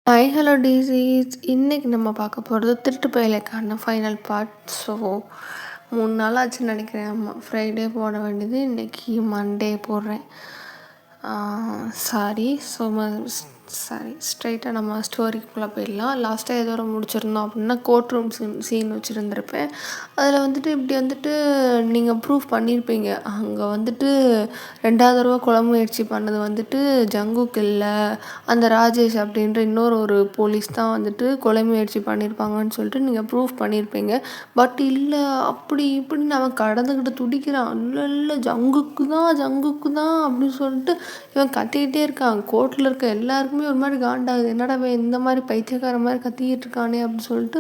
Hi hello disease இன்னைக்கு நம்ம பார்க்க போகிறது திருட்டு பயலுக்கான ஃபைனல் பார்ட். ஸோ 3 நாள் ஆச்சுன்னு நினைக்கிறேன். ஆமாம், ஃப்ரைடே போட வேண்டியது இன்னைக்கு மண்டே போடுறேன். சாரி ஸ்ட்ரைட்டாக நம்ம ஸ்டோரிக்குள்ளே போயிடலாம். லாஸ்ட்டாக ஏதோ ஒரு முடிச்சிருந்தோம் அப்படின்னா கோர்ட் ரூம் சீன் வச்சுருந்துருப்பேன். அதில் வந்துட்டு இப்படி வந்துட்டு நீங்கள் ப்ரூஃப் பண்ணியிருப்பீங்க. அங்கே வந்துட்டு 2வது தடவை கொலை முயற்சி பண்ணது வந்துட்டு ஜங்குக்கு இல்லை, அந்த ராஜேஷ் அப்படின்ற ஒரு போலீஸ் தான் வந்துட்டு கொலை முயற்சி பண்ணியிருப்பாங்கன்னு சொல்லிட்டு நீங்கள் ப்ரூஃப் பண்ணியிருப்பீங்க. பட் இல்லை, அப்படி இப்படின்னு அவன் கடந்துக்கிட்டு துடிக்கிறான். இல்லை இல்லை ஜங்குக்கு தான் அப்படின்னு சொல்லிட்டு இவன் கத்திக்கிட்டே இருக்கான். கோர்ட்டில் இருக்க எல்லாருக்குமே ஒரு மாதிரி காண்டாகுது. என்னடா இவன் இந்த மாதிரி பைத்தியக்கார மாதிரி கத்திக்கிட்டு இருக்கானே அப்படின்னு சொல்லிட்டு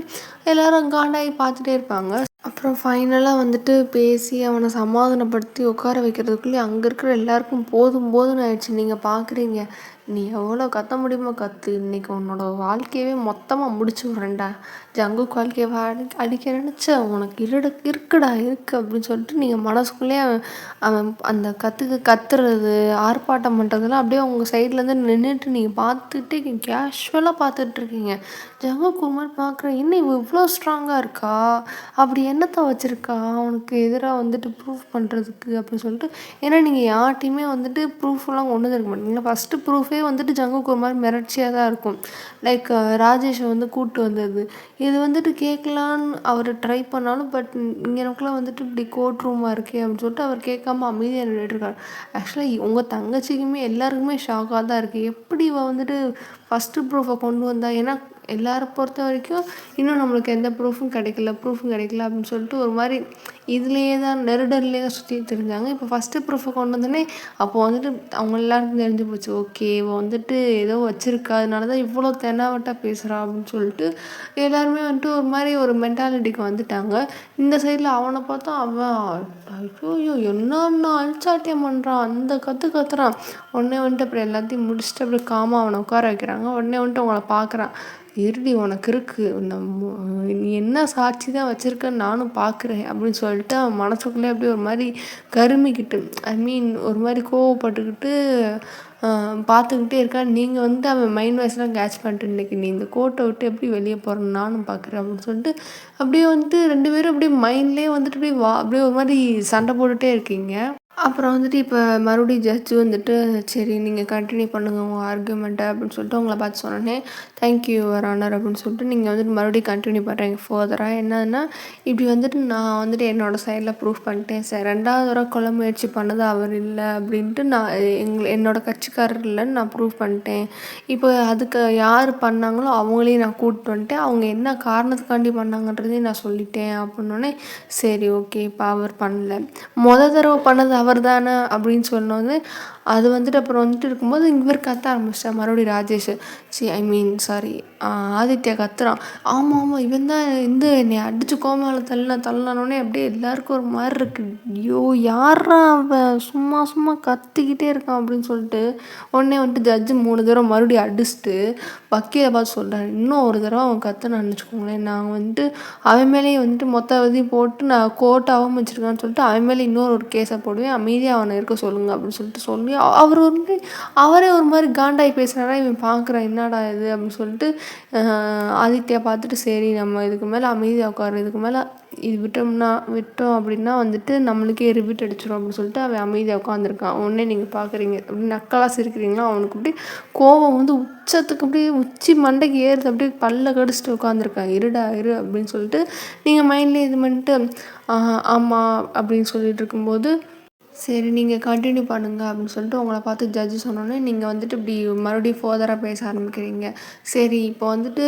எல்லாரும் காண்டாகி பார்த்துட்டே இருப்பாங்க. அப்புறம் ஃபைனலாக வந்துட்டு பேசி அவனை சமாதானப்படுத்தி உட்கார வைக்கிறதுக்குள்ளே அங்கே இருக்கிற எல்லாருக்கும் போதும்னு ஆயிடுச்சு. நீங்கள் பார்க்குறீங்க, நீ எவ்வளோ கத்த முடியுமோ கற்று, இன்றைக்கி உன்னோட வாழ்க்கையவே மொத்தமாக முடிச்சு விட்றேன்டா, ஜங்குக்கு வாழ்க்கையை அடிக்க நினச்ச உனக்கு இருக்குடா அப்படின்னு சொல்லிட்டு நீங்கள் மனசுக்குள்ளேயே அவன் அந்த கத்துறது ஆர்ப்பாட்டம் பண்ணுறதுலாம் அப்படியே உங்கள் சைட்லேருந்து நின்றுட்டு நீங்கள் பார்த்துட்டு கேஷுவலாக பார்த்துட்ருக்கீங்க. ஜங்குக்கு ஒரு மாதிரி பார்க்குறேன், என்ன இவ்வளோ ஸ்ட்ராங்காக இருக்கா, அப்படி என்னத்தை வச்சுருக்கா அவனுக்கு எதிராக வந்துட்டு ப்ரூஃப் பண்ணுறதுக்கு அப்படின்னு சொல்லிட்டு. ஏன்னா நீங்கள் யார்ட்டையுமே வந்துட்டு ப்ரூஃப்லாம் கொண்டு வந்துருக்க மாட்டீங்க. ஃபஸ்ட்டு ப்ரூஃபே வந்துட்டு ஜங்குக்கு ஒரு மாதிரி மிரட்சியாக தான் இருக்கும். லைக் ராஜேஷை வந்து கூப்பிட்டு வந்தது, இது வந்துட்டு கேட்கலான்னு அவர் ட்ரை பண்ணாலும் பட் இங்கே எனக்குலாம் வந்துட்டு இப்படி கோர்ட் ரூமாக இருக்கே அப்படின்னு சொல்லிட்டு அவர் கேட்காம அமைதியாக நின்றுட்டுருக்காரு. ஆக்சுவலாக உங்கள் தங்கச்சிக்குமே எல்லாருக்குமே ஷாக்காக தான் இருக்குது, எப்படி இவள் வந்துட்டு ஃபஸ்ட்டு ப்ரூஃபை கொண்டு வந்தா. ஏன்னா எல்லாரை பொறுத்த வரைக்கும் இன்னும் நம்மளுக்கு எந்த ப்ரூஃபும் கிடைக்கல அப்படின்னு சொல்லிட்டு ஒரு மாதிரி இதுலேயே தான் நெருடல்லே தான் சுற்றி தெரிஞ்சாங்க. இப்போ ஃபஸ்ட்டு ப்ரூஃபை கொண்டு வந்தோடனே அப்போது வந்துட்டு அவங்க எல்லாருக்கும் தெரிஞ்சு போச்சு, ஓகே இவன் வந்துட்டு ஏதோ வச்சுருக்கா, அதனால தான் இவ்வளோ தெனாவட்டாக பேசுகிறா அப்படின்னு சொல்லிட்டு எல்லாருமே வந்துட்டு ஒரு மாதிரி ஒரு மென்டாலிட்டிக்கு வந்துட்டாங்க. இந்த சைடில் அவனை பார்த்தா அவன் ஐயோ என்ன அல்சாட்டியம் பண்ணுறான், அந்த கத்துறான். உடனே வந்துட்டு அப்புறம் எல்லாத்தையும் முடிச்சுட்டு அப்படியே காமாக அவனை உட்கார வைக்கிறாங்க. உடனே வந்துட்டு அவங்கள பார்க்குறான், இருடி உனக்கு இருக்குது, நீ என்ன சாட்சி தான் வச்சுருக்கன்னு நானும் பார்க்குறேன் அப்படின்னு சொல்லிட்டு அவன் மனசுக்குள்ளே அப்படியே ஒரு மாதிரி கருமிக்கிட்டு, ஒரு மாதிரி கோவப்பட்டுக்கிட்டு பார்த்துக்கிட்டே இருக்கான். நீங்கள் வந்துட்டு அவன் மைண்ட் வாய்ஸ்லாம் கேட்ச் பண்ணிட்டு, இன்றைக்கி நீ இந்த கோர்ட்டை விட்டு எப்படி வெளியே போகிறேன்னு நானும் பார்க்குறேன் அப்படின்னு சொல்லிட்டு அப்படியே வந்துட்டு 2 பேரும் அப்படியே மைண்ட்லேயே வந்துட்டு அப்படியே ஒரு மாதிரி சண்டை போட்டுகிட்டே இருக்கீங்க. அப்புறம் வந்துட்டு இப்போ மறுபடியும் ஜட்ஜு வந்துட்டு, சரி நீங்கள் கண்டினியூ பண்ணுங்கள் உங்கள் ஆர்கியூமெண்ட்டை அப்படின்னு சொல்லிட்டு உங்களை பார்த்து சொன்னோன்னே, தேங்க்யூ யுவர் ஆனர் அப்படின்னு சொல்லிட்டு நீங்கள் வந்துட்டு மறுபடியும் கண்டினியூ பண்ணுறீங்க ஃபர்தராக. என்னன்னா, இப்படி வந்துட்டு நான் வந்துட்டு என்னோடய சைடில் ப்ரூஃப் பண்ணிட்டேன் சார், 2வது தடவை கொலை முயற்சி பண்ணது அவர் இல்லை அப்படின்ட்டு நான் என்னோடய கட்சிக்காரர் இல்லைன்னு நான் ப்ரூஃப் பண்ணிட்டேன். இப்போ அதுக்கு யார் பண்ணாங்களோ அவங்களையும் நான் கூப்பிட்டு வந்துட்டேன், அவங்க என்ன காரணத்துக்காண்டி பண்ணாங்கன்றதையும் நான் சொல்லிட்டேன் அப்படின்னோடனே, சரி ஓகே இப்போ அவர் பண்ணல, தடவை பண்ணது அவர் தானே அப்படின்னு சொன்னோது. அது வந்துட்டு அப்புறம் வந்துட்டு இருக்கும்போது இவர் கத்த ஆரம்பிச்சிட்டா மறுபடியும் ராஜேஷ், சாரி ஆதித்யா கத்துறான். ஆமாம் இவன் தான் என்னை அடித்து கோமாவில் தள்ளினானோடனே அப்படியே எல்லாருக்கும் ஒரு மாதிரி இருக்குது. ஐயோ யாரா அவன் சும்மா கத்திக்கிட்டே இருக்கான் அப்படின்னு சொல்லிட்டு உடனே வந்துட்டு ஜட்ஜு 3 தடவை மறுபடியும் அடிச்சுட்டு வக்கீலை பார்த்து சொல்கிறாரு, இன்னும் ஒரு தடவை அவன் கத்துனான்னு வச்சுக்கோங்களேன், நாங்கள் வந்துட்டு அவன் மேலேயே வந்துட்டு மொத்த இதையும் போட்டு நான் கோர்ட்டை அவமதிச்சிருக்கான்னு சொல்லிட்டு அவன் மேலே ஒரு கேஸை போடுவேன், அமைதியாக அவனை இருக்க சொல்லுங்கள் அப்படின்னு சொல்லிட்டு சொல்லி அவரே ஒரு மாதிரி காண்டாகி பேசுகிறாரா. இவன் பார்க்குறான், என்னடா இது அப்படின்னு சொல்லிட்டு ஆதித்யா பார்த்துட்டு, சரி நம்ம இதுக்கு மேலே அமைதியாக உட்காரு, இதுக்கு மேலே இது விட்டோம் அப்படின்னா வந்துட்டு நம்மளுக்கே ரிப்பீட் அடிச்சிடும் அப்படின்னு சொல்லிட்டு அவன் அமைதியாக உட்காந்துருக்கான். உடனே நீங்கள் பார்க்குறீங்க அப்படி நக்கலாக சிரிக்கிறீங்களா, அவனுக்கு அப்படி கோபம் வந்து உச்சத்துக்கு அப்படியே உச்சி மண்டைக்கு ஏறுது, அப்படியே பல்ல கடிச்சிட்டு உட்காந்துருக்கான். இரு அப்படின்னு சொல்லிட்டு நீங்கள் மைண்ட்லேயே இது பண்ணிட்டு ஆமாம் அப்படின்னு சொல்லிட்டு இருக்கும்போது, சரி நீங்கள் கண்டினியூ பண்ணுங்கள் அப்படின்னு சொல்லிட்டு உங்களை பார்த்து ஜட்ஜு சொன்னோன்னே நீங்கள் வந்துட்டு இப்படி மறுபடியும் ஃபர்தராக பேச ஆரம்பிக்கிறீங்க. சரி இப்போ வந்துட்டு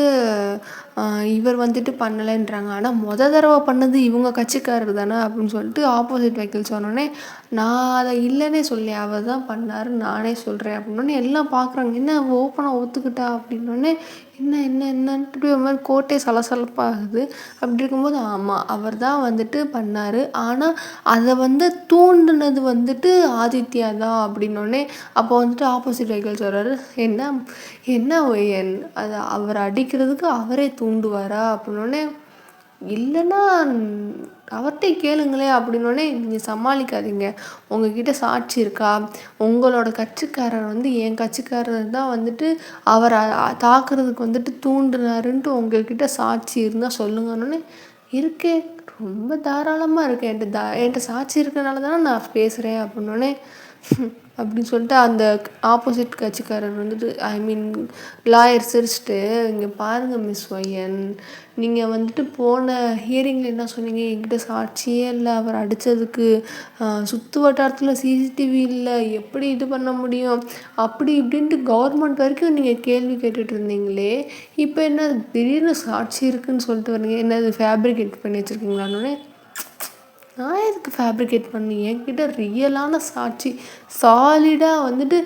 இவர் வந்துட்டு பண்ணலைன்றாங்க, ஆனால் தடவை பண்ணது இவங்க கட்சிக்காரர் தானே அப்படின்னு சொல்லிட்டு ஆப்போசிட் வக்கீல் சொன்னோன்னே, நான் அதை இல்லைன்னே சொல்லி அவர் தான் பண்ணார் நானே சொல்கிறேன் அப்படின்னோடனே எல்லாம் பார்க்குறாங்க, என்ன ஓப்பனாக ஒத்துக்கிட்டா அப்படின்னோடனே என்னன்ட்டு இப்படி ஒரு மாதிரி கோர்ட்டே சலசலப்பாகுது. அப்படி இருக்கும்போது ஆமாம் அவர் தான் வந்துட்டு பண்ணார், ஆனால் அதை வந்து தூண்டுனது வந்துட்டு ஆதித்யா தான் அப்படின்னோடனே அப்போ வந்துட்டு ஆப்போசிட் வெஹிக்கிள் சொல்கிறாரு, என்ன அது அவர் அடிக்கிறதுக்கு அவரே தூண்டுவாரா அப்படின்னோடனே, இல்லைன்னா அவர்ட்டயே கேளுங்களேன் அப்படின்னோடனே, நீங்கள் சமாளிக்காதீங்க. உங்ககிட்ட சாட்சி இருக்கா? உங்களோட கட்சிக்காரர் வந்து என் கட்சிக்காரர் தான் வந்துட்டு அவரை தாக்குறதுக்கு வந்துட்டு தூண்டுனாருன்ட்டு உங்ககிட்ட சாட்சி இருந்தால் சொல்லுங்கன்னொன்னே, இருக்கே ரொம்ப தாராளமாக இருக்கேன், என்கிட்ட சாட்சி இருக்கனால தானே நான் பேசுகிறேன் அப்படின்னோடனே, அப்படின்னு சொல்லிட்டு அந்த ஆப்போசிட் கட்சிக்காரர் வந்துட்டு லாயர் சிரிச்சுட்டு, இங்கே பாருங்கள் மிஸ் ஒய்யன், நீங்கள் வந்துட்டு போன ஹியரிங்கில் என்ன சொன்னீங்க, என்கிட்ட சாட்சியே இல்லை அவர் அடித்ததுக்கு, சுற்று வட்டாரத்தில் சிசிடிவி இல்லை, எப்படி இது பண்ண முடியும், அப்படி இப்படின்ட்டு கவர்மெண்ட் வரைக்கும் நீங்கள் கேள்வி கேட்டுட்டு இருந்தீங்களே, இப்போ என்ன திடீர்னு சாட்சி இருக்குன்னு சொல்லிட்டு வரீங்க, என்னது ஃபேப்ரிகேட் பண்ணி வச்சுருக்கீங்களான்னொன்னே, நான் எதுக்கு ஃபேப்ரிகேட் பண்ணி, என்கிட்ட ரியலான சாட்சி சாலிடாக வந்துட்டு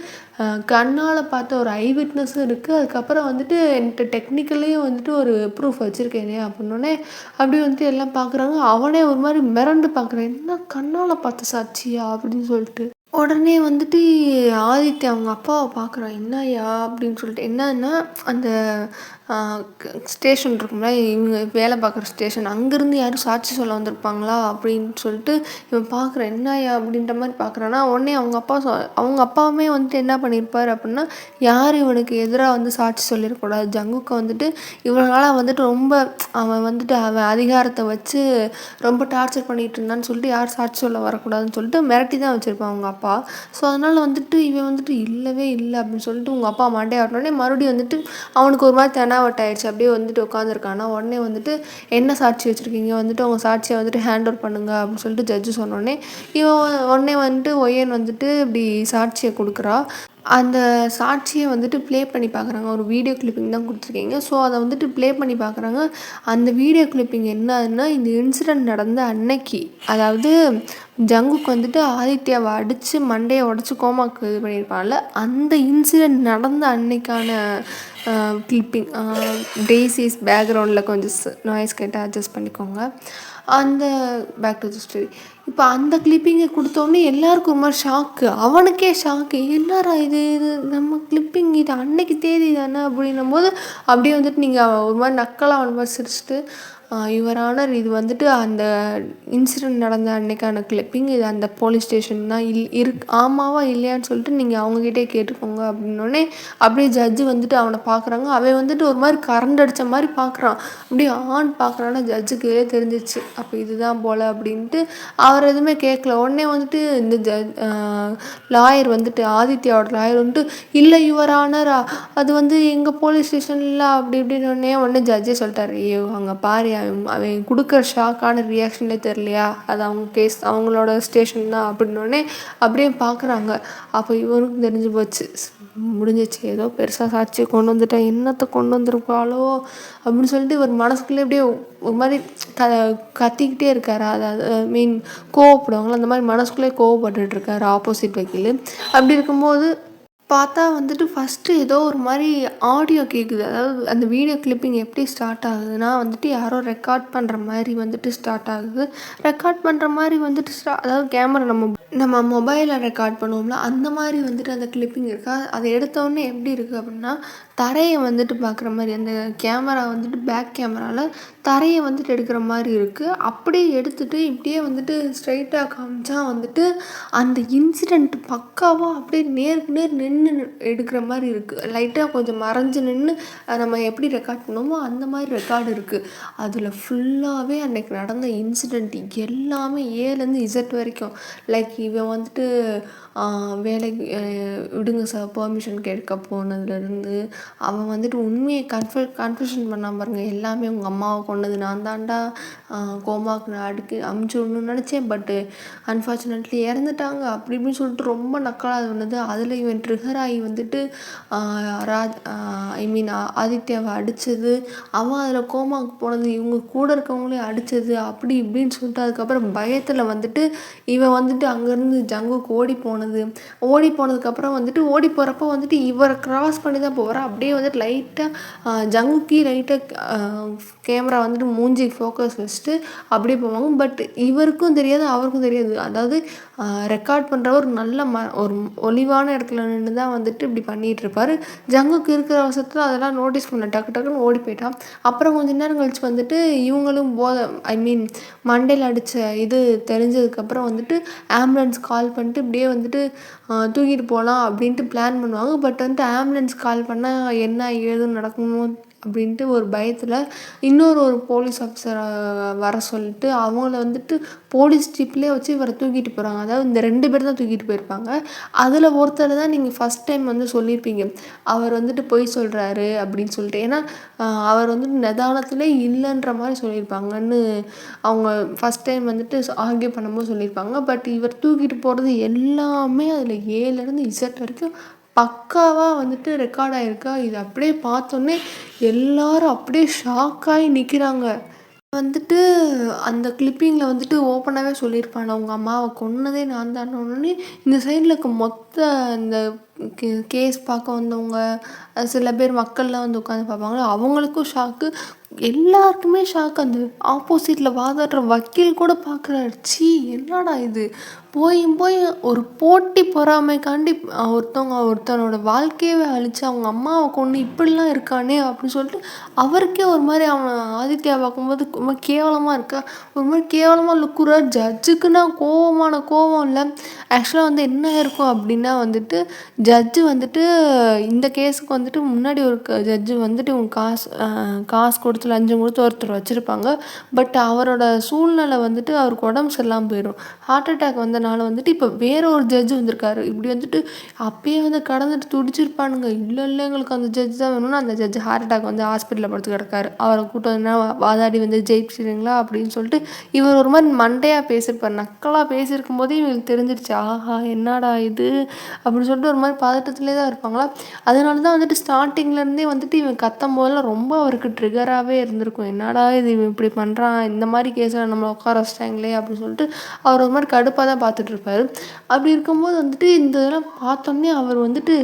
கண்ணால் பார்த்த ஒரு ஐ விட்னஸும் இருக்குது, அதுக்கப்புறம் வந்துட்டு என்கிட்ட டெக்னிக்கலையும் வந்துட்டு ஒரு ப்ரூஃப் வச்சுருக்கேனே அப்படின்னோடனே, அப்படி வந்துட்டு எல்லாம் பார்க்குறாங்க. அவனே ஒரு மாதிரி மிரண்டு பார்க்குறேன், என்ன கண்ணால் பார்த்த சாட்சியா அப்படின்னு சொல்லிட்டு. உடனே வந்துட்டு ஆதித்யா அவங்க அப்பாவை பார்க்குறான், என்னய்யா அப்படின்னு சொல்லிட்டு. என்னன்னா அந்த ஸ்டேஷன் இருக்கும்ல, இவங்க வேலை பார்க்குற ஸ்டேஷன், அங்கேருந்து யாரும் சாட்சி சொல்ல வந்திருப்பாங்களா அப்படின்னு சொல்லிட்டு இவன் பார்க்குறான். என்னய்யா அப்படின்ற மாதிரி பார்க்குறான்னா, உடனே அவங்க அப்பாவுமே வந்துட்டு என்ன பண்ணியிருப்பார் அப்படின்னா, யார் இவனுக்கு எதிராக வந்து சாட்சி சொல்லிடக்கூடாது, ஜங்குக்கை வந்துட்டு இவனால் வந்துட்டு ரொம்ப அவன் அதிகாரத்தை வச்சு ரொம்ப டார்ச்சர் பண்ணிகிட்டு இருந்தான்னு சொல்லிட்டு யார் சாட்சி சொல்ல வரக்கூடாதுன்னு சொல்லிட்டு மிரட்டி தான் வச்சுருப்பான் அவங்க அப்பா. ஸோ அதனால் வந்துட்டு இவன் வந்துட்டு இல்லவே இல்லை அப்படின்னு சொல்லிட்டு உங்கள் அப்பா மாட்டே ஆட்டினோடனே மறுபடியும் வந்துட்டு அவனுக்கு ஒரு மாதிரி தெனாவட்டாயிடுச்சு. அப்படியே வந்துட்டு உட்காந்துருக்கானா. உடனே வந்துட்டு என்ன சாட்சி வச்சுருக்கீங்க, வந்துட்டு அவங்க சாட்சியை வந்துட்டு ஹேண்ட் ஓவர் பண்ணுங்க அப்படின்னு சொல்லிட்டு ஜட்ஜு சொன்னோடனே இவன் உடனே வந்துட்டு ஒய்யன் வந்துட்டு இப்படி சாட்சியை கொடுக்குறா. அந்த சாட்சியை வந்துட்டு ப்ளே பண்ணி பார்க்குறாங்க. ஒரு வீடியோ கிளிப்பிங் தான் கொடுத்துருக்கீங்க. ஸோ அதை வந்துட்டு ப்ளே பண்ணி பார்க்குறாங்க. அந்த வீடியோ கிளிப்பிங் என்னதுன்னா, இந்த இன்சிடெண்ட் நடந்த அன்னைக்கு, அதாவது ஜங்குக்கு வந்துட்டு ஆதித்யாவை அடித்து மண்டையை உடச்சி கோமாக்கு இது பண்ணியிருப்பாங்கல்ல, அந்த இன்சிடெண்ட் நடந்த அன்னைக்கான கிளிப்பிங். டெய்ஸிஸ் பேக்ரவுண்டில் கொஞ்சம் நாய்ஸ் கேட்டால் அட்ஜஸ்ட் பண்ணிக்கோங்க. அந்த பேக் டு தி ஸ்டோரி. இப்போ அந்த கிளிப்பிங்கை கொடுத்தோன்னே எல்லாருக்கும் ஒரு மாதிரி ஷாக்கு. அவனுக்கே ஷாக்கு, என்னடா இது நம்ம கிளிப்பிங் இது அன்னைக்கு தேதி தானே அப்படின்னும் போது அப்படியே வந்துட்டு நீங்கள் ஒரு மாதிரி நக்கலாக அவன் மாதிரி சிரிச்சுட்டு, யுவர் ஆனர் இது வந்துட்டு அந்த இன்சிடெண்ட் நடந்த அன்னைக்கான கிளிப்பிங், இது அந்த போலீஸ் ஸ்டேஷன் தான் ஆமாவா இல்லையான்னு சொல்லிட்டு நீங்கள் அவங்ககிட்டே கேட்டுக்கோங்க அப்படின்னோடனே அப்படியே ஜட்ஜு வந்துட்டு அவனை பார்க்குறாங்க. அவன் வந்துட்டு ஒரு மாதிரி கரண்ட் அடித்த மாதிரி பார்க்குறான். அப்படியே பார்க்குறான்னா ஜட்ஜுக்கு தெரிஞ்சிச்சு, அப்போ இதுதான் போல் அப்படின்ட்டு அவர் எதுவுமே கேட்கல. உடனே வந்துட்டு இந்த லாயர் வந்துட்டு ஆதித்யாவோட லாயர் வந்துட்டு, இல்லை யுவர் ஆனர் அது வந்து எங்கள் போலீஸ் ஸ்டேஷனில் அப்படி உடனே ஜட்ஜே சொல்லிட்டாரு, ஐயோ அங்கே பாரு அவன் கொடுக்குற ஷாக்கான ரியாக்ஷன்லே தெரியலையா, அது அவங்க கேஸ் அவங்களோட ஸ்டேஷன் தான் அப்படின்னோடனே அப்படியே பார்க்குறாங்க. அப்போ இவனுக்கும் தெரிஞ்சு போச்சு, முடிஞ்சிச்சு, ஏதோ பெருசாக சாட்சியை கொண்டு வந்துட்டேன், என்னத்தை கொண்டு வந்திருப்பாளோ அப்படின்னு சொல்லிட்டு இவர் மனசுக்குள்ளே அப்படியே ஒரு மாதிரி கத்திக்கிட்டே இருக்காரு. அதாவது கோவப்படுவாங்களா, அந்த மாதிரி மனசுக்குள்ளே கோவப்பட்டுட்டு இருக்காரு ஆப்போசிட் வக்கீல். அப்படி இருக்கும்போது பார்த்தா வந்துட்டு ஃபஸ்ட்டு ஏதோ ஒரு மாதிரி ஆடியோ கேட்குது. அதாவது அந்த வீடியோ கிளிப்பிங் எப்படி ஸ்டார்ட் ஆகுதுன்னா வந்துட்டு யாரோ ரெக்கார்ட் பண்ணுற மாதிரி வந்துட்டு ஸ்டார்ட் ஆகுது. ரெக்கார்ட் பண்ணுற மாதிரி வந்துட்டு அதாவது கேமரா நம்ம மொபைலில் ரெக்கார்ட் பண்ணுவோம்ல, அந்த மாதிரி வந்துட்டு அந்த கிளிப்பிங் இருக்கா. அதை எடுத்தோடனே எப்படி இருக்குது அப்படின்னா, தரையை வந்துட்டு பார்க்குற மாதிரி, அந்த கேமரா வந்துட்டு பேக் கேமராவில் தரையை வந்துட்டு எடுக்கிற மாதிரி இருக்குது. அப்படியே எடுத்துகிட்டு இப்படியே வந்துட்டு ஸ்ட்ரைட்டாக காமிச்சா வந்துட்டு அந்த இன்சிடெண்ட் பக்காவாக அப்படியே நேருக்கு நேர் நின்று எடுக்கிற மாதிரி இருக்குது. லைட்டாக கொஞ்சம் மறைஞ்சு நின்று நம்ம எப்படி ரெக்கார்ட் பண்ணுவோமோ அந்த மாதிரி ரெக்கார்டு இருக்குது. அதில் ஃபுல்லாகவே அன்றைக்கி நடந்த இன்சிடெண்ட் எல்லாமே ஏலேருந்து இசட் வரைக்கும். லைக் இவன் வந்துட்டு வேலைக்கு விடுங்க சார் பெர்மிஷன் கேட்க போனதுலேருந்து அவன் வந்துட்டு உண்மையை கன்ஃபெஷன் பண்ணாமல் பாருங்கள். எல்லாமே உங்கள் அம்மாவை கொண்டது நான் தாண்டா, கோமாவுக்கு நான் அமுச்சு விடணும்னு நினச்சேன், பட்டு அன்ஃபார்ச்சுனேட்லி இறந்துட்டாங்க அப்படி இப்படின்னு சொல்லிட்டு ரொம்ப நக்கலாக வந்தது. அதில் இவன் ட்ரிகர் ஆகி வந்துட்டு ஆதித்யாவை அடித்தது, அவன் அதில் கோமாவுக்கு போனது, இவங்க கூட இருக்கவங்களையும் அடித்தது, அப்படி இப்படின்னு சொல்லிட்டு அதுக்கப்புறம் பயத்தில் வந்துட்டு இவன் வந்துட்டு அங்கேருந்து ஜங்குக்கு ஓடி போனதுக்கப்புறம் வந்துட்டு ஓடி போகிறப்போ வந்துட்டு இவரை கிராஸ் பண்ணி தான் போகிறா. அப்படியே வந்துட்டு லைட்டாக ஜங்குக்கி லைட்டாக கேமரா வந்துட்டு மூஞ்சி ஃபோக்கஸ் வச்சுட்டு அப்படியே போவாங்க. பட் இவருக்கும் தெரியாது, அவருக்கும் தெரியாது. அதாவது ரெக்கார்ட் பண்ணுறவர் நல்ல ஒரு ஒளிவான இடத்துல நின்று தான் வந்துட்டு இப்படி பண்ணிகிட்ருப்பார். ஜங்குக்கு இருக்கிற அவசரத்தில் அதெல்லாம் நோட்டீஸ் பண்ணல, டக்கு டக்குன்னு ஓடி போயிட்டான். அப்புறம் கொஞ்ச நேரம் கழிச்சு வந்துட்டு இவங்களும் ஐ மீன் மண்டையில் அடித்த இது தெரிஞ்சதுக்கப்புறம் வந்துட்டு ஆம்புலன்ஸ் கால் பண்ணிட்டு இப்படியே வந்துட்டு தூக்கிட்டு போகலாம் அப்படின்ட்டு பிளான் பண்ணுவாங்க. பட் வந்துட்டு ஆம்புலன்ஸ் கால் பண்ணால் என்ன ஏதுன்னு நடக்குமோ அப்படின்ட்டு ஒரு பயத்தில் ஒரு போலீஸ் ஆஃபீஸரை வர சொல்லிட்டு அவங்கள வந்துட்டு போலீஸ் ஜீப்லேயே வச்சு இவரை தூக்கிட்டு போகிறாங்க. அதாவது இந்த 2 பேர் தான் தூக்கிட்டு போயிருப்பாங்க. அதில் ஒருத்தர் தான் நீங்கள் ஃபஸ்ட் டைம் வந்து சொல்லியிருப்பீங்க, அவர் வந்துட்டு பொய் சொல்கிறாரு அப்படின்னு சொல்லிட்டு. ஏன்னா அவர் வந்துட்டு நிதானத்திலே இல்லைன்ற மாதிரி சொல்லியிருப்பாங்கன்னு அவங்க ஃபஸ்ட் டைம் வந்துட்டு ஆர்கியூ பண்ணும்போது சொல்லியிருப்பாங்க. பட் இவர் தூக்கிட்டு போகிறது எல்லாமே அதில் ஏலேருந்து இசட் வரைக்கும் பக்காவாக வந்துட்டு ரெக்கார்ட் ஆகிருக்கா. இது அப்படியே பார்த்தோன்னே எல்லாரும் அப்படியே ஷாக்காகி நிற்கிறாங்க. வந்துட்டு அந்த கிளிப்பிங்கில் வந்துட்டு ஓப்பனாகவே சொல்லியிருப்பான், அவங்க அம்மாவை கொன்னதே நான் தானோன்னு. இந்த சைடில் இருக்க மொத்த இந்த கேஸ் பார்க்க வந்தவங்க சில பேர் மக்கள்லாம் வந்து உட்காந்து பார்ப்பாங்களா, அவங்களுக்கும் ஷாக்கு, எல்லாருக்குமே ஷாக்கு. அந்த ஆப்போசிட்டில் வாதாடுற வக்கீல் கூட பார்க்குறாரு, சீ என்னடா இது, போய் ஒரு போட்டி பொறாமைக்காண்டி ஒருத்தனோட வாழ்க்கையவே அழிச்சு அவங்க அம்மாவை கொண்டு இப்படிலாம் இருக்கானே அப்படின்னு சொல்லிட்டு அவருக்கே ஒரு மாதிரி அவன் ஆதித்யா பார்க்கும்போது ரொம்ப கேவலமாக இருக்கா, ஒரு மாதிரி கேவலமாக லுக்குற. ஜட்ஜுக்குன்னா கோவம் இல்லை. ஆக்சுவலாக வந்து என்ன இருக்கும் அப்படின்னா வந்துட்டு ஜட்ஜு வந்துட்டு இந்த கேஸுக்கு வந்துட்டு முன்னாடி ஒரு ஜட்ஜு வந்துட்டு இவங்க காசு கொடுத்து லஞ்சம் கொடுத்து ஒருத்தர் வச்சுருப்பாங்க. பட் அவரோட சூழ்நிலை வந்துட்டு அவருக்கு உடம்பு சரியில்லாமல் போயிடும். ஹார்ட் அட்டாக் வந்தனால வந்துட்டு இப்போ வேற ஒரு ஜட்ஜு வந்திருக்காரு. இப்படி வந்துட்டு அப்பயே வந்து கடந்துட்டு துடிச்சிருப்பானுங்க, இல்லை எங்களுக்கு அந்த ஜட்ஜ் தான் வேணும்னு. அந்த ஜட்ஜு ஹார்ட் அட்டாக் வந்து ஹாஸ்பிட்டலில் படுத்து கிடக்காரு. அவரை கூட்டம் வாதாடி வந்து ஜெயிச்சிருங்களா அப்படின்னு சொல்லிட்டு இவர் ஒரு மாதிரி மண்டையாக பேசியிருப்பார், நக்கலாக பேசியிருக்கும் போதே இவங்களுக்கு தெரிஞ்சிருச்சு, ஆஹா என்னடா இது அப்படின்னு சொல்லிட்டு ஒரு மாதிரி பதட்டத்துலேயே தான் இருப்பாங்களா. அதனால தான் வந்துட்டு ஸ்டார்டிங்லேருந்தே வந்துட்டு இவன் கத்தும் போதெல்லாம் ரொம்ப அவருக்கு ட்ரிகராகவே இருந்திருக்கும். என்னடா இது இவன் இப்படி பண்ணுறான், இந்த மாதிரி கேஸில் நம்மளை உட்கார வச்சிட்டாங்களே அப்படின்னு சொல்லிட்டு அவர் ஒரு மாதிரி கடுப்பாக தான் பார்த்துட்ருப்பார். அப்படி இருக்கும்போது வந்துட்டு இந்த இதெல்லாம் பார்த்தோன்னே அவர் வந்துட்டு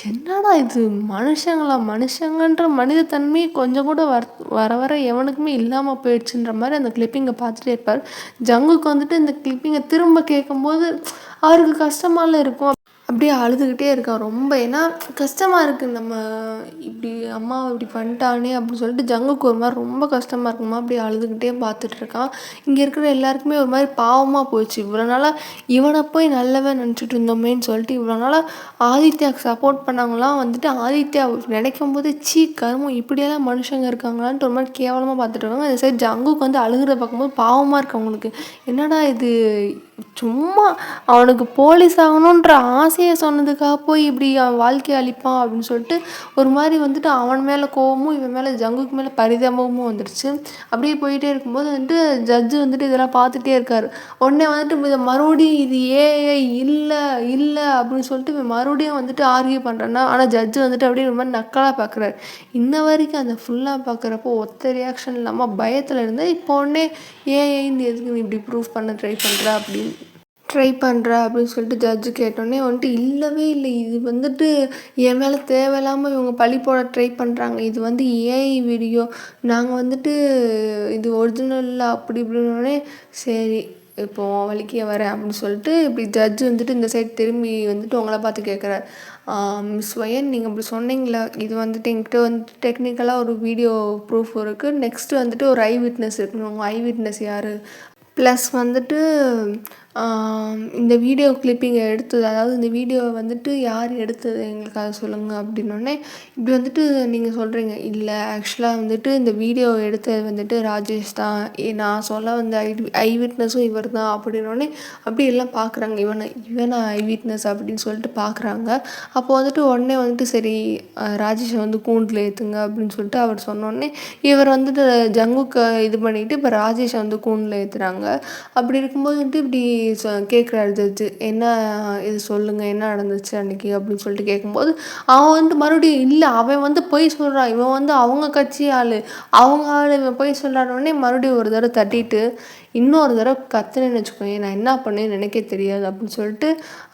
என்னடா இது, மனுஷங்கன்ற மனிதத்தன்மையை கொஞ்சம் கூட வர எவனுக்குமே இல்லாமல் போயிடுச்சுன்ற மாதிரி அந்த கிளிப்பிங்கை பார்த்துட்டே இருப்பார். ஜங்குக்கு வந்துட்டு இந்த கிளிப்பிங்கை திரும்ப கேட்கும்போது அவருக்கு கஷ்டமால இருக்கும். அப்படியே அழுதுகிட்டே இருக்கான் ரொம்ப. ஏன்னா கஷ்டமாக இருக்குது, நம்ம இப்படி அம்மாவை இப்படி பண்ணிட்டானே அப்படின்னு சொல்லிட்டு ஜங்குக்கு ஒரு மாதிரி ரொம்ப கஷ்டமாக இருக்குமா. அப்படியே அழுதுகிட்டே பார்த்துட்ருக்கான். இங்கே இருக்கிற எல்லாருக்குமே ஒரு மாதிரி பாவமாக போச்சு. இவ்வளோ நாளாக இவனை போய் நல்லவன் நினச்சிட்டு இருந்தோமேன்னு சொல்லிட்டு இவ்வளோ நாளாக ஆதித்யாவுக்கு சப்போர்ட் பண்ணவங்களாம் வந்துட்டு ஆதித்யா நினைக்கும் போது சீ கருமம் இப்படியெல்லாம் மனுஷங்க இருக்காங்களான்ட்டு ஒரு மாதிரி கேவலமாக பார்த்துட்ருக்காங்க. அந்த சைடு ஜங்குக்கு வந்து அழுகிறத பார்க்கும்போது பாவமாக இருக்கு அவங்களுக்கு. என்னடா இது, சும்மா அவனுக்கு போலீஸ் ஆகணுன்ற ஆசையை சொன்னதுக்காக போய் இப்படி அவன் வாழ்க்கையை அழிப்பான் அப்படின்னு சொல்லிட்டு ஒரு மாதிரி வந்துட்டு அவன் மேலே கோவமும் இவன் மேலே ஜங்குக்கு மேலே பரிதாபமும் வந்துடுச்சு. அப்படியே போயிட்டே இருக்கும்போது வந்துட்டு ஜட்ஜு வந்துட்டு இதெல்லாம் பார்த்துட்டே இருக்கார். உடனே வந்துட்டு இதை மறுபடியும் இது ஏஐ இல்லை அப்படின்னு சொல்லிட்டு இவன் மறுபடியும் வந்துட்டு ஆர்கியூ பண்ணுறேன்னா, ஆனால் ஜட்ஜு வந்துட்டு அப்படியே ஒரு மாதிரி நக்கலாக பார்க்குறாரு. இன்ன வரைக்கும் அந்த ஃபுல்லாக பார்க்குறப்போ ஒத்த ரியாக்ஷன் இல்லாமல் பயத்தில் இருந்தேன். இப்போ உடனே ஏஐன்னு எதுக்கு நீ இப்படி ப்ரூஃப் பண்ண ட்ரை பண்ணுற அப்படின்னு சொல்லிட்டு ஜட்ஜு கேட்டோடனே வந்துட்டு இல்லவே இல்லை, இது வந்துட்டு என் மேலே தேவையில்லாமல் இவங்க பழி போட ட்ரை பண்ணுறாங்க, இது வந்து ஏஐ வீடியோ, நாங்கள் வந்துட்டு இது ஒரிஜினலில் அப்படி இப்படின்னோடனே சரி இப்போது வலிக்கே வரேன் அப்படின்னு சொல்லிட்டு இப்படி ஜட்ஜு வந்துட்டு இந்த சைடு திரும்பி வந்துட்டு உங்களை பார்த்து கேட்குறாரு, மிஸ் வயன் நீங்கள் இப்படி சொன்னீங்களா, இது வந்துட்டு என்கிட்ட வந்துட்டு டெக்னிக்கலாக ஒரு வீடியோ ப்ரூஃப் இருக்குது, நெக்ஸ்ட்டு வந்துட்டு ஒரு ஐ விட்னஸ் இருக்குன்னு, உங்கள் ஐ விட்னஸ் யார், ப்ளஸ் வந்துட்டு இந்த வீடியோ கிளிப்பிங்கை எடுத்தது, அதாவது இந்த வீடியோவை வந்துட்டு யார் எடுத்தது எங்களுக்கு அதை சொல்லுங்கள் அப்படின்னோடனே இப்படி வந்துட்டு நீங்கள் சொல்கிறீங்க, இல்லை ஆக்சுவலாக வந்துட்டு இந்த வீடியோ எடுத்தது வந்துட்டு ராஜேஷ் தான், நான் சொல்ல வந்த ஐ விட்னஸும் இவர் தான் அப்படின்னோடனே அப்படி எல்லாம் பார்க்குறாங்க, இவனை ஐ விட்னஸ் அப்படின்னு சொல்லிட்டு பார்க்குறாங்க. அப்போ வந்துட்டு உடனே வந்துட்டு சரி ராஜேஷை வந்து கூண்டில் ஏற்றுங்க அப்படின்னு சொல்லிட்டு அவர் சொன்னோடனே இவர் வந்துட்டு ஜங்குக்கு இது பண்ணிவிட்டு இப்போ ராஜேஷை வந்து கூண்டில் ஏற்றுறாங்க. அப்படி இருக்கும்போது வந்துட்டு இப்படி கேட்குறாரு ஜட்ஜு, என்ன இது சொல்லுங்கள் என்ன நடந்துச்சு அன்றைக்கி அப்படின்னு சொல்லிட்டு கேட்கும்போது அவன் வந்துட்டு மறுபடியும் இல்லை அவன் வந்து பொய் சொல்கிறான், இவன் வந்து அவங்க கட்சி அவங்க இவன் பொய் சொல்கிறானோடனே மறுபடியும் ஒரு தடவை தட்டிட்டு இன்னொரு தடவை கத்துனேன்னு வச்சுக்கோங்க, நான் என்ன பண்ணேன்னு எனக்கே தெரியாது அப்படின்னு சொல்லிட்டு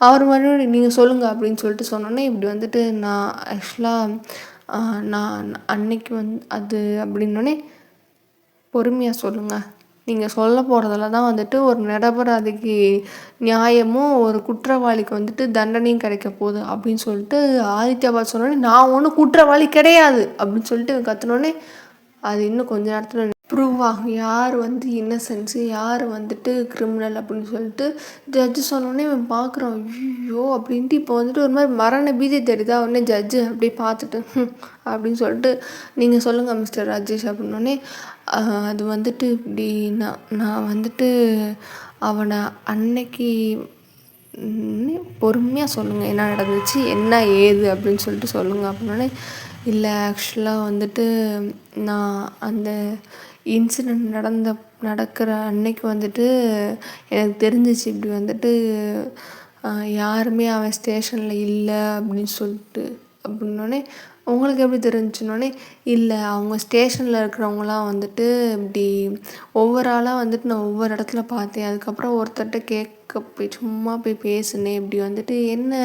அவர் மறுபடியும் நீங்கள் சொல்லுங்கள் அப்படின்னு சொல்லிட்டு சொன்னோன்னே இப்படி வந்துட்டு நான் ஆக்சுவலாக நான் அன்னைக்கு அது அப்படின்னோடனே பொறுமையாக சொல்லுங்கள். நீங்கள் சொல்ல போகிறதுல தான் வந்துட்டு ஒரு நிரபராதிக்கு நியாயமும் ஒரு குற்றவாளிக்கு வந்துட்டு தண்டனையும் கிடைக்க போகுது அப்படின்னு சொல்லிட்டு ஆதித்யா பால் சொன்னோடனே, நான் ஒன்றும் குற்றவாளி கிடையாது அப்படின்னு சொல்லிட்டு கத்துனோடனே அது இன்னும் கொஞ்ச நேரத்தில் ப்ரூவ் ஆகும் யார் இன்னசென்ஸு யார் வந்துட்டு கிரிமினல் அப்படின்னு சொல்லிட்டு ஜட்ஜு சொன்னோடனே இவன் பார்க்குறான். ஐயோ அப்படின்ட்டு இப்போ வந்துட்டு ஒரு மாதிரி மரண பீதி தெரியுதா. உடனே ஜட்ஜு அப்படியே பார்த்துட்டு அப்படின்னு சொல்லிட்டு, நீங்கள் சொல்லுங்கள் மிஸ்டர் ராஜேஷ் அப்படின்னோடனே, அது வந்துட்டு இப்படி நான் வந்துட்டு அவனை அன்னைக்கு பொறுமையாக சொல்லுங்கள் என்ன நடந்துச்சு என்ன ஏது அப்படின்னு சொல்லிட்டு சொல்லுங்கள் அப்படின்னோடனே, இல்லை ஆக்சுவலாக வந்துட்டு நான் அந்த இன்சிடெண்ட் நடக்கிற அன்னைக்கு வந்துட்டு எனக்கு தெரிஞ்சிச்சு இப்படி வந்துட்டு யாருமே அவன் ஸ்டேஷனில் இல்லை அப்படின்னு சொல்லிட்டு அப்படின்னோடனே, உங்களுக்கு எப்படி தெரிஞ்சுன்னொடனே, இல்லை அவங்க ஸ்டேஷனில் இருக்கிறவங்களாம் வந்துட்டு இப்படி ஒவ்வொரு ஆளாக வந்துட்டு நான் ஒவ்வொரு இடத்துல பார்த்தேன். அதுக்கப்புறம் ஒருத்தர்கிட்ட கேட்க போய் சும்மா போய் பேசினேன். இப்படி வந்துட்டு என்ன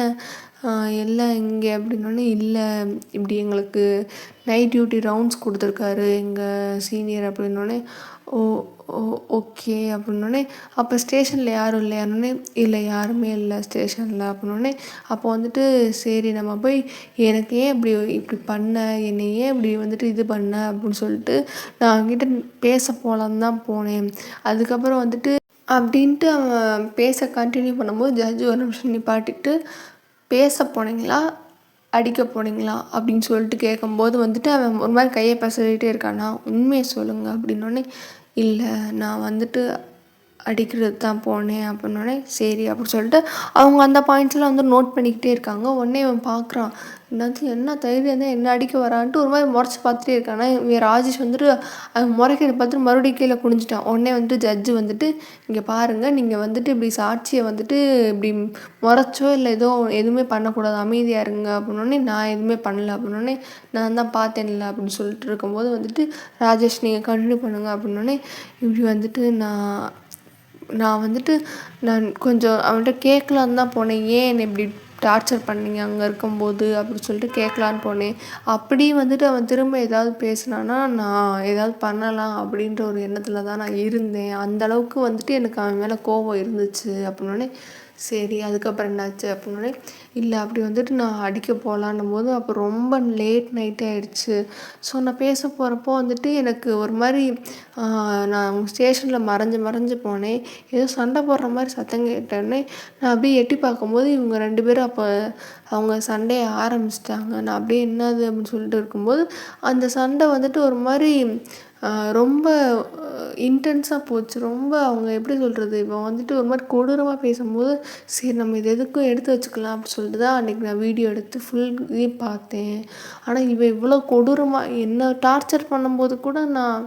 எல்லாம் இங்கே அப்படின்னோடனே, இல்லை இப்படி எங்களுக்கு நைட் டியூட்டி ரவுண்ட்ஸ் கொடுத்துருக்காரு எங்கள் சீனியர் அப்படின்னோடனே, ஓ ஓ ஓகே அப்படின்னோடனே, அப்போ ஸ்டேஷனில் யாரும் இல்லையானோடனே, இல்லை யாருமே இல்லை ஸ்டேஷனில் அப்படின்னோடனே, அப்போ வந்துட்டு சரி நம்ம போய் எனக்கு ஏன் இப்படி பண்ண என்னை ஏன் இப்படி வந்துட்டு இது பண்ண அப்படின்னு சொல்லிட்டு நான் அவங்ககிட்ட பேச போகலான்னு தான் போனேன். அதுக்கப்புறம் வந்துட்டு அப்படின்ட்டு அவன் பேச கண்டினியூ பண்ணும்போது ஜட்ஜு ஒரு நிமிஷம் நிப்பாட்டிட்டு, பேச போனீங்களா அடிக்க போனீங்களா அப்படின்னு சொல்லிட்டு கேட்கும்போது வந்துட்டு அவன் ஒரு மாதிரி கையை பசறிட்டே இருக்கானா, உண்மையை சொல்லுங்கள் அப்படின்னோடனே, இல்லை நான் வந்துட்டு அடிக்கிறது தான் போனேன் அப்படின்னோடனே, சரி அப்படின்னு சொல்லிட்டு அவங்க அந்த பாயிண்ட்ஸ்லாம் வந்து நோட் பண்ணிக்கிட்டே இருக்காங்க. உடனே அவன் பார்க்குறான், என்ன தைரியம் தான் என்ன அடிக்க வரான்ட்டு ஒரு மாதிரி முறைச்சி பார்த்துட்டே இருக்கான். இவன் ராஜேஷ் வந்துட்டு அவன் முறைக்கிறத பார்த்துட்டு மறுபடியும் கீழே குனிஞ்சிட்டான். உடனே வந்துட்டு ஜட்ஜு வந்துட்டு, இங்கே பாருங்கள் நீங்கள் வந்துட்டு இப்படி சாட்சியை வந்துட்டு இப்படி முறைச்சோ இல்லை எதுவுமே பண்ணக்கூடாது அமைதியாக இருங்க அப்படின்னோடனே, நான் எதுவுமே பண்ணல அப்படின்னோடனே, நான் தான் பார்த்தேன்ல அப்படின்னு சொல்லிட்டு இருக்கும்போது வந்துட்டு, ராஜேஷ் நீங்கள் கண்டினியூ பண்ணுங்கள் அப்படின்னோடனே, இப்படி வந்துட்டு நான் கொஞ்சம் அவன்கிட்ட கேட்கலான்னு தான் போனேன், ஏன் என்னை இப்படி டார்ச்சர் பண்ணீங்க அங்கே இருக்கும்போது அப்படின்னு சொல்லிட்டு கேட்கலான்னு போனேன். அப்படி வந்துட்டு அவன் திரும்ப ஏதாவது பேசினான்னா நான் ஏதாவது பண்ணலாம் அப்படின்ற ஒரு எண்ணத்தில் தான் நான் இருந்தேன். அந்தளவுக்கு வந்துட்டு எனக்கு அவன் மேலே கோபம் இருந்துச்சு அப்படின்னோடனே, சரி அதுக்கப்புறம் என்னாச்சு அப்படின்னோடனே, இல்லை அப்படி வந்துட்டு நான் அடிக்க போகலான்னும் போது அப்போ ரொம்ப லேட் நைட்டே ஆகிடுச்சு. ஸோ நான் பேச போகிறப்போ வந்துட்டு எனக்கு ஒரு மாதிரி நான் ஸ்டேஷனில் மறைஞ்சு போனேன். ஏதோ சண்டை போடுற மாதிரி சத்தம் கேட்டோடனே நான் அப்படியே எட்டி பார்க்கும்போது இவங்க 2 பேரும் அப்போ அவங்க சண்டையை ஆரம்பிச்சிட்டாங்க. நான் அப்படியே என்னது அப்படின்னு சொல்லிட்டு இருக்கும்போது அந்த சண்டை வந்துட்டு ஒரு மாதிரி ரொம்ப இன்டென்ஸாக போச்சு. ரொம்ப அவங்க எப்படி சொல்கிறது, இப்போ வந்துட்டு ஒரு மாதிரி கொடூரமாக பேசும்போது சரி நம்ம இது எதுக்கும் எடுத்து வச்சுக்கலாம் அப்படின்னு சொல்லிட்டு தான் அன்றைக்கி நான் வீடியோ எடுத்து ஃபுல் இதையும் பார்த்தேன். ஆனால் இவன் இவ்வளோ கொடூரமாக என்ன டார்ச்சர் பண்ணும்போது கூட நான்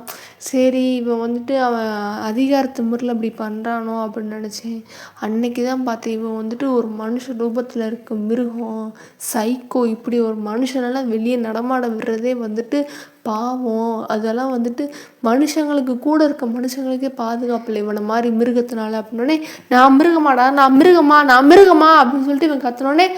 சரி இவன் வந்துட்டு அவன் அதிகார திமிரில் அப்படி பண்ணுறானோ அப்படின்னு நினச்சேன். அன்னைக்கு தான் பார்த்தேன் இவன் வந்துட்டு ஒரு மனுஷ ரூபத்தில் இருக்க மிருகம், சைக்கோ. இப்படி ஒரு மனுஷனெல்லாம் வெளியே நடமாட விடுறதே வந்துட்டு பாவம். அதெல்லாம் வந்துட்டு மனுஷங்களுக்கு கூட இருக்க மனுஷங்களுக்கே பாதுகாப்பு இல்லை இவனை மாதிரி மிருகத்தினால அப்படின்னோடனே, நான் மிருகமா அப்படின்னு சொல்லிட்டு இவன் கத்தினோடனே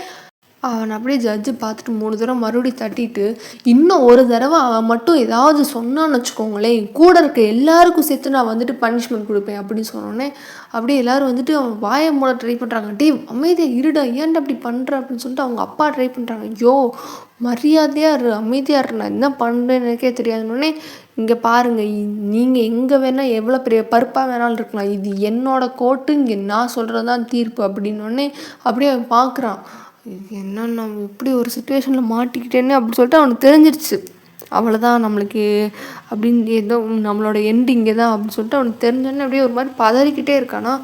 அவன் அப்படியே ஜட்ஜு பார்த்துட்டு 3 தடவை மறுபடியும் தட்டிட்டு, இன்னும் ஒரு தடவை அவன் மட்டும் ஏதாவது சொன்னான்னு வச்சுக்கோங்களேன், கூட இருக்க எல்லாருக்கும் சேர்த்து நான் வந்துட்டு பனிஷ்மெண்ட் கொடுப்பேன் அப்படின்னு சொன்னோடனே அப்படியே எல்லோரும் வந்துட்டு அவன் வாயை மூட ட்ரை பண்ணுறாங்க. டே அமைதியாக இருடா ஏன்டா அப்படி பண்ணுற அப்படின்னு சொல்லிட்டு அவங்க அப்பா ட்ரை பண்ணுறாங்க. ஐயோ மரியாதையாக இரு அமைதியாக இரு நான் என்ன பண்ணுறேன்னு எனக்கே தெரியாதுன்னொடனே, இங்கே பாருங்கள் நீங்கள் எங்கே வேணால் எவ்வளோ பெரிய பருப்பாக வேணாலும் இருக்கலாம், இது என்னோடய கோர்ட்டு, இங்கே நான் சொல்கிறது தான் தீர்ப்பு அப்படின்னோடனே அப்படியே அவன் பார்க்குறான். என்ன நம்ம இப்படி ஒரு சுச்சுவேஷனில் மாட்டிக்கிட்டேன்னு அப்படின்னு சொல்லிட்டு அவனுக்கு தெரிஞ்சிடுச்சு. அவ்வளோதான் நம்மளுக்கு அப்படின்னு ஏதோ நம்மளோட எண்டிங்கே தான் அப்படின்னு சொல்லிட்டு அவனுக்கு தெரிஞ்சோன்னே அப்படியே ஒரு மாதிரி பதறிக்கிட்டே இருக்கானா.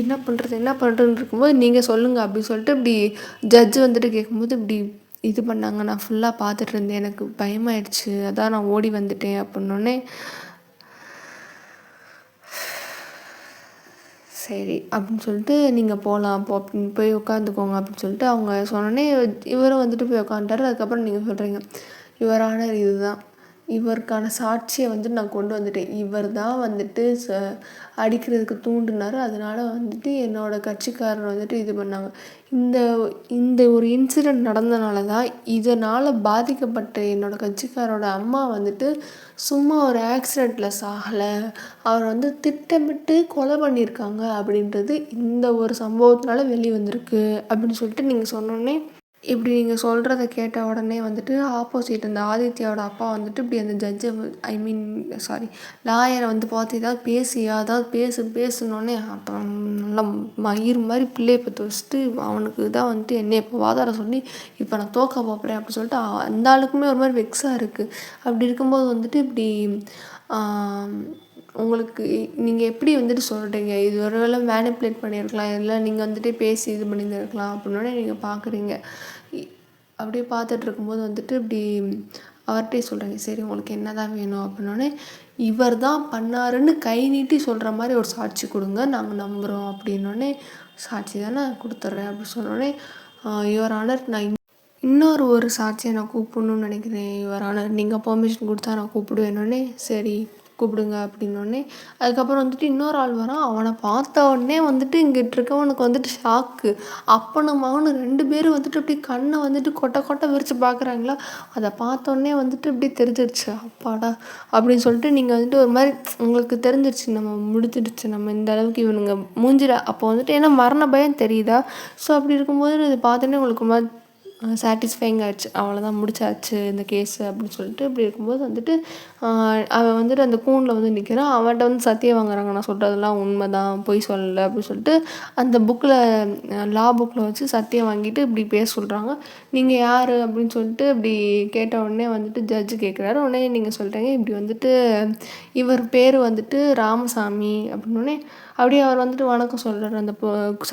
என்ன பண்ணுறதுன்னு இருக்கும்போது நீங்கள் சொல்லுங்கள் அப்படின்னு சொல்லிட்டு இப்படி ஜட்ஜு வந்துட்டு கேட்கும்போது இப்படி இது பண்ணாங்க. நான் ஃபுல்லாக பார்த்துட்டு இருந்தேன், எனக்கு பயமாயிடுச்சு, அதான் நான் ஓடி வந்துட்டேன் அப்படின்னோடனே, சரி அப்படின்னு சொல்லிட்டு நீங்கள் போகலாம் அப்படின்னு போய் உட்காந்துக்கோங்க அப்படின்னு சொல்லிட்டு அவங்க சொன்னோடனே இவரும் வந்துட்டு போய் உட்காந்துட்டாரு. அதுக்கப்புறம் நீங்கள் சொல்கிறீங்க, யுவர் ஆனர் இதுதான் இவருக்கான சாட்சியை வந்துட்டு நான் கொண்டு வந்துட்டேன். இவர் தான் வந்துட்டு அடிக்கிறதுக்கு தூண்டினார். அதனால வந்துட்டு என்னோடய கட்சிக்காரர் வந்துட்டு இது பண்ணாங்க. இந்த இந்த ஒரு இன்சிடெண்ட் நடந்தனால தான் இதனால் பாதிக்கப்பட்ட என்னோடய கட்சிக்காரோட அம்மா வந்துட்டு சும்மா ஒரு ஆக்சிடெண்ட்டில் சாகலை, அவர் வந்து திட்டமிட்டு கொலை பண்ணியிருக்காங்க அப்படின்றது இந்த ஒரு சம்பவத்தினால வெளி வந்திருக்கு அப்படின்னு சொல்லிட்டு நீங்கள் சொன்னோன்னே, இப்படி நீங்கள் சொல்கிறத கேட்ட உடனே வந்துட்டு ஆப்போசிட் அந்த ஆதித்யாவோட அப்பா வந்துட்டு இப்படி அந்த ஜட்ஜை லாயரை வந்து பார்த்து ஏதாவது பேசுனோடனே அப்புறம் நல்லா மயிர் மாதிரி பிள்ளையை பற்றி வச்சுட்டு அவனுக்கு தான் வந்துட்டு என்னை இப்போ வாதாட சொல்லி இப்போ நான் தோக்க பார்ப்பேன் அப்படின்னு சொல்லிட்டு அந்த ஆளுக்குமே ஒரு மாதிரி வெக்ஸாக இருக்குது. அப்படி இருக்கும்போது வந்துட்டு இப்படி உங்களுக்கு நீங்கள் எப்படி வந்துட்டு சொல்கிறீங்க, இது ஒரு வேளை மேனிப்புலேட் பண்ணியிருக்கலாம், இல்லை நீங்கள் வந்துட்டு பேசி இது பண்ணியிருந்துருக்கலாம் அப்படின்னோடனே நீங்கள் பார்க்குறீங்க. அப்படியே பார்த்துட்டு இருக்கும்போது வந்துட்டு இப்படி அவர்கிட்டே சொல்கிறீங்க, சரி உங்களுக்கு என்ன தான் வேணும் அப்படின்னோடனே, இவர் தான் பண்ணாருன்னு கை நீட்டி சொல்கிற மாதிரி ஒரு சாட்சி கொடுங்க, நாங்கள் நம்புகிறோம் அப்படின்னோடனே, சாட்சி தானே கொடுத்துட்றேன் அப்படின்னு சொன்னோடனே, யுவர் ஆனர் நான் இன்னொரு ஒரு சாட்சியை நான் கூப்பிடணும்னு நினைக்கிறேன் யுவர் ஆனர், நீங்கள் பெர்மிஷன் கொடுத்தா நான் கூப்பிடுவேன்னொடனே, சரி கூப்பிடுங்க அப்படின்னோடனே, அதுக்கப்புறம் வந்துட்டு இன்னொரு ஆள் வரான். அவனை பார்த்த உடனே வந்துட்டு இங்கிட்டு இருக்கவனுக்கு வந்துட்டு ஷாக்கு. அப்பனும் மகனும் 2 பேரும் வந்துட்டு அப்படி கண்ணை வந்துட்டு கொட்டை விரித்து பார்க்குறாங்களா, அதை பார்த்தோன்னே வந்துட்டு இப்படி தெரிஞ்சிருச்சு, அப்பாடா அப்படின்னு சொல்லிட்டு நீங்கள் வந்துட்டு ஒரு மாதிரி உங்களுக்கு தெரிஞ்சிருச்சு, நம்ம முடிஞ்சிடுச்சு, நம்ம இந்த அளவுக்கு இவனுங்க மூஞ்சிட அப்போ வந்துட்டு ஏன்னா மரண பயம் தெரியுதா. ஸோ அப்படி இருக்கும்போது இதை பார்த்தோன்னே உங்களுக்கு மாதிரி சாட்டிஸ்ஃபைங் ஆகிடுச்சு, அவ்வளோதான் முடிச்சாச்சு இந்த கேஸு அப்படின்னு சொல்லிட்டு. இப்படி இருக்கும்போது வந்துட்டு அவன் வந்துட்டு அந்த கூண்டில் வந்து நிற்கிறான். அவன்கிட்ட வந்து சத்தியம் வாங்குறாங்க, நான் சொல்கிறதெல்லாம் உண்மை தான், பொய் சொல்லலை அப்படின்னு சொல்லிட்டு அந்த புக்கில் லா புக்கில் வச்சு சத்தியம் வாங்கிட்டு இப்படி பேச சொல்கிறாங்க. நீங்கள் யார் அப்படின்னு சொல்லிட்டு இப்படி கேட்ட உடனே வந்துட்டு ஜட்ஜு கேட்குறாரு. உடனே நீங்கள் சொல்கிறீங்க இப்படி வந்துட்டு இவர் பேர் வந்துட்டு ராமசாமி அப்படின்னோடனே, அப்படியே அவர் வந்துட்டு வணக்கம் சொல்கிறாரு. அந்த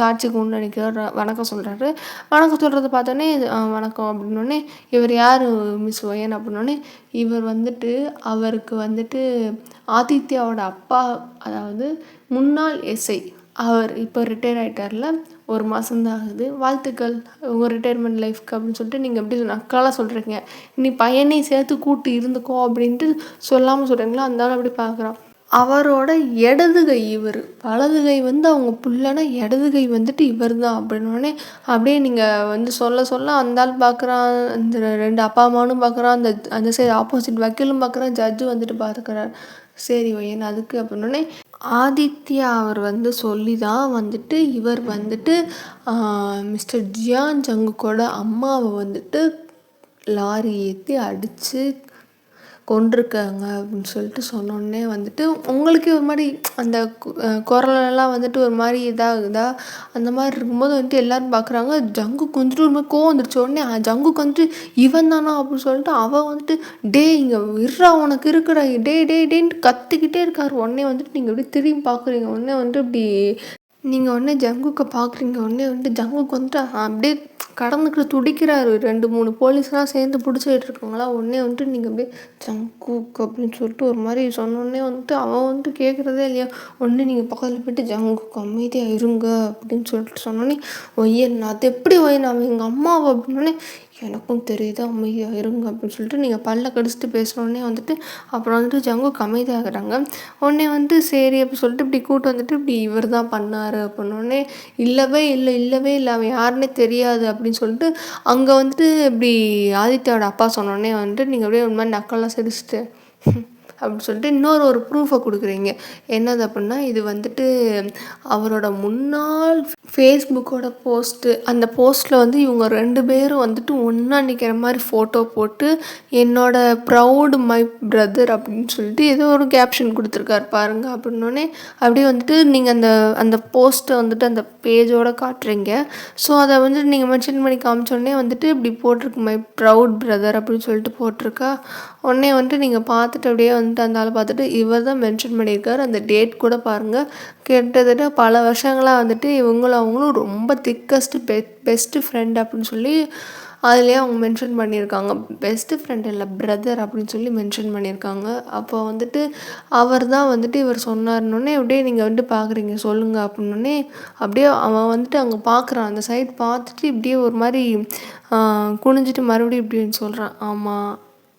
சாட்சிக்கு முன்னாடி நிற்கிறார், வணக்கம் சொல்கிறாரு. வணக்கம் சொல்கிறத பார்த்தோன்னே வணக்கம் அப்படின்னோடனே, இவர் யார் மிஸ் ஒயன் அப்படின்னோடனே, இவர் வந்துட்டு அவருக்கு வந்துட்டு ஆதித்யாவோட அப்பா, அதாவது முன்னாள் எஸ்ஐ. அவர் இப்போ ரிட்டையர் ஆகிட்டார்ல, 1 மாதம்தான் ஆகுது, வாழ்த்துக்கள் உங்கள் ரிட்டையர்மெண்ட் லைஃப்க்கு அப்படின்னு சொல்லிட்டு நீங்கள் எப்படி நக்கலாக சொல்கிறீங்க, நீ பையனையும் சேர்த்து கூட்டு இருந்துக்கோ அப்படின்ட்டு சொல்லாமல் சொல்கிறீங்களா. அந்த ஆள் அப்படி பார்க்குறான். அவரோட இடது கை இவர், வலது கை வந்து அவங்க புள்ளனா, இடது கை வந்துட்டு இவர் தான் அப்படின்னோடனே, அப்படியே நீங்கள் வந்து சொல்ல அந்த ஆள் பார்க்குறான், அந்த 2 அப்பா அம்மானும் பார்க்குறான், அந்த சைடு ஆப்போசிட் வக்கீலும் பார்க்குறான், ஜட்ஜு வந்துட்டு பார்க்குறாரு. சரி ஒயன் அதுக்கு அப்படின்னோடனே, ஆதித்யா அவர் வந்து சொல்லி தான் வந்துட்டு இவர் வந்துட்டு மிஸ்டர் ஜியான் ஜங்குக்கோட அம்மாவை வந்துட்டு லாரி ஏற்றி அடித்து கொண்டிருக்காங்க அப்படின்னு சொல்லிட்டு சொன்னோடனே வந்துட்டு உங்களுக்கே ஒரு மாதிரி அந்த குரலெல்லாம் வந்துட்டு ஒரு மாதிரி இதாகுதா. அந்த மாதிரி இருக்கும்போது வந்துட்டு எல்லோரும் பார்க்குறாங்க. ஜங்குக்கு வந்துட்டு ஒரு மாதிரி கோவம் வந்துருச்சு. உடனே ஜங்குக்கு வந்துட்டு இவன் தானா அப்படின்னு சொல்லிட்டு அவன் வந்துட்டு டே இங்கே இருறா உனக்கு இருக்குடா டேன்ட்டு கத்திக்கிட்டே இருக்கார். உடனே வந்துட்டு நீங்கள் எப்படி திரும்பி பார்க்குறீங்க. உடனே வந்துட்டு இப்படி நீங்கள் உடனே ஜங்குக்கை பார்க்குறீங்க. உடனே வந்துட்டு ஜங்குக்கு வந்துட்டு அப்படியே கடந்துக்கிட்டு துடிக்கிறாரு. 2-3 போலீஸ்லாம் சேர்ந்து பிடிச்சிட்டு இருக்காங்களா. உடனே வந்துட்டு நீங்கள் அப்படியே ஜங்குக் அப்படின்னு சொல்லிட்டு ஒரு மாதிரி சொன்னோடனே வந்துட்டு அவன் வந்துட்டு கேட்குறதே இல்லையா. உடனே நீங்கள் பக்கத்தில் போய்ட்டு ஜங்குக்கு அமைதியாக இருங்க அப்படின்னு சொல்லிட்டு சொன்னோடனே, ஒய்யன் அது எப்படி ஒய்யன் அவன் எங்கள் அம்மாவை அப்படின்னோடனே, எனக்கும் தெரியுது அமைதியாக இருங்க அப்படின்னு சொல்லிட்டு நீங்கள் பல்ல கடிச்சிட்டு பேசுனோடனே வந்துட்டு அப்புறம் வந்துட்டு ஜங்குக்கு அமைதியாகிறாங்க. உடனே வந்துட்டு சரி அப்படி சொல்லிட்டு இப்படி கூட்டு வந்துட்டு இப்படி இவர் தான் பண்ணார் அப்படின்னோடனே, இல்லவே இல்லை அவன் யாருன்னே தெரியாது அப்படின்னு சொல்லிட்டு அங்கே வந்துட்டு இப்படி ஆதித்யாவோட அப்பா சொன்னோடனே வந்துட்டு நீங்கள் அப்படியே ஒரு மாதிரி நக்கெல்லாம் சிரிச்சிட்டு அப்படின்னு சொல்லிட்டு இன்னொரு ஒரு ப்ரூஃபை கொடுக்குறீங்க. என்னது அப்படின்னா, இது வந்துட்டு அவரோட முன்னாள் ஃபேஸ்புக்கோட போஸ்ட்டு. அந்த போஸ்ட்டில் வந்து இவங்க 2 பேரும் வந்துட்டு ஒன்றா நிற்கிற மாதிரி ஃபோட்டோ போட்டு என்னோட ப்ரௌடு மை பிரதர் அப்படின்னு சொல்லிட்டு ஏதோ ஒரு கேப்ஷன் கொடுத்துருக்காரு பாருங்க அப்படின்னோடனே, அப்படியே வந்துட்டு நீங்கள் அந்த போஸ்ட்டை வந்துட்டு அந்த பேஜோடு காட்டுறீங்க. ஸோ அதை வந்து நீங்கள் மென்ஷன் பண்ணி காமிச்சோடனே வந்துட்டு இப்படி போட்டிருக்கு மை ப்ரௌட் பிரதர் அப்படின்னு சொல்லிட்டு போட்டிருக்கா. உடனே வந்துட்டு நீங்கள் பார்த்துட்டு அப்படியே வந்துட்டு அந்த ஆளை பார்த்துட்டு இவர் தான் மென்ஷன் பண்ணியிருக்காரு. அந்த டேட் கூட பாருங்கள், கிட்டத்தட்ட பல வருஷங்களாக வந்துட்டு இவங்களும் அவங்களும் ரொம்ப திக்கஸ்ட்டு பெஸ்ட்டு ஃப்ரெண்ட் அப்படின்னு சொல்லி அதுலேயே அவங்க மென்ஷன் பண்ணியிருக்காங்க. பெஸ்ட்டு ஃப்ரெண்ட் இல்லை பிரதர் அப்படின்னு சொல்லி மென்ஷன் பண்ணியிருக்காங்க. அப்போ வந்துட்டு அவர் தான் வந்துட்டு இவர் சொன்னார்னோடனே அப்படியே நீங்கள் வந்துட்டு பார்க்குறீங்க சொல்லுங்கள் அப்படின்னோடனே, அப்படியே அவன் வந்துட்டு அங்கே பார்க்குறான். அந்த சைட் பார்த்துட்டு இப்படியே ஒரு மாதிரி குனிஞ்சிட்டு மறுபடியும் இப்படின்னு சொல்கிறான், ஆமாம்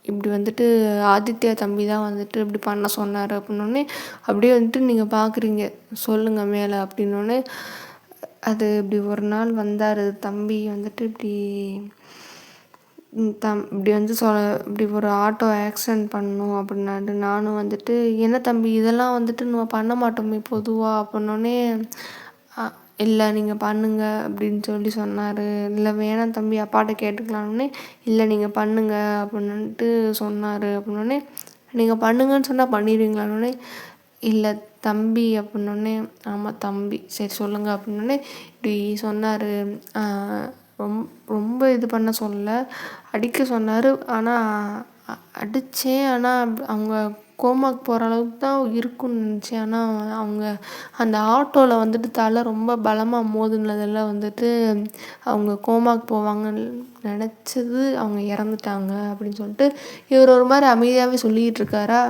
இப்படி வந்துட்டு ஆதித்யா தம்பி தான் வந்துட்டு இப்படி பண்ண சொன்னார் அப்படின்னோடனே, அப்படியே வந்துட்டு நீங்கள் பார்க்குறீங்க சொல்லுங்கள் மேலே அப்படின்னோடனே, அது இப்படி ஒரு நாள் வந்தார் தம்பி வந்துட்டு இப்படி இப்படி வந்து இப்படி ஒரு ஆட்டோ ஆக்சிடெண்ட் பண்ணணும் அப்படின்னாட்டு நானும் வந்துட்டு, என்ன தம்பி இதெல்லாம் வந்துட்டு நம்ம பண்ண மாட்டோமே பொதுவாக அப்படின்னோடனே, இல்லை நீங்கள் பண்ணுங்க அப்படின்னு சொன்னார். இல்லை வேணாம் தம்பி அப்பாட்ட கேட்டுக்கலான்னே, இல்லை நீங்கள் பண்ணுங்க அப்படின்ட்டு சொன்னார் அப்படின்னோடனே, நீங்கள் பண்ணுங்கன்னு சொன்னால் பண்ணிடுவீங்களான்னொடனே, இல்லை தம்பி அப்படின்னோடனே, ஆமாம் தம்பி சரி சொல்லுங்கள் அப்படின்னோடனே இப்படி சொன்னார். ரொம்ப இது பண்ண சொல்லலை, அடிக்க சொன்னார். ஆனால் அடித்தேன், ஆனால் அவங்க கோமாக்கு போகிற அளவுக்கு தான் இருக்குன்னு நினச்சேன். ஆனால் அவங்க அந்த ஆட்டோவில் வந்துட்டு தலை ரொம்ப பலமாக மோதுனதில் வந்துட்டு அவங்க கோமாக்கு போவாங்கன்னு நினச்சது, அவங்க இறந்துட்டாங்க அப்படின்னு சொல்லிட்டு இவர் ஒரு மாதிரி அமைதியாகவே சொல்லிகிட்டு இருக்காரா.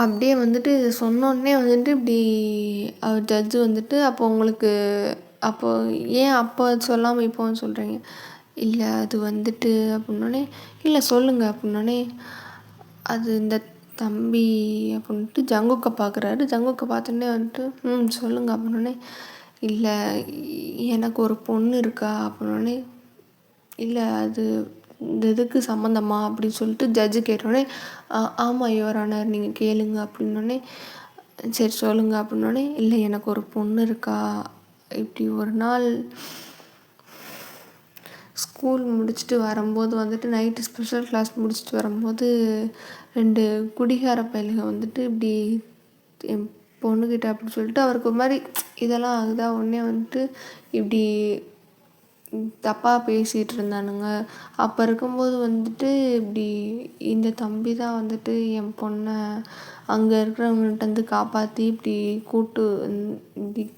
அப்படியே வந்துட்டு இதை சொன்னோடனே வந்துட்டு இப்படி அவர் ஜட்ஜு வந்துட்டு, அப்போ ஏன் அப்போ சொல்லாமல் இப்போ சொல்கிறீங்க, இல்லை அது வந்துட்டு அப்படின்னோடனே, இல்லை சொல்லுங்கள் அப்படின்னோடனே, அது இந்த தம்பி அப்படின்ட்டு ஜங்குக்கை பார்க்குறாரு. ஜங்குக்கை பார்த்தோன்னே வந்துட்டு சொல்லுங்கள் அப்படின்னோடனே, இல்லை எனக்கு ஒரு பொண்ணு இருக்கா அப்படின்னோடனே, இல்லை அது இந்த இதுக்கு சம்மந்தமா அப்படின்னு சொல்லிட்டு ஜட்ஜு கேட்டோடனே, ஆமாம் யுவர் ஆனர் நீங்கள் கேளுங்க அப்படின்னோடனே, சரி சொல்லுங்கள் அப்படின்னோடனே, இல்லை எனக்கு ஒரு பொண்ணு இருக்கா. இப்படி ஒரு நாள் ஸ்கூல் முடிச்சுட்டு வரும்போது வந்துட்டு நைட்டு ஸ்பெஷல் கிளாஸ் முடிச்சுட்டு வரும்போது 2 குடிகார பையலுங்க வந்துட்டு இப்படி என் பொண்ணுக்கிட்ட அப்படின்னு சொல்லிட்டு அவருக்கு ஒரு மாதிரி இதெல்லாம் ஆகுதா. உடனே வந்துட்டு இப்படி தப்பாக பேசிகிட்டு இருந்தானுங்க. அப்போ இருக்கும்போது வந்துட்டு இப்படி இந்த தம்பி தான் வந்துட்டு என் பொண்ணை அங்கே இருக்கிறவங்கள்ட்டேருந்து காப்பாற்றி இப்படி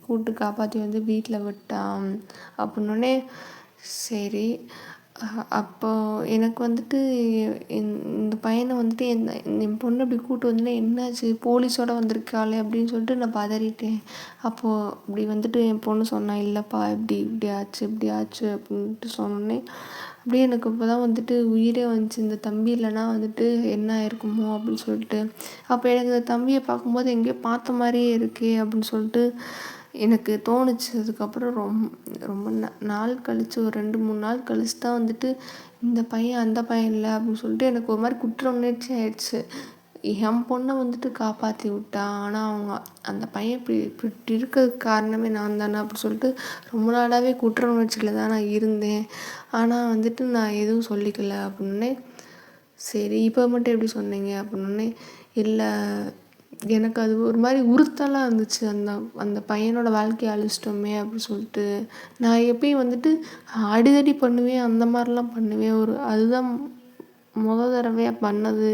கூட்டு காப்பாற்றி வந்து வீட்டில் விட்டான் அப்படின்னோடனே, சரி அப்போ எனக்கு வந்துட்டு இந்த பையனை வந்துட்டு என் பொண்ணு இப்படி கூட்டு வந்தோடனே என்னாச்சு போலீஸோடு வந்திருக்காளே அப்படின்னு சொல்லிட்டு நான் பதறிட்டேன். அப்போது இப்படி வந்துட்டு என் பொண்ணு சொன்னான், இல்லைப்பா இப்படி ஆச்சு அப்படின்ட்டு சொன்னோடனே அப்படியே எனக்கு இப்போ தான் வந்துட்டு உயிரே வந்துச்சு. இந்த தம்பி இல்லைன்னா வந்துட்டு என்ன ஆயிருக்குமோ அப்படின்னு சொல்லிட்டு. அப்போ எனக்கு இந்த தம்பியை பார்க்கும்போது எங்கேயோ பார்த்த மாதிரியே இருக்கே அப்படின்னு சொல்லிட்டு எனக்கு தோணுச்சு. அதுக்கப்புறம் ரொம்ப நாள் கழித்து ஒரு 2-3 நாள் கழித்து தான் வந்துட்டு இந்த பையன் அந்த பையன் இல்லை அப்படின்னு சொல்லிட்டு எனக்கு ஒரு மாதிரி குற்ற உணர்ச்சி ஆயிடுச்சு. என் பொண்ணை வந்துட்டு காப்பாற்றி விட்டான், ஆனால் அவங்க அந்த பையன் இப்படி இருக்கிறதுக்கு காரணமே நான் தானே அப்படின்னு சொல்லிட்டு ரொம்ப நாளாகவே குற்ற உணர்ச்சியில் தான் நான் இருந்தேன். ஆனால் வந்துட்டு நான் எதுவும் சொல்லிக்கல அப்படின்னே, சரி இப்போ மட்டும் எப்படி சொன்னீங்க அப்படின்னே, இல்லை எனக்கு அது ஒரு மாதிரி உறுத்தலாக இருந்துச்சு. அந்த பையனோட வாழ்க்கையை அழிச்சிட்டோமே அப்படின்னு சொல்லிட்டு. நான் எப்பயும் வந்துட்டு அடிதடி பண்ணுவேன், அந்த மாதிரிலாம் பண்ணுவேன். அதுதான் தடவையாக பண்ணது.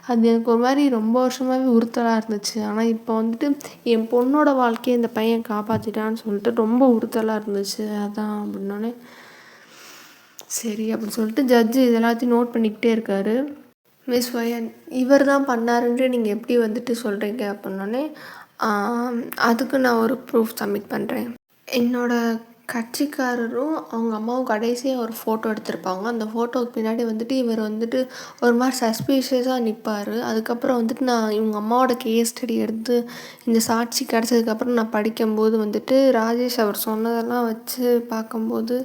அது எனக்கு ஒரு மாதிரி ரொம்ப வருஷமாகவே உறுத்தலாக இருந்துச்சு. ஆனால் இப்போ வந்துட்டு என் பொண்ணோட வாழ்க்கையை இந்த பையன் காப்பாற்றிட்டான்னு சொல்லிட்டு ரொம்ப உறுத்தலாக இருந்துச்சு. அதான் அப்படின்னோடனே, சரி அப்படின்னு சொல்லிட்டு ஜட்ஜு இது எல்லாத்தையும் நோட் பண்ணிக்கிட்டே இருக்காரு. மிஸ் ஒயன் இவர் தான் பண்ணாருன்ட்டு நீங்கள் எப்படி வந்துட்டு சொல்கிறீங்க அப்படின்னோடனே, அதுக்கு நான் ஒரு ப்ரூஃப் சப்மிட் பண்ணுறேன். என்னோடய கட்சிக்காரரும் அவங்க அம்மாவும் கடைசியாக ஒரு ஃபோட்டோ எடுத்திருப்பாங்க. அந்த ஃபோட்டோவுக்கு பின்னாடி வந்துட்டு இவர் வந்துட்டு ஒரு மாதிரி சஸ்பீஷியஸாக நிற்பார். அதுக்கப்புறம் வந்துட்டு நான் இவங்க அம்மாவோட கேஸ் ஸ்டடி எடுத்து இந்த சாட்சி கிடச்சதுக்கப்புறம் நான் படிக்கும்போது வந்துட்டு ராஜேஷ் அவர் சொன்னதெல்லாம் வச்சு பார்க்கும்போது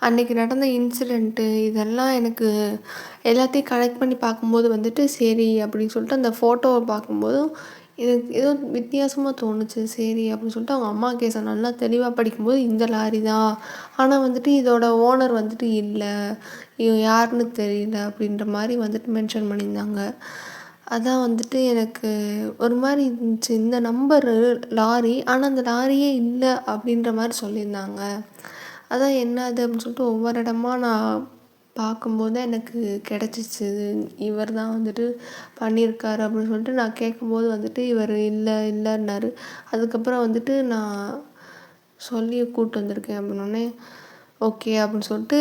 அன்றைக்கி நடந்த இன்சிடெண்ட்டு இதெல்லாம் எனக்கு எல்லாத்தையும் கனெக்ட் பண்ணி பார்க்கும்போது வந்துட்டு சரி அப்படின்னு சொல்லிட்டு அந்த ஃபோட்டோவை பார்க்கும்போதும் எனக்கு ஏதோ வித்தியாசமாக தோணுச்சு. சரி அப்படின்னு சொல்லிட்டு அவங்க அம்மா கேஸை நல்லா தெளிவாக படிக்கும்போது இந்த லாரி தான், ஆனால் வந்துட்டு இதோட ஓனர் வந்துட்டு இல்லை, யாருன்னு தெரியல அப்படின்ற மாதிரி வந்துட்டு மென்ஷன் பண்ணியிருந்தாங்க. அதான் வந்துட்டு எனக்கு ஒரு மாதிரி இருந்துச்சு. இந்த நம்பரு லாரி, ஆனால் அந்த லாரியே இல்லை அப்படின்ற மாதிரி சொல்லியிருந்தாங்க. அதான் என்னது அப்படின்னு சொல்லிட்டு ஒவ்வொரு இடமா நான் பார்க்கும்போது எனக்கு கிடச்சிச்சு. இவர் தான் வந்துட்டு பண்ணியிருக்காரு அப்படின்னு சொல்லிட்டு நான் கேட்கும்போது வந்துட்டு இவர் இல்லைன்னாரு. அதுக்கப்புறம் வந்துட்டு நான் சொல்லி கூப்பிட்டு வந்திருக்கேன் அப்படின்னோடனே, ஓகே அப்படின்னு சொல்லிட்டு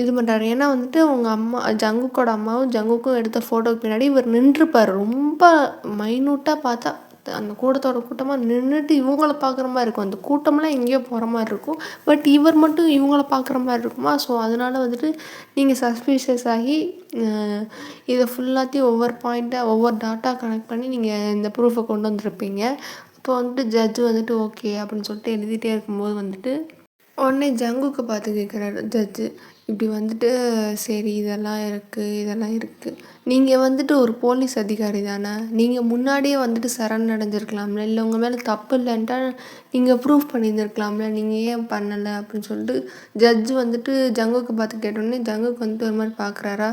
இது பண்ணுறாரு. ஏன்னா வந்துட்டு அவங்க அம்மா ஜங்குக்கோட அம்மாவும் ஜங்குக்கும் எடுத்த ஃபோட்டோவுக்கு பின்னாடி இவர் நின்றுப்பார். ரொம்ப மைன்யூட்டாக பார்த்தா அந்த கூட்டத்தோட கூட்டமாக நின்றுட்டு இவங்கள பார்க்குற மாதிரி இருக்கும். அந்த கூட்டம்லாம் எங்கேயோ போகிற மாதிரி இருக்கும். பட் இவர் மட்டும் இவங்கள பார்க்குற மாதிரி இருக்குமா. ஸோ அதனால வந்துட்டு நீங்கள் சஸ்பீஷியஸ் ஆகி இதை ஃபுல்லாத்தையும் ஒவ்வொரு பாயிண்ட்டாக ஒவ்வொரு டாட்டா கனெக்ட் பண்ணி நீங்கள் இந்த ப்ரூஃபை கொண்டு வந்திருப்பீங்க. அப்போ வந்துட்டு ஜட்ஜு வந்துட்டு ஓகே அப்படின்னு சொல்லிட்டு எழுதிட்டே இருக்கும்போது வந்துட்டு உடனே ஜங்குக்கு பார்த்து கேட்குறாரு ஜட்ஜு. இப்படி வந்துட்டு சரி இதெல்லாம் இருக்குது. நீங்கள் வந்துட்டு ஒரு போலீஸ் அதிகாரி தானே, நீங்கள் முன்னாடியே வந்துட்டு சரணடைஞ்சிருக்கலாம்ல, இல்லை உங்கள் மேலே தப்பு இல்லைன்ட்டா நீங்கள் ப்ரூஃப் பண்ணியிருந்துருக்கலாம்ல, நீங்கள் ஏன் பண்ணலை அப்படின்னு சொல்லிட்டு ஜட்ஜு வந்துட்டு ஜங்குக்கு பார்த்து கேட்டோடனே ஜங்குக்கு வந்துட்டு ஒரு மாதிரி பார்க்குறாரா.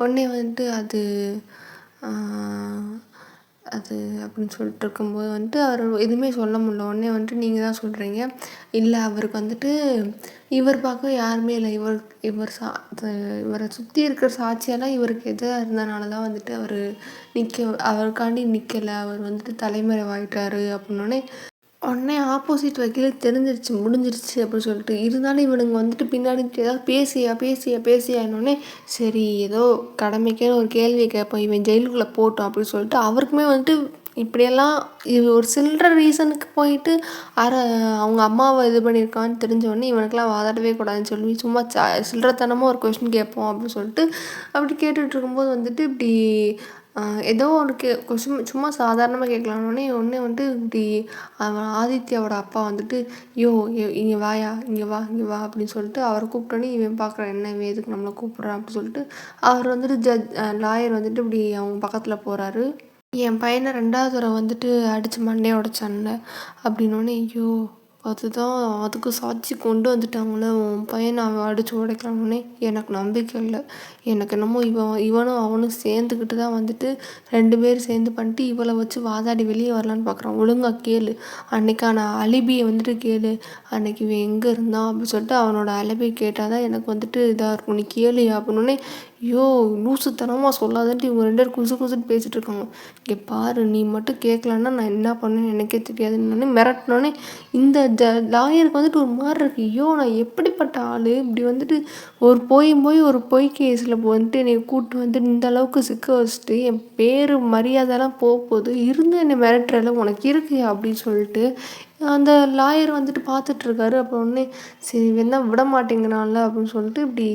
உடனே வந்துட்டு அது அப்படின்னு சொல்லிட்டு இருக்கும்போது வந்துட்டு அவர் எதுவுமே சொல்ல முடியல. உடனே வந்துட்டு நீங்கள் தான் சொல்கிறீங்க, இல்லை அவருக்கு வந்துட்டு இவர் பார்க்க யாருமே இல்லை, இவரை சுற்றி இருக்கிற சாட்சியெல்லாம் இவருக்கு எதிராக இருந்தனால தான் வந்துட்டு அவருக்காண்டி நிற்கலை, அவர் வந்துட்டு தலைமறைவாயிட்டாரு அப்படின்னோடனே உடனே ஆப்போசிட் வக்கீலுக்கு தெரிஞ்சிருச்சு முடிஞ்சிருச்சு அப்படின்னு சொல்லிட்டு. இருந்தாலும் இவனுங்க வந்துட்டு பின்னாடி ஏதாவது பேசியானோடனே சரி ஏதோ கடமைக்கே ஒரு கேள்வியை கேட்போம், இவன் ஜெயிலுக்குள்ளே போட்டோம் அப்படின்னு சொல்லிட்டு அவருக்குமே வந்துட்டு இப்படியெல்லாம் இது ஒரு சில்லற ரீசனுக்கு போயிட்டு அவங்க அம்மாவை இது பண்ணியிருக்கான்னு தெரிஞ்சவொடனே இவனுக்கெல்லாம் வாதாடவே கூடாதுன்னு சொல்லி சும்மா சில்லறத்தனமாக ஒரு கொஸ்டின் கேட்போம் அப்படின்னு சொல்லிட்டு அப்படி கேட்டுட்டு இருக்கும்போது வந்துட்டு இப்படி ஏதோ ஒரு கொஸ்டின் சும்மா சாதாரணமாக கேட்கலான்னே ஒன்றே வந்துட்டு இப்படி அவன் ஆதித்யாவோட அப்பா வந்துட்டு இங்கே வாயா இங்கே வா அப்படின்னு சொல்லிட்டு அவரை கூப்பிட்டோன்னே இவன் பார்க்குறான், என்ன இவன் எதுக்கு நம்மளை கூப்பிட்றான் அப்படின்னு சொல்லிட்டு அவர் வந்துட்டு லாயர் வந்துட்டு இப்படி அவங்க பக்கத்தில் போகிறாரு. என் பையனை 2வது தடவை வந்துட்டு அடித்து மண்டையை உடைச்சான்ல அப்படின்னோடனே அதுக்கு சாட்சி கொண்டு வந்துட்டாங்களே, உன் பையனை அவன் அடித்து உடைக்கலான்னே எனக்கு நம்பிக்கை இல்லை. எனக்கு என்னமோ இவனும் அவனும் சேர்ந்துக்கிட்டு தான் வந்துட்டு 2 பேர் சேர்ந்து பண்ணிட்டு இவளை வச்சு வாதாடி வெளியே வரலான்னு பார்க்குறான். ஒழுங்காக கேளு, அன்னைக்கான அலிபியை வந்துட்டு கேளு, அன்னைக்கு இவன் எங்கே இருந்தான் அப்படின்னு சொல்லிட்டு அவனோட அலிபி கேட்டால் தான் எனக்கு வந்துட்டு இதாக இருக்கும், நீ கேளு அப்படின்னோடனே லூசுத்தனமாக சொல்லாதன்ட்டு இவங்க 2 பேரும் குசுன்னு பேசிகிட்டு இருக்காங்க. இங்கே பாரு, நீ மட்டும் கேட்கலன்னா நான் என்ன பண்ணேன்னு எனக்கே தெரியாதுன்னு மிரட்டினோடனே இந்த லாயருக்கு வந்துட்டு ஒரு மாதிரி இருக்கு. நான் எப்படிப்பட்ட ஆள், இப்படி வந்துட்டு ஒரு பொய் கேஸில் வந்துட்டு என்னை கூப்பிட்டு வந்துட்டு இந்த அளவுக்கு சிக்க வச்சுட்டு என் பேர் மரியாதைலாம் போகுது, இருந்து என்னை மிரட்டுறல உனக்கு இருக்கு அப்படின்னு சொல்லிட்டு அந்த லாயர் வந்துட்டு பார்த்துட்ருக்காரு. அப்புறம் உடனே சரி வேணா விட மாட்டேங்கிறான்ல அப்படின்னு சொல்லிட்டு இப்படி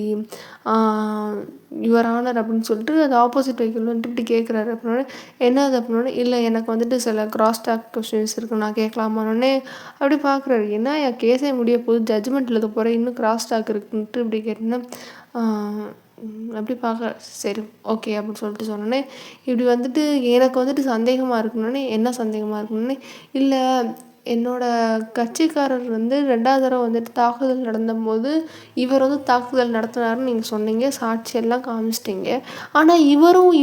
யுவர் ஆனர் அப்படின்னு சொல்லிட்டு அது ஆப்போசிட் வெஹிக்கிள் வந்துட்டு இப்படி கேட்குறாரு. அப்படின்னோடனே என்னது அப்படின்னோடனே இல்லை எனக்கு வந்துட்டு சில கிராஸ் டாக் கொஸ்டின்ஸ் இருக்குது, நான் கேட்கலாமான்னொடனே அப்படி பார்க்குறாரு. என்ன என் கேஸே முடிய போகுது, ஜட்ஜ்மெண்ட் எழுத போகிறேன், இன்னும் கிராஸ் டாக் இருக்குன்ட்டு இப்படி கேட்டேன்னா அப்படி பார்க்க சரி ஓகே அப்படின்னு சொல்லிட்டு சொன்னோன்னே இப்படி வந்துட்டு எனக்கு வந்துட்டு சந்தேகமாக இருக்குன்னொடனே என்ன சந்தேகமாக இருக்குன்னொடனே இல்லை என்னோடய கட்சிக்காரர் வந்து 2வது தடவை வந்துட்டு தாக்குதல் நடந்தபோது இவர் வந்து தாக்குதல் நடத்தினாருன்னு நீங்கள் சொன்னீங்க, சாட்சியெல்லாம் காமிச்சிட்டிங்க. ஆனால்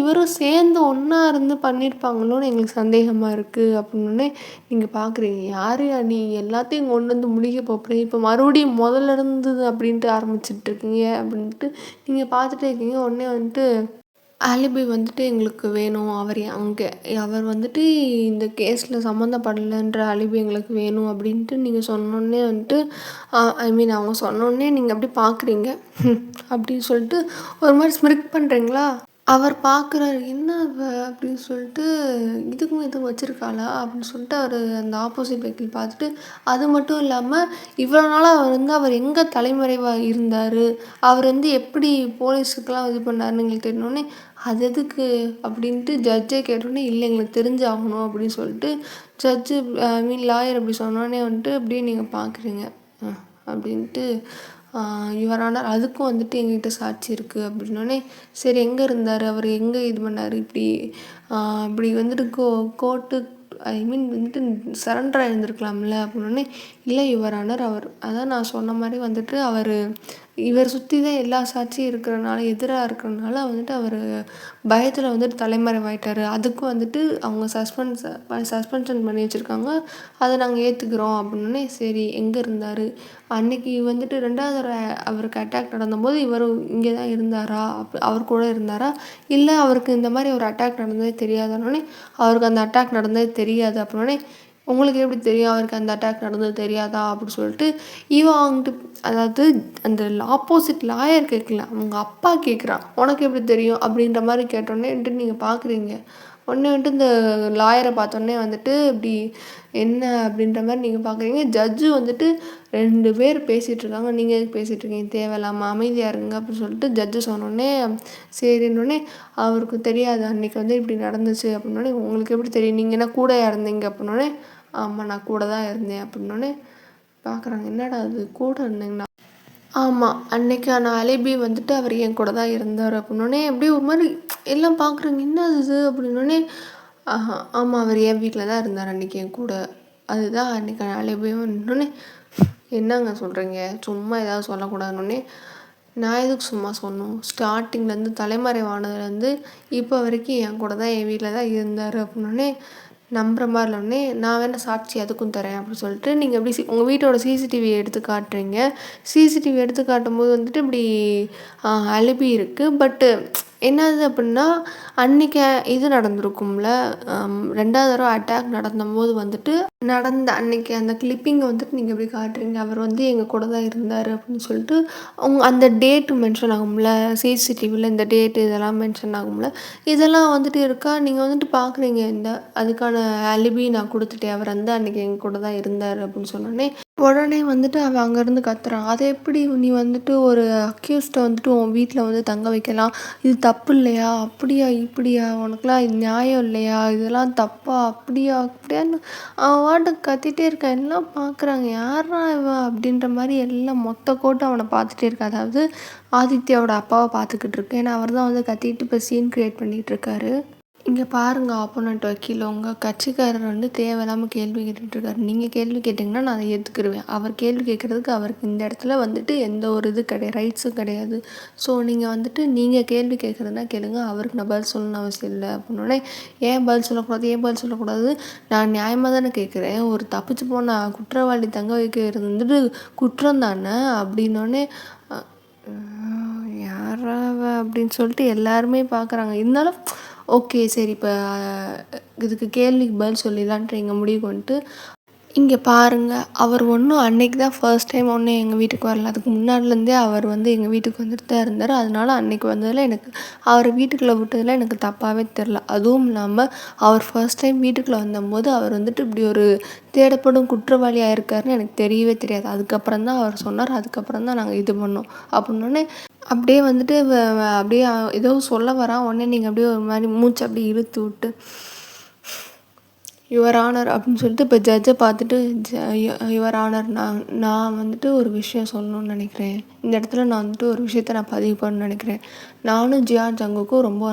இவரும் சேர்ந்து ஒன்றா இருந்து பண்ணியிருப்பாங்களோன்னு எங்களுக்கு சந்தேகமாக இருக்குது அப்படின்னே நீங்கள் பார்க்குறீங்க. யாரையா நீ எல்லாத்தையும் கொண்டு வந்து முடிக்க போகிறீங்க, இப்போ மறுபடியும் முதல்ல இருந்தது அப்படின்ட்டு ஆரம்பிச்சிட்ருக்கீங்க அப்படின்ட்டு நீங்கள் பார்த்துட்டே இருக்கீங்க. உடனே வந்துட்டு ஆலிபி வந்துட்டு எங்களுக்கு வேணும், அவர் வந்துட்டு இந்த கேஸில் சம்மந்தப்படலைன்ற ஆலிபி எங்களுக்கு வேணும் அப்படின்ட்டு நீங்கள் சொன்னோடனே வந்துட்டு அவங்க சொன்னோடனே நீங்கள் அப்படி பார்க்குறீங்க அப்படின்னு சொல்லிட்டு ஒரு மாதிரி ஸ்மிரிக் பண்ணுறீங்களா. அவர் பார்க்குறாரு, என்ன அப்படின்னு சொல்லிட்டு இதுக்கும் வச்சுருக்காளா அப்படின்னு சொல்லிட்டு அவர் அந்த ஆப்போசிட் வெஹிக்கிள் பார்த்துட்டு, அது மட்டும் இல்லாமல் இவ்வளோ நாளாக அவர் எங்கே தலைமறைவாக இருந்தார், அவர் வந்து எப்படி போலீஸுக்கெல்லாம் இது பண்ணாருன்னு எங்களுக்கு தெரியணுன்னே அது எதுக்கு அப்படின்ட்டு ஜட்ஜே கேட்டோடனே இல்லை எங்களுக்கு தெரிஞ்சாகணும் அப்படின்னு சொல்லிட்டு ஜட்ஜு லாயர் அப்படி சொன்னோடனே வந்துட்டு அப்படியே நீங்கள் பார்க்குறீங்க அப்படின்ட்டு யுவர் ஆனர் அதுக்கும் வந்துட்டு எங்ககிட்ட சாட்சி இருக்குது அப்படின்னோடனே சரி எங்கே இருந்தார், அவர் எங்கே இது பண்ணார், இப்படி வந்துட்டு கோர்ட்டு வந்துட்டு சரண்டர் ஆகியிருந்துருக்கலாம்ல அப்படின்னோடனே இல்லை யுவர் ஆனர் அதான் நான் சொன்ன மாதிரி வந்துட்டு இவர் சுற்றி தான் எல்லா சாட்சியும் இருக்கிறனால எதிராக இருக்கிறனால வந்துட்டு அவர் பயத்தில் வந்துட்டு தலைமறைவாயிட்டார். அதுக்கும் வந்துட்டு அவங்க சஸ்பென்ஷன் பண்ணி வச்சுருக்காங்க, அதை நாங்கள் ஏற்றுக்கிறோம் அப்படின்னே சரி எங்கே இருந்தார், அன்னைக்கு வந்துட்டு 2வது தடவை அவருக்கு அட்டாக் நடந்தபோது இவர் இங்கே தான் இருந்தாரா, அவர் கூட இருந்தாரா, இல்லை அவருக்கு இந்த மாதிரி ஒரு அட்டாக் நடந்ததே தெரியாதானே, அவருக்கு அந்த அட்டாக் நடந்ததே தெரியாது அப்படின்னே உங்களுக்கு எப்படி தெரியும் அவருக்கு அந்த அட்டாக் நடந்தது தெரியாதா அப்படின்னு சொல்லிட்டு அவங்ககிட்ட அதாவது அந்த ஆப்போசிட் லாயர் கேட்கல, அவங்க அப்பா கேட்குறான் உனக்கு எப்படி தெரியும் அப்படின்ற மாதிரி கேட்டோன்னே நீங்கள் பார்க்குறீங்க. உடனே வந்துட்டு இந்த லாயரை பார்த்தோன்னே வந்துட்டு இப்படி என்ன அப்படின்ற மாதிரி நீங்கள் பார்க்குறீங்க. ஜட்ஜு வந்துட்டு 2 பேர் பேசிகிட்ருக்காங்க, நீங்கள் எதுக்கு பேசிகிட்ருக்கீங்க, தேவையில்லாமல் அமைதியாக இருங்க அப்படின்னு சொல்லிட்டு ஜட்ஜு சொன்னோடனே சரின்னொடனே அவருக்கு தெரியாது அன்றைக்கி வந்து இப்படி நடந்துச்சு அப்படின்னோடனே, உங்களுக்கு எப்படி தெரியும், நீங்கள் என்ன கூடயா இருந்தீங்க அப்படின்னோடனே, ஆமாம் நான் கூட தான் இருந்தேன் அப்படின்னோடனே பார்க்குறாங்க, என்னடா அது கூட இருந்தீங்கன்னா, ஆமாம் அன்னைக்கான அலிபி வந்துட்டு அவர் என் கூட தான் இருந்தார் அப்படின்னோடனே அப்படியே ஒரு மாதிரி எல்லாம் பார்க்குறாங்க, என்ன இது அப்படின்னோடனே, ஆமாம் அவர் என் வீட்டில் தான் இருந்தார் அன்றைக்கி என் கூட, அதுதான் அன்றைக்கான அலிபின்னொடனே, என்னங்க சொல்கிறீங்க, சும்மா ஏதாவது சொல்லக்கூடாதுன்னொடனே, நான் எதுக்கு சும்மா சொன்னோம், ஸ்டார்டிங்லேருந்து தலைமறைவானதுலேருந்து இப்போ வரைக்கும் என் கூட தான் என் வீட்டில் தான் இருந்தார் அப்படின்னோடனே, நம்புகிற மாதிரி இல்லைன்னே, நான் வேணால் சாட்சி அதுக்கும் தரேன் அப்படின்னு சொல்லிட்டு நீங்கள் எப்படி உங்கள் வீட்டோட சிசிடிவி எடுத்து காட்டுறீங்க. சிசிடிவி எடுத்து காட்டும்போது வந்துட்டு இப்படி அலிபி இருக்குது. பட்டு என்னது அப்படின்னா, அன்றைக்கி இது நடந்திருக்கும்ல, 2வது தடவை அட்டாக் நடந்தபோது வந்துட்டு அன்றைக்கி அந்த கிளிப்பிங்கை வந்துட்டு நீங்கள் எப்படி காட்டுறீங்க, அவர் வந்து எங்கள் கூட தான் இருந்தார் அப்படின்னு சொல்லிட்டு அந்த டேட்டு மென்ஷன் ஆகும்ல, சிசிடிவியில் இந்த டேட்டு இதெல்லாம் மென்ஷன் ஆகும்ல, இதெல்லாம் வந்துட்டு இருக்கா. நீங்கள் வந்துட்டு பார்க்குறீங்க, அதுக்கான அலிபி நான் கொடுத்துட்டேன், அவர் வந்து அன்றைக்கி எங்கள் கூட தான் இருந்தார் அப்படின்னு சொன்னோடனே உடனே வந்துட்டு அவன் அங்கேருந்து கத்துறான், அதை எப்படி நீ வந்துட்டு ஒரு அக்யூஸ்டை வந்துட்டு உன் வீட்டில் வந்து தங்க வைக்கலாம், இது தப்பு இல்லையா, அப்படியா இப்படியா, உனக்குலாம் இது நியாயம் இல்லையா, இதெல்லாம் தப்பா, அப்படியா அப்படியான்னு அவன் வாட்டுக்கு கத்திகிட்டே இருக்கான். எல்லாம் பார்க்குறாங்க, யாரா இவன் அப்படின்ற மாதிரி எல்லாம் மொத்த கோட்டை அவனை பார்த்துட்டே இருக்கா. அதாவது ஆதித்யாவோட அப்பாவை பார்த்துக்கிட்டு இருக்கேன், ஏன்னா அவர் தான் வந்து கத்திக்கிட்டு இப்போ சீன் க்ரியேட் பண்ணிகிட்டு இருக்காரு. இங்கே பாருங்கள், ஆப்போனண்ட் வக்கீல் உங்கள் கட்சிக்காரர் வந்து தேவையில்லாமல் கேள்வி கேட்டுட்ருக்காரு. நீங்கள் கேள்வி கேட்டிங்கன்னா நான் அதை ஏற்றுக்கிடுவேன். அவர் கேள்வி கேட்குறதுக்கு அவருக்கு இந்த இடத்துல வந்துட்டு எந்த ஒரு இது கிடையாது, ரைட்ஸும் கிடையாது. ஸோ நீங்கள் வந்துட்டு நீங்கள் கேள்வி கேட்குறதுனா கேளுங்க, அவருக்கு நான் பதில் சொல்லணும்னு அவசியம் இல்லை அப்படின்னோடனே, ஏன் பதில் சொல்லக்கூடாது, நான் நியாயமாக தானே கேட்குறேன், ஒரு தப்பிச்சு போன குற்றவாளி தங்க வைக்கிறது வந்துட்டு குற்றம் தானே அப்படின்னோடனே, யாராவ அப்படின்னு சொல்லிட்டு எல்லாருமே பார்க்குறாங்க. இருந்தாலும் ஓகே சரி, இப்போ இதுக்கு கேள்விக்கு பதில் சொல்லிடலான்ட்டு எங்கள் முடிவுக்கு வந்துட்டு, இங்கே பாருங்கள், அவர் ஒன்றும் அன்றைக்கி தான் ஃபர்ஸ்ட் டைம் ஒன்றும் எங்கள் வீட்டுக்கு வரல, அதுக்கு முன்னாடிலேருந்தே அவர் வந்து எங்கள் வீட்டுக்கு வந்துட்டு தான் இருந்தார். அதனால அன்றைக்கி வந்ததில் எனக்கு அவரை வீட்டுக்குள்ளே விட்டதில் எனக்கு தப்பாகவே தெரில. அதுவும் இல்லாமல் அவர் ஃபர்ஸ்ட் டைம் வீட்டுக்குள்ளே வந்தபோது அவர் வந்துட்டு இப்படி ஒரு தேடப்படும் குற்றவாளியாக இருக்காருன்னு எனக்கு தெரியவே தெரியாது. அதுக்கப்புறம் தான் அவர் சொன்னார், அதுக்கப்புறம் தான் நாங்கள் இது பண்ணோம் அப்படின்னோடனே, அப்படியே வந்துட்டு அப்படியே ஏதோ சொல்ல வரான். உடனே நீங்கள் அப்படியே ஒரு மாதிரி மூச்சு அப்படியே இழுத்து விட்டு, யுவர் ஆனர் அப்படின்னு சொல்லிட்டு இப்போ ஜட்ஜை பார்த்துட்டு, யுவர் ஆனர், நான் வந்துட்டு ஒரு விஷயம் சொல்லணும்னு நினைக்கிறேன், இந்த இடத்துல நான் வந்துட்டு ஒரு விஷயத்த நான் பதிவு பண்ணணும்னு நினைக்கிறேன். நானும் ஜியான் ஜங்குக்கும்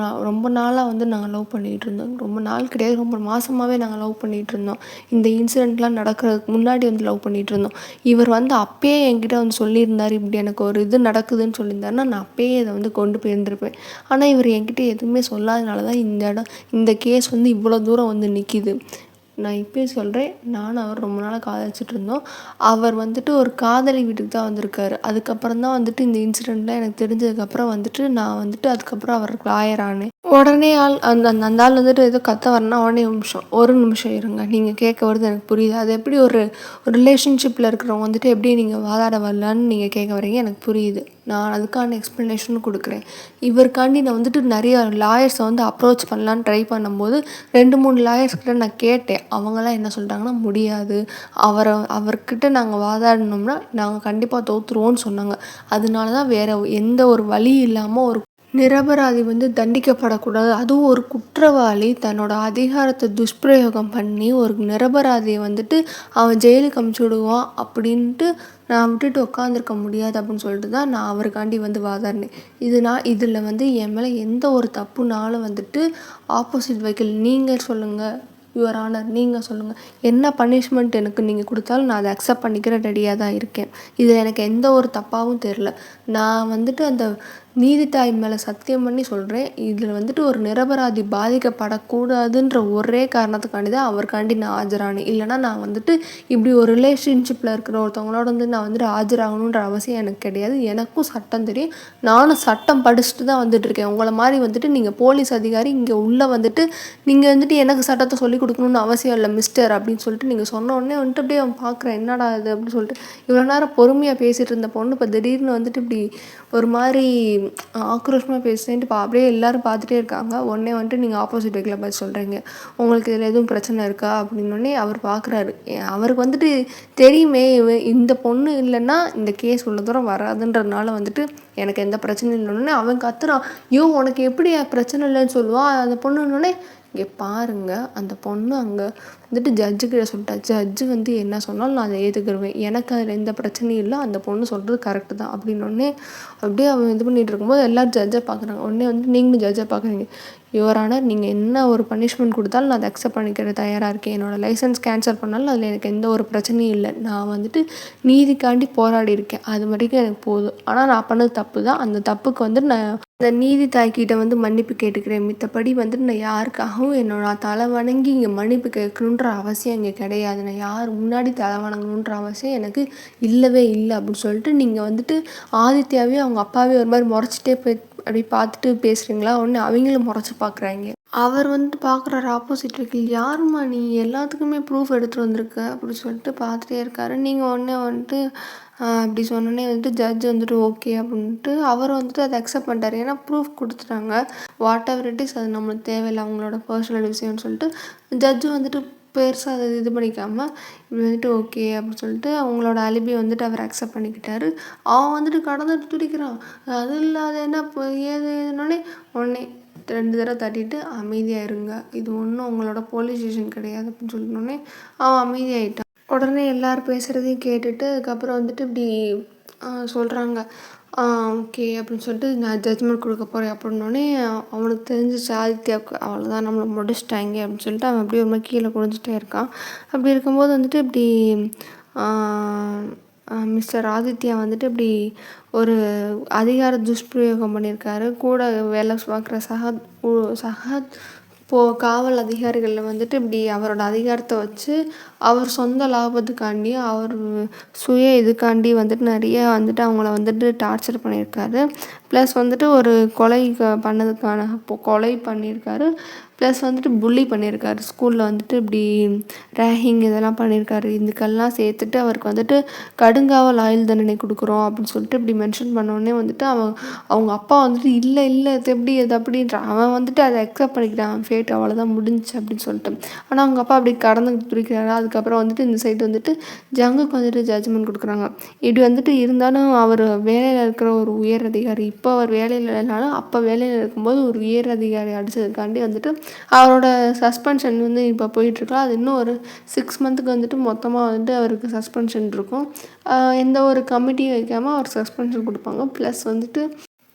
ரொம்ப நாளாக வந்து நாங்கள் லவ் பண்ணிகிட்டு இருந்தோம். ரொம்ப நாள் கிடையாது, ரொம்ப மாதமாகவே நாங்கள் லவ் பண்ணிகிட்டு இருந்தோம். இந்த இன்சிடெண்ட்லாம் நடக்கிறதுக்கு முன்னாடி வந்து லவ் பண்ணிகிட்டு இருந்தோம். இவர் வந்து அப்பயே என்கிட்ட வந்து சொல்லியிருந்தார், இப்படி எனக்கு ஒரு இது நடக்குதுன்னு சொல்லியிருந்தாருன்னா நான் அப்பயே இதை வந்து கொண்டு போயிருந்திருப்பேன். ஆனால் இவர் என்கிட்ட எதுவுமே சொல்லாதனால தான் இந்த கேஸ் வந்து இவ்வளோ தூரம் வந்து நிற்கிது. நான் இப்போயே சொல்கிறேன், நானும் அவர் ரொம்ப நாளாக காதலிச்சுட்டு இருந்தோம். அவர் வந்துட்டு ஒரு காதலி வீட்டுக்கு தான் வந்திருக்காரு. அதுக்கப்புறம் தான் வந்துட்டு இந்த இன்சிடெண்ட்லாம் எனக்கு தெரிஞ்சதுக்கப்புறம் வந்துட்டு நான் வந்துட்டு அதுக்கப்புறம் அவருக்கு லாயர் ஆனேன். உடனே அந்த ஆள் வந்துட்டு ஏதோ கத்த வரனா, உடனே ஒரு நிமிஷம் இருங்க, நீங்கள் கேட்க வருது எனக்கு புரியுது. அது எப்படி ஒரு ரிலேஷன்ஷிப்பில் இருக்கிறவங்க வந்துட்டு எப்படி நீங்கள் வாதாட வரலான்னு நீங்கள் கேட்க வரீங்க, எனக்கு புரியுது. நான் அதுக்கான எக்ஸ்ப்ளனேஷனும் கொடுக்குறேன். இவருக்காண்டி நான் வந்துட்டு நிறைய லாயர்ஸை வந்து அப்ரோச் பண்ணலான்னு ட்ரை பண்ணும்போது 2-3 லாயர்ஸ்கிட்ட நான் கேட்டேன். அவங்களாம் என்ன சொல்லிட்டாங்கன்னா, முடியாது, அவர்கிட்ட நாங்கள் வாதாடினோம்னா நாங்கள் கண்டிப்பாக தோற்றுருவோன்னு சொன்னாங்க. அதனால தான் வேறு எந்த ஒரு வழி இல்லாமல் ஒரு நிரபராதி வந்து தண்டிக்கப்படக்கூடாது, அதுவும் ஒரு குற்றவாளி தன்னோட அதிகாரத்தை துஷ்பிரயோகம் பண்ணி ஒரு நிரபராதியை வந்துட்டு அவன் ஜெயிலுக்கு அமுச்சு விடுவான் அப்படின்ட்டு நான் விட்டுட்டு உட்காந்துருக்க முடியாது அப்படின்னு சொல்லிட்டு தான் நான் அவருக்காண்டி வந்து வாதாடினேன். இதில் வந்து என் மேலே எந்த ஒரு தப்புனாலும் வந்துட்டு ஆப்போசிட் வக்கீல் நீங்கள் சொல்லுங்கள், யுவர் ஆனர் நீங்கள் சொல்லுங்கள், என்ன பனிஷ்மெண்ட் எனக்கு நீங்கள் கொடுத்தாலும் நான் அதை அக்செப்ட் பண்ணிக்கிற ரெடியாக தான் இருக்கேன். இதில் எனக்கு எந்த ஒரு தப்பாகவும் தெரில. நான் வந்துட்டு அந்த நீதித்தாய் மேலே சத்தியம் பண்ணி சொல்கிறேன், இதில் வந்துட்டு ஒரு நிரபராதி பாதிக்கப்படக்கூடாதுன்ற ஒரே காரணத்துக்காண்டி தான் அவருக்காண்டி நான் ஆஜரானேன். இல்லைனா நான் வந்துட்டு இப்படி ஒரு ரிலேஷன்ஷிப்பில் இருக்கிற ஒருத்தவங்களோட வந்து நான் வந்துட்டு ஆஜராகணுன்ற அவசியம் எனக்கு கிடையாது. எனக்கும் சட்டம் தெரியும், நானும் சட்டம் படிச்சுட்டு தான் வந்துட்டுருக்கேன். உங்களை மாதிரி வந்துட்டு நீங்கள் போலீஸ் அதிகாரி இங்கே உள்ளே வந்துட்டு நீங்கள் வந்துட்டு எனக்கு சட்டத்தை சொல்லிக் கொடுக்கணுன்னு அவசியம் இல்லை மிஸ்டர் அப்படின்னு சொல்லிட்டு நீங்கள் சொன்ன உடனே வந்துட்டு அப்படியே அவன் பார்க்குறேன், என்னடா இது அப்படின்னு சொல்லிட்டு இவ்வளோ நேரம் பொறுமையாக பேசிகிட்டு இருந்த பொண்ணு இப்போ திடீர்னு வந்துட்டு இப்படி ஒரு மாதிரி ஆக்ரோஷமாக பேசுகிறேன்ட்டு அப்படியே எல்லோரும் பார்த்துட்டே இருக்காங்க. உடனே வந்துட்டு நீங்கள் ஆப்போசிட் வேக்கில் பார்த்து சொல்கிறீங்க, உங்களுக்கு இதில் எதுவும் பிரச்சனை இருக்கா அப்படின்னோடனே அவர் பார்க்குறாரு. அவருக்கு வந்துட்டு தெரியுமே இந்த பொண்ணு இல்லைன்னா இந்த கேஸ் உள்ள தூரம் வராதுன்றதுனால வந்துட்டு எனக்கு எந்த பிரச்சனையும் இல்லைன்னு அவன் கத்துறான். ஐயோ உனக்கு எப்படி பிரச்சனை இல்லைன்னு சொல்லுவான் அந்த பொண்ணுன்னொடனே, இங்கே பாருங்க அந்த பொண்ணு அங்கே வந்துட்டு ஜட்ஜுக்கிட்ட சொல்லிட்டா. ஜட்ஜு வந்து என்ன சொன்னாலும் நான் அதை ஏற்றுக்கிடுவேன், எனக்கு அதில் எந்த பிரச்சனையும் இல்லை, அந்த பொண்ணு சொல்கிறது கரெக்டு தான் அப்படின்னோடனே அப்படியே அவன் இது பண்ணிகிட்டு இருக்கும்போது எல்லோரும் ஜட்ஜை பார்க்குறாங்க. உடனே வந்து நீங்களும் ஜட்ஜை பார்க்குறீங்க. யுவர் ஆனர், நீங்கள் என்ன ஒரு பனிஷ்மெண்ட் கொடுத்தாலும் நான் அதை அக்செப்ட் பண்ணிக்கிற தயாராக இருக்கேன். என்னோடய லைசன்ஸ் கேன்சல் பண்ணாலும் அதில் எனக்கு எந்த ஒரு பிரச்சனையும் இல்லை. நான் வந்துட்டு நீதிக்காண்டி போராடி இருக்கேன், அது வரைக்கும் எனக்கு போதும். ஆனால் நான் பண்ணது தப்பு தான், அந்த தப்புக்கு வந்து நான் அந்த நீதி தாய்கிட்ட வந்து மன்னிப்பு கேட்டுக்கிறேன். மித்தபடி வந்துட்டு நான் யாருக்காகவும் என்னோட தலை வணங்கி இங்கே மன்னிப்பு கேட்கணுன்ற அவசியம் இங்கே கிடையாது. நான் யார் முன்னாடி தலை வணங்கணுன்ற அவசியம் எனக்கு இல்லவே இல்லை அப்படின்னு சொல்லிட்டு நீங்கள் வந்துட்டு ஆதித்யாவே அவங்க அப்பாவே ஒரு மாதிரி முறைச்சிட்டே அப்படி பார்த்துட்டு பேசுகிறீங்களா. உடனே அவங்களும் முறைச்சி பார்க்குறாங்க. அவர் வந்துட்டு பார்க்குறாரு ஆப்போசிட் வக்கீல், யாரும்மா நீ எல்லாத்துக்குமே ப்ரூஃப் எடுத்துகிட்டு வந்திருக்க அப்படின்னு சொல்லிட்டு பார்த்துட்டே இருக்காரு. நீங்கள் உடனே வந்துட்டு அப்படி சொன்னோன்னே வந்துட்டு ஜட்ஜ் வந்துட்டு ஓகே அப்படின்ட்டு அவர் வந்துட்டு அதை அக்செப்ட் பண்ணிட்டார். ஏன்னா ப்ரூஃப் கொடுத்துட்டாங்க, வாட் எவர் இட் இஸ் அது நம்மளுக்கு தேவையில்லை, அவங்களோட பர்சனல் விஷயம்னு சொல்லிட்டு ஜட்ஜு வந்துட்டு பெருசாக அதை இது பண்ணிக்காமல் இப்படி வந்துட்டு ஓகே அப்படின்னு சொல்லிட்டு அவங்களோட அலிபி வந்துட்டு அவர் அக்செப்ட் பண்ணிக்கிட்டாரு. அவன் வந்துட்டு கடந்துட்டு துடிக்கிறான். அது இல்லாத என்ன ஏதுன்னொடனே உடனே 2 தடவை தட்டிட்டு அமைதியாக இருங்க, இது ஒன்றும் உங்களோட போலீஸ் ஸ்டேஷன் கிடையாது அப்படின்னு சொல்லிட்டோடனே அவன் அமைதியாகிட்டான். உடனே எல்லோரும் பேசுகிறதையும் கேட்டுட்டு அதுக்கப்புறம் வந்துட்டு இப்படி சொல்கிறாங்க. ஓகே அப்படின்னு சொல்லிட்டு நான் ஜட்ஜ்மெண்ட் கொடுக்க போகிறேன் அப்படின்னோடனே அவனுக்கு தெரிஞ்சிச்சு ஆதித்யாவுக்கு அவ்வளோதான் நம்மளை முடிச்சிட்டாங்க அப்படின்னு சொல்லிட்டு அவன் அப்படியே ஒரு மாதிரி கீழே குனிஞ்சிட்டே இருக்கான். அப்படி இருக்கும்போது வந்துட்டு இப்படி மிஸ்டர் ஆதித்யா வந்துட்டு இப்படி ஒரு அதிகார துஷ்பிரயோகம் பண்ணியிருக்காரு. கூட வேலை பார்க்குற சக காவல் அதிகாரிகளில் வந்துட்டு இப்படி அவரோட அதிகாரத்தை வச்சு அவர் சொந்த லாபத்துக்காண்டி அவர் சுய இதுக்காண்டி வந்துட்டு நிறைய வந்துட்டு அவங்கள வந்துட்டு டார்ச்சர் பண்ணியிருக்காரு. ப்ளஸ் வந்துட்டு ஒரு கொலை கொலை பண்ணியிருக்காரு. ப்ளஸ் வந்துட்டு புள்ளி பண்ணியிருக்காரு. ஸ்கூலில் வந்துட்டு இப்படி ரேகிங் இதெல்லாம் பண்ணியிருக்காரு. இதுக்கெல்லாம் சேர்த்துட்டு அவருக்கு வந்துட்டு கடுங்காவல் ஆயுள் தண்டனை கொடுக்குறோம் அப்படின்னு சொல்லிட்டு இப்படி மென்ஷன் பண்ணோடனே வந்துட்டு அவங்க அப்பா வந்துட்டு இல்லை இது எப்படி அது அப்படின்ற அவன் வந்துட்டு அதை அக்செப்ட் பண்ணிக்கிறான். ஃபேட் அவ்வளோதான் முடிஞ்சிச்சு அப்படின்னு சொல்லிட்டு. ஆனால் அவங்க அப்பா அப்படி கடந்து துடிக்கிறாரு. அதுக்கப்புறம் வந்துட்டு இந்த சைடு வந்துட்டு ஜங்குக்கு வந்துட்டு ஜட்ஜ்மெண்ட் கொடுக்குறாங்க. இப்படி வந்துட்டு இருந்தாலும் அவர் வேலையில் இருக்கிற ஒரு உயர் அதிகாரி, இப்போ அவர் வேலையில் இல்லைனாலும் அப்போ வேலையில் இருக்கும்போது ஒரு உயர் அதிகாரி அடித்ததுக்காண்டி வந்துட்டு அவரோட சஸ்பென்ஷன் வந்து இப்போ போயிட்டுருக்கலாம். அது இன்னும் ஒரு 6 மந்த்துக்கு வந்துட்டு மொத்தமாக வந்துட்டு அவருக்கு சஸ்பென்ஷன் இருக்கும். எந்த ஒரு கமிட்டியும் வைக்காமல் அவர் சஸ்பென்ஷன் கொடுப்பாங்க. ப்ளஸ் வந்துட்டு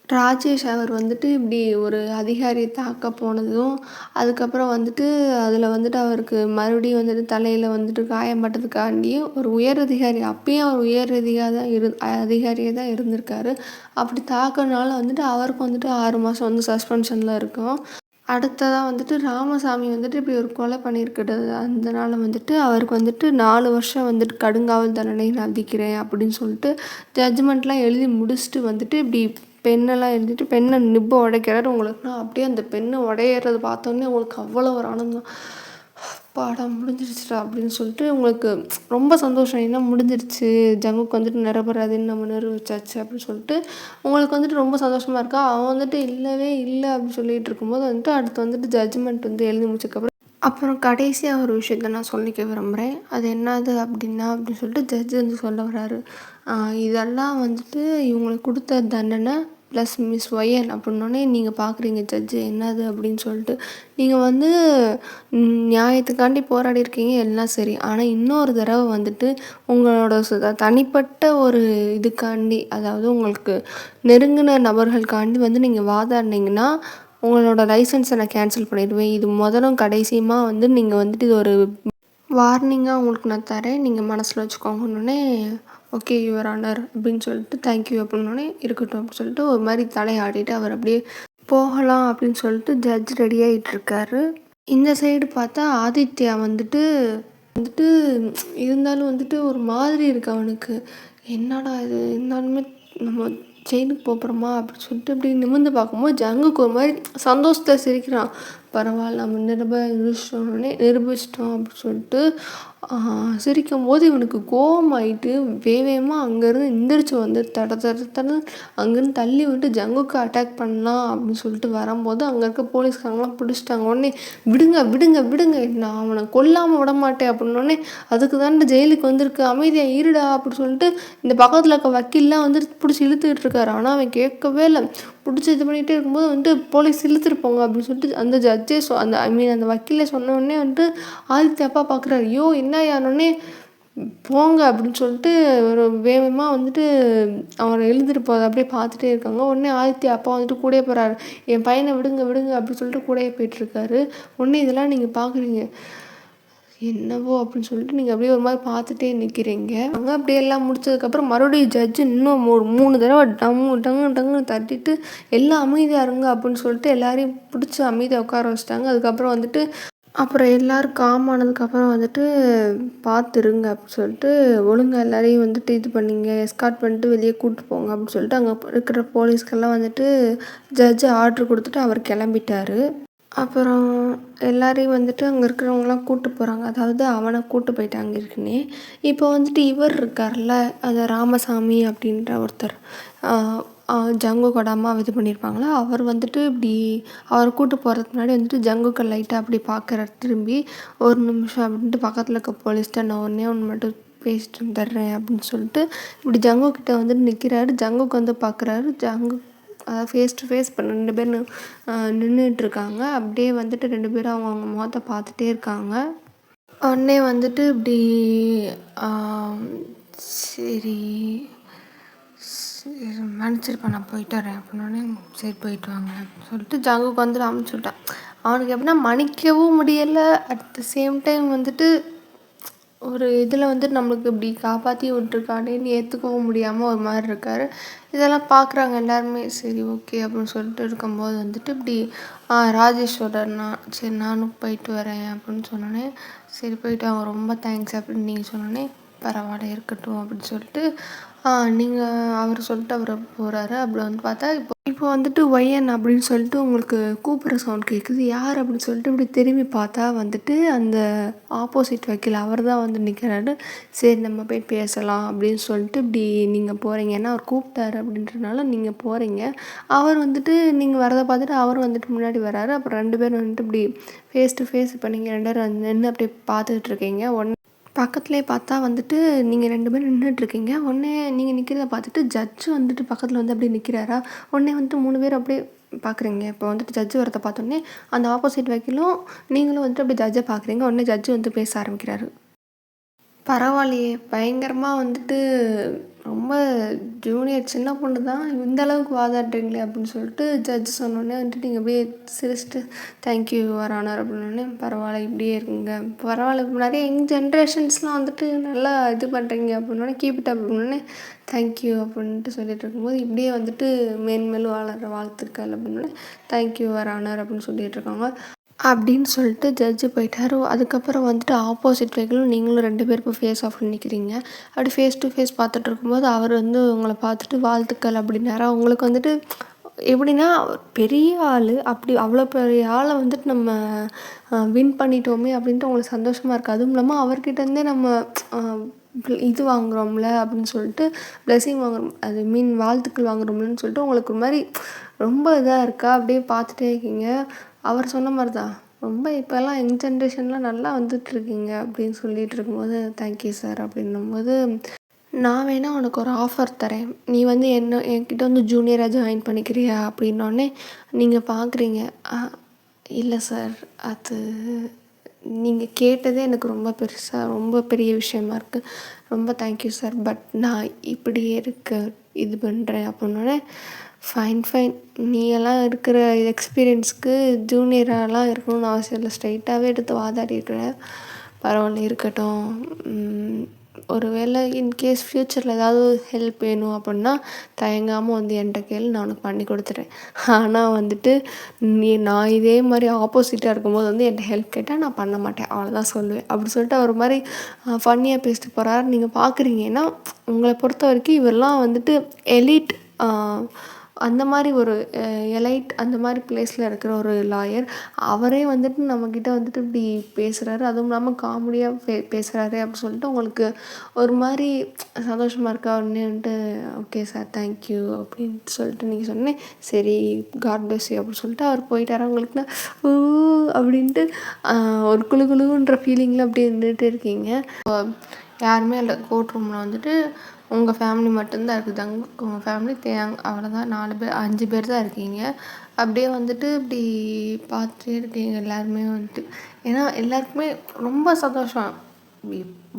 ராஜேஷ் அவர் வந்துட்டு இப்படி ஒரு அதிகாரியை தாக்க போனதும் அதுக்கப்புறம் வந்துட்டு அதில் வந்துட்டு அவருக்கு மறுபடியும் வந்துட்டு தலையில் வந்துட்டு காயம்பட்டதுக்காண்டியும் ஒரு உயர் அதிகாரி, அப்பயும் அவர் உயர் அதிகாரியாக தான் இருந்திருக்காரு. அப்படி தாக்குனால வந்துட்டு அவருக்கு வந்துட்டு 6 மாதம் வந்து சஸ்பென்ஷனில் இருக்கும். அடுத்ததாக வந்துட்டு ராமசாமி வந்துட்டு இப்படி ஒரு கொலை பண்ணியிருக்கிறது, அதனால வந்துட்டு அவருக்கு வந்துட்டு 4 வருஷம் வந்துட்டு கடுங்காவல் தண்டனை நான் விதிக்கிறேன் அப்படின்னு சொல்லிட்டு ஜட்ஜ்மெண்ட்லாம் எழுதி முடிச்சுட்டு வந்துட்டு இப்படி பெண்ணெல்லாம் எழுதிட்டு பெண்ணை நிப்பை உடைக்கிறாரு. உங்களுக்குன்னா அப்படியே அந்த பெண்ணை உடையிறது பார்த்தோன்னே உங்களுக்கு அவ்வளோ ஒரு ஆனந்தம், பாடம் முடிஞ்சிருச்சுடா அப்படின்னு சொல்லிட்டு உங்களுக்கு ரொம்ப சந்தோஷம். ஏன்னா முடிஞ்சிருச்சு, ஜங்குக்கு வந்துட்டு நிரபராதின்னு நம்ம நிரூபிச்சாச்சு அப்படின்னு சொல்லிட்டு உங்களுக்கு வந்துட்டு ரொம்ப சந்தோஷமாக இருக்கா. அவன் வந்துட்டு இல்லவே இல்லை அப்படின்னு சொல்லிட்டு இருக்கும்போது வந்துட்டு அடுத்து வந்துட்டு ஜட்ஜ்மெண்ட் வந்து எழுதி முடிச்சதுக்கப்புறம் அப்புறம் கடைசியாக ஒரு விஷயத்த நான் சொல்லிக்க விரும்புகிறேன். அது என்னது அப்படின்னா அப்படின்னு சொல்லிட்டு ஜட்ஜு வந்து சொல்ல வர்றாரு. இதெல்லாம் வந்துட்டு இவங்களுக்கு கொடுத்த தண்டனை ப்ளஸ் மிஸ் ஒய்என் அப்படின்னோடனே நீங்கள் பார்க்குறீங்க ஜட்ஜு என்னது அப்படின்னு சொல்லிட்டு. நீங்கள் வந்து நியாயத்துக்காண்டி போராடி இருக்கீங்க எல்லாம் சரி, ஆனால் இன்னொரு தடவை வந்துட்டு உங்களோட தனிப்பட்ட ஒரு இதுக்காண்டி, அதாவது உங்களுக்கு நெருங்கின நபர்களுக்காண்டி வந்து நீங்கள் வாதாடினீங்கன்னா உங்களோட லைசன்ஸை நான் கேன்சல் பண்ணிடுவேன். இது முதலும் கடைசியுமா வந்து நீங்கள் வந்துட்டு இது ஒரு வார்னிங்காக உங்களுக்கு நான் தரேன், நீங்கள் மனசில் வச்சுக்கோங்கன்னொடனே ஓகே யுவர் ஆனர் அப்படின்னு சொல்லிட்டு தேங்க்யூ அப்படின்னோடனே இருக்கட்டும் அப்படின்னு சொல்லிட்டு ஒரு மாதிரி தலையாடிட்டு அவர் அப்படியே போகலாம் அப்படின்னு சொல்லிட்டு ஜட்ஜ் ரெடி ஆகிட்டுருக்காரு. இந்த சைடு பார்த்தா ஆதித்யா வந்துட்டு இருந்தாலும் வந்துட்டு ஒரு மாதிரி இருக்கு அவனுக்கு. என்னடா இது இருந்தாலுமே நம்ம ஜெயிலுக்கு போகிறோமா அப்படின்னு சொல்லிட்டு இப்படி நிமிர்ந்து பார்க்கும்போது ஜங்குக்கு ஒரு மாதிரி சந்தோஷத்தை சிரிக்கிறான். பரவாயில்ல நம்ம நிரூபிச்சிட்டோம் அப்படின்னு சொல்லிட்டு சிரிக்கும்போது இவனுக்கு கோவமாயிட்டு வேகமாக அங்கேருந்து எந்திரிச்சு வந்து தட அங்கேருந்து தள்ளி விட்டு ஜங்குக்கு அட்டாக் பண்ணலாம் அப்படின்னு சொல்லிட்டு வரும்போது அங்கே இருக்க போலீஸ்காரங்களாம் பிடிச்சிட்டாங்க. உடனே விடுங்க விடுங்க விடுங்க, நான் அவனை கொல்லாமல் விட மாட்டேன் அப்படின்னோடனே, அதுக்கு தானே ஜெயிலுக்கு வந்திருக்கு, அமைதியாக இருடா அப்படின்னு சொல்லிட்டு இந்த பக்கத்தில் இருக்க வக்கீல்லாம் வந்து பிடிச்சி இழுத்துக்கிட்டு இருக்காரு. ஆனால் அவன் கேட்கவே இல்லை. பிடிச்சி இது பண்ணிகிட்டே இருக்கும்போது வந்துட்டு போலீஸ் இழுத்துருப்போங்க அப்படின்னு சொல்லிட்டு அந்த ஜட்ஜே அந்த வக்கீலே சொன்ன உடனே வந்துட்டு ஆதித்ய அப்பா பார்க்குறாரு. ஐயோ என்ன யானோடனே போங்க அப்படின்னு சொல்லிட்டு ஒரு வேகமாக வந்துட்டு அவரை எழுதிட்டு போகிறத அப்படியே பார்த்துட்டே இருக்காங்க. உடனே ஆதித்ய அப்பா வந்துட்டு கூடயே போகிறாரு. என் பையனை விடுங்க விடுங்க அப்படின்னு சொல்லிட்டு கூடயே போயிட்டுருக்காரு. உடனே இதெல்லாம் நீங்கள் பார்க்குறீங்க, என்னவோ அப்படின்னு சொல்லிட்டு நீங்கள் அப்படியே ஒரு மாதிரி பார்த்துட்டே நிற்கிறீங்க. அங்கே அப்படியே எல்லாம் முடிச்சதுக்கப்புறம் மறுபடியும் ஜட்ஜு இன்னும் ஒரு 3 தடவை டங்குன்னு தட்டிட்டு எல்லாம் அமைதியாக இருங்க அப்படின்னு சொல்லிட்டு எல்லாரையும் பிடிச்சி அமைதியாக உட்கார வச்சிட்டாங்க. அதுக்கப்புறம் வந்துட்டு அப்புறம் எல்லோரும் காமானதுக்கப்புறம் வந்துட்டு பார்த்துருங்க அப்படின்னு சொல்லிட்டு ஒழுங்காக எல்லோரையும் வந்துட்டு இது பண்ணிங்க, எஸ்கார்ட் பண்ணிட்டு வெளியே கூப்பிட்டு போங்க அப்படின்னு சொல்லிட்டு அங்கே இருக்கிற போலீஸ்க்கெல்லாம் வந்துட்டு ஜட்ஜு ஆர்டர் கொடுத்துட்டு அவர் கிளம்பிட்டார். அப்புறம் எல்லோரையும் வந்துட்டு அங்கே இருக்கிறவங்களாம் கூப்பிட்டு போகிறாங்க. அதாவது அவனை கூப்பிட்டு போயிட்டாங்க இருக்குன்னே. இப்போ வந்துட்டு இவர் இருக்கார்ல, அந்த ராமசாமி அப்படின்ற ஒருத்தர், ஜங்குக்கோட அம்மா இது பண்ணியிருப்பாங்களா, அவர் வந்துட்டு இப்படி அவரை கூப்பிட்டு போகிறதுக்கு முன்னாடி வந்துட்டு ஜங்குக்கு லைட்டாக அப்படி பார்க்குறாரு. திரும்பி ஒரு நிமிஷம் அப்படின்ட்டு பக்கத்தில் இருக்க போலீஸ்கிட்ட நான் ஒன்று மட்டும் பேசிட்டு வந்துடுறேன் அப்படின்னு சொல்லிட்டு இப்படி ஜங்குக்கிட்ட வந்துட்டு நிற்கிறாரு. ஜங்குக்கு வந்து பார்க்குறாரு. ஜங்கு அதாவது ஃபேஸ் டு ஃபேஸ் இப்போ 2 பேர் நின்றுட்டுருக்காங்க. அப்படியே வந்துட்டு 2 பேரும் அவங்க முகத்தை பார்த்துட்டே இருக்காங்க. உடனே வந்துட்டு இப்படி சரி மன்னிச்சிருப்பா, நான் போயிட்டு வரேன் அப்படின்னோடனே, சரி போயிட்டு வாங்க அப்படின்னு சொல்லிட்டு ஜங்குக்கு வந்துட்டு அமுச்சுவிட்டான். அவனுக்கு எப்படின்னா மன்னிக்கவும் முடியலை, அட் த சேம் டைம் வந்துட்டு ஒரு இதில் வந்துட்டு நம்மளுக்கு இப்படி காப்பாற்றி விட்டுருக்கானேன்னு ஏற்றுக்கவும் முடியாமல் ஒரு மாதிரி இருக்கார். இதெல்லாம் பார்க்குறாங்க எல்லாருமே. சரி ஓகே அப்படின்னு சொல்லிட்டு இருக்கும்போது வந்துட்டு இப்படி ராஜேஸ்வரர்னா சரி நானும் போயிட்டு வரேன் அப்படின்னு சொன்னோன்னே, சரி போயிட்டு அவங்க ரொம்ப தேங்க்ஸ் அப்படின்னு நீங்கள் சொன்னோன்னே, பரவாயில்ல இருக்கட்டும் அப்படின்னு சொல்லிட்டு நீங்கள் அவர் சொல்லிட்டு அவர் போகிறாரு. அப்படி வந்து பார்த்தா இப்போ வந்துட்டு ஒய்என் அப்படின்னு சொல்லிட்டு உங்களுக்கு கூப்பிட்ற சவுண்ட் கேட்குது. யார் அப்படின்னு சொல்லிட்டு இப்படி திரும்பி பார்த்தா வந்துட்டு அந்த ஆப்போசிட் வக்கீல் அவர் தான் வந்து நிற்கிறாரு. சரி நம்ம போய் பேசலாம் அப்படின்னு சொல்லிட்டு இப்படி நீங்கள் போகிறீங்க, ஏன்னா அவர் கூப்பிட்டாரு அப்படின்றனால நீங்கள் போகிறீங்க. அவர் வந்துட்டு நீங்கள் வரதை பார்த்துட்டு அவர் வந்துட்டு முன்னாடி வராரு. அப்புறம் 2 பேரும் வந்துட்டு இப்படி ஃபேஸ் டு ஃபேஸ் இப்போ நீங்கள் 2 பேரும் நின்று அப்படியே பார்த்துக்கிட்டு இருக்கீங்க. உடனே பக்கத்துலேயே பார்த்தா வந்துட்டு நீங்கள் 2 பேரும் நின்றுட்டுருக்கீங்க. உடனே நீங்கள் நிற்கிறத பார்த்துட்டு ஜட்ஜு வந்துட்டு பக்கத்தில் வந்து அப்படியே நிற்கிறாரா. உடனே வந்துட்டு 3 பேர் அப்படியே பார்க்குறீங்க. இப்போ வந்துட்டு ஜட்ஜு வரதை பார்த்தோன்னே அந்த ஆப்போசிட் வக்கீலும் நீங்களும் வந்துட்டு அப்படியே ஜட்ஜை பார்க்குறீங்க. உடனே ஜட்ஜு வந்து பேச ஆரம்பிக்கிறாரு. பரவாயில்லையே, பயங்கரமாக வந்துட்டு ரொம்ப ஜூனியர் சின்ன பொண்ணு தான், இந்த அளவுக்கு வாதாடுறீங்களே அப்படின்னு சொல்லிட்டு ஜட்ஜ் சொன்னோடனே வந்துட்டு நீங்கள் அப்படியே சிரிச்சிட்டு தேங்க்யூ யுவர் ஆனர் அப்படின்னோடனே, பரவாயில்ல இப்படியே இருக்குங்க, பரவாயில்ல நிறைய யங் ஜென்ரேஷன்ஸ்லாம் வந்துட்டு நல்லா இது பண்ணுறீங்க அப்படின்னோடனே, கீப் இட் அப் அப்படின்னோடனே தேங்க்யூ அப்படின்ட்டு சொல்லிட்டு இருக்கும்போது, இப்படியே வந்துட்டு மேன்மேலும் வளர்கிற வாழ்த்துக்கள் அப்படின்னோடனே தேங்க்யூ யுவர் ஆனர் அப்படின்னு சொல்லிட்டு இருக்காங்க. அப்படின்னு சொல்லிட்டு ஜட்ஜு போயிட்டாரு. அதுக்கப்புறம் வந்துட்டு ஆப்போசிட் வக்கீலும் நீங்களும் 2 பேர் இப்போ ஃபேஸ் ஆஃப் நிற்கிறீங்க. அப்படி ஃபேஸ் டு ஃபேஸ் பார்த்துட்டு இருக்கும்போது அவர் வந்து உங்களை பார்த்துட்டு வாழ்த்துக்கள் அப்படின்னாரா. உங்களுக்கு வந்துட்டு எப்படின்னா பெரிய ஆள், அப்படி அவ்வளோ பெரிய ஆளை வந்துட்டு நம்ம வின் பண்ணிட்டோமே அப்படின்ட்டு உங்களுக்கு சந்தோஷமாக இருக்குது. அதுவும் இல்லாமல் அவர்கிட்டருந்தே நம்ம இது வாங்குகிறோம்ல அப்படின்னு சொல்லிட்டு பிளெஸிங் வாங்குறோம், அது வாழ்த்துக்கள் வாங்குகிறோம்லன்னு சொல்லிட்டு உங்களுக்கு ஒரு மாதிரி ரொம்ப இதாக இருக்கா. அப்படியே பார்த்துட்டே இருக்கீங்க. அவர் சொன்ன மாதிரி தான், ரொம்ப இப்போல்லாம் யங் ஜென்ரேஷன்லாம் நல்லா வந்துட்டுருக்கீங்க அப்படின்னு சொல்லிட்டு இருக்கும்போது, தேங்க்யூ சார் அப்படின்னும்போது, நான் வேணால் உனக்கு ஒரு ஆஃபர் தரேன், நீ வந்து என்கிட்ட வந்து ஜூனியராக ஜாயின் பண்ணிக்கிறியா அப்படின்னோடனே நீங்கள் பார்க்குறீங்க. இல்லை சார், அது நீங்கள் கேட்டதே எனக்கு ரொம்ப ரொம்ப பெரிய விஷயமா இருக்குது, ரொம்ப தேங்க்யூ சார், பட் நான் இப்படியே இது பண்ணுறேன் அப்படின்னோடனே, ஃபைன் நீ எல்லாம் இருக்கிற எக்ஸ்பீரியன்ஸ்க்கு ஜூனியராலாம் இருக்கணும்னு அவசியம் இல்லை, ஸ்ட்ரைட்டாகவே எடுத்து வாதாடிருக்கிற, பரவாயில்ல இருக்கட்டும், ஒரு வேளை இன்கேஸ் ஃப்யூச்சரில் ஏதாவது ஹெல்ப் வேணும் அப்படின்னா தயங்காமல் வந்து என்கிட்ட கேளு, நான் உனக்கு பண்ணி கொடுத்துட்றேன். ஆனால் வந்துட்டு நான் இதே மாதிரி ஆப்போசிட்டாக இருக்கும்போது வந்து என்கிட்ட ஹெல்ப் கேட்டால் நான் பண்ண மாட்டேன், அவ்வளோதான் சொல்லுவேன் அப்படின்னு சொல்லிட்டு அவர் மாதிரி ஃபன்னியாக பேசிட்டு போகிறாரு. நீங்கள் பார்க்குறீங்க. ஏன்னா உங்களை பொறுத்த வரைக்கும் இவரெல்லாம் வந்துட்டு எலிட், அந்த மாதிரி ஒரு எலைட் அந்த மாதிரி பிளேஸில் இருக்கிற ஒரு லாயர். அவரே வந்துட்டு நம்மக்கிட்ட வந்துட்டு இப்படி பேசுகிறாரு, அதுவும் இல்லாமல் காமெடியாக பேசுகிறாரு அப்படின்னு சொல்லிட்டு உங்களுக்கு ஒரு மாதிரி சந்தோஷமாக இருக்கா? உடனே வந்துட்டு ஓகே சார் தேங்க்யூ அப்படின்ட்டு சொல்லிட்டு நீங்கள் சொன்னேன். சரி காட் பிளஸ் யூ அப்படின்னு சொல்லிட்டு அவர் போயிட்டார். அவங்களுக்குன்னா ஊ அப்படின்ட்டு ஒரு குழு குழுன்ற ஃபீலிங்கில் அப்படியே நின்றுட்டு இருக்கீங்க. யாருமே இல்லை. கோர்ட் ரூமில் வந்துட்டு உங்கள் ஃபேமிலி மட்டும்தான் இருக்குது. உங்கள் ஃபேமிலி அவ்வளோதான், 4 பேர் 5 பேர் தான் இருக்கீங்க. அப்படியே வந்துட்டு இப்படி பார்த்துட்டே இருக்கீங்க எல்லாருமே வந்துட்டு. ஏன்னா எல்லாருக்குமே ரொம்ப சந்தோஷம்.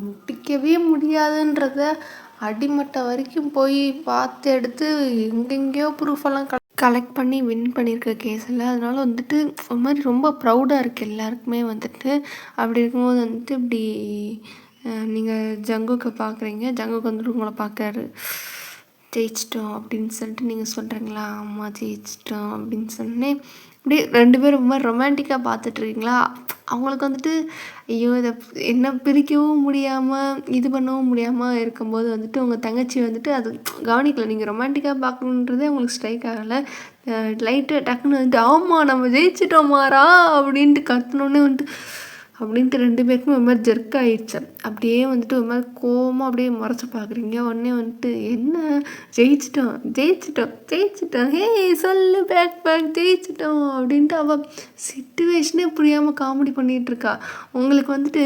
முடிக்கவே முடியாதுன்றத அடிமட்டம் வரைக்கும் போய் பார்த்து எடுத்து எங்கெங்கேயோ ப்ரூஃபெல்லாம் கலெக்ட் பண்ணி வின் பண்ணியிருக்க கேஸில். அதனால வந்துட்டு ஒரு மாதிரி ரொம்ப ப்ரௌடாக இருக்குது எல்லாருக்குமே வந்துட்டு. அப்படி இருக்கும்போது வந்துட்டு இப்படி நீங்கள் ஜங்குக்கு பார்க்குறீங்க. ஜங்குக்கு வந்துட்டு உங்களை பார்க்குறாரு. ஜெயிச்சிட்டோம் அப்படின்னு சொல்லிட்டு நீங்கள் சொல்கிறீங்களா? அம்மா ஜெயிச்சிட்டோம் அப்படின்னு சொன்னேன். அப்படியே 2 பேரும் ரொம்ப ரொமான்டிக்காக பார்த்துட்ருக்கீங்களா? அவங்களுக்கு வந்துட்டு ஐயோ இதை என்ன பிரிக்கவும் முடியாமல் இது பண்ணவும் முடியாமல் இருக்கும்போது வந்துட்டு உங்கள் தங்கச்சி வந்துட்டு அது கவனிக்கலை. நீங்கள் ரொமான்டிக்காக பார்க்கணுன்றதே உங்களுக்கு ஸ்ட்ரைக் ஆகலை. லைட்டு டக்குன்னு வந்துட்டு ஆமாம் நம்ம ஜெயிச்சிட்டோமாரா அப்படின்ட்டு கத்துனோடனே வந்துட்டு அப்படின்ட்டு 2 பேருக்குமே ஒரு மாதிரி ஜெர்க் ஆகிடுச்சு. அப்படியே வந்துட்டு ஒரு மாதிரி கோவமாக அப்படியே முறைச்சி பார்க்குறீங்க. உடனே வந்துட்டு என்ன ஜெயிச்சிட்டோம் ஜெயிச்சிட்டோம் ஜெயிச்சிட்டோம் ஹே சொல்லு பேக் ஜெயிச்சிட்டோம் அப்படின்ட்டு அவள் சிட்டுவேஷனே புரியாமல் காமெடி பண்ணிகிட்ருக்கா. உங்களுக்கு வந்துட்டு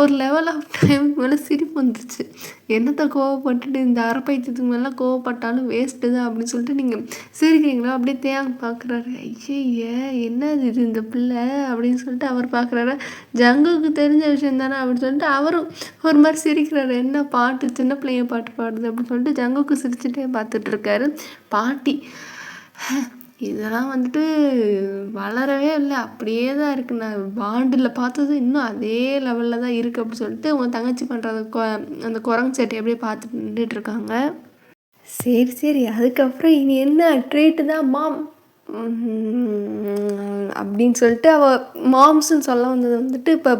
ஒரு லெவல் ஆஃப் டைமுக்கு மேலே சிரிப்பு வந்துச்சு. என்னத்தை கோவப்பட்டுட்டு இந்த அரைப்பைத்தியத்துக்கு மேலே கோவப்பட்டாலும் வேஸ்ட்டு தான் அப்படின்னு சொல்லிட்டு நீங்கள் சிரிக்கிறீங்களா? அப்படியே தேங்க பார்க்குறாரு. ஐயே என்ன இது இந்த பிள்ளை அப்படின்னு சொல்லிட்டு அவர் பார்க்குறாரு. ஜங்குக்கு தெரிஞ்ச விஷயம் தானே அப்படின்னு சொல்லிட்டு அவரும் ஒரு மாதிரி சிரிக்கிறாரு. என்ன பாட்டு சின்ன பிள்ளைங்க பாட்டு பாடுது அப்படின்னு சொல்லிட்டு ஜங்குக்கு சிரிச்சுட்டே பார்த்துட்ருக்காரு. பாட்டி இதெல்லாம் வந்துட்டு வளரவே இல்லை, அப்படியே தான் இருக்குது. நான் பாண்டில் பார்த்தது இன்னும் அதே லெவலில் தான் இருக்குது அப்படின்னு சொல்லிட்டு உங்கள் தங்கச்சி பண்ணுறது அந்த குரங்கு சேட்டை அப்படியே பார்த்துட்டு நின்றுட்டுருக்காங்க. சரி சரி அதுக்கப்புறம் இனி என்ன ட்ரீட்டு தான் மாம் அப்படின்னு சொல்லிட்டு அவள் மாம்ஸ்ன்னு சொல்ல வந்தது வந்துட்டு இப்போ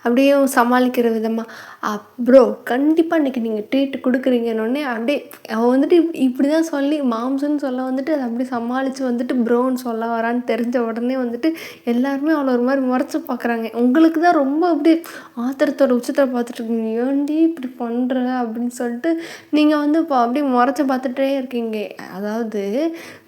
அப்படியே சமாளிக்கிற விதமாக ப்ரோ கண்டிப்பாக இன்றைக்கி நீங்கள் ட்ரீட் கொடுக்குறீங்கன்னொடனே அப்படியே அவள் வந்துட்டு இப்படி தான் சொல்லி மாம்ஸ்ன்னு சொல்ல வந்துட்டு அதை அப்படியே சமாளித்து வந்துட்டு ப்ரோன்னு சொல்ல வரான்னு தெரிஞ்ச உடனே வந்துட்டு எல்லாருமே அவளை ஒரு மாதிரி முறைச்சி பார்க்குறாங்க. உங்களுக்கு தான் ரொம்ப அப்படியே ஆத்திரத்தோட உச்சத்தில் பார்த்துட்ருக்கீங்க. ஏன்டி இப்படி பண்ணுற அப்படின்னு சொல்லிட்டு நீங்கள் வந்து இப்போ அப்படியே முறைச்சி பார்த்துட்டே இருக்கீங்க. அதாவது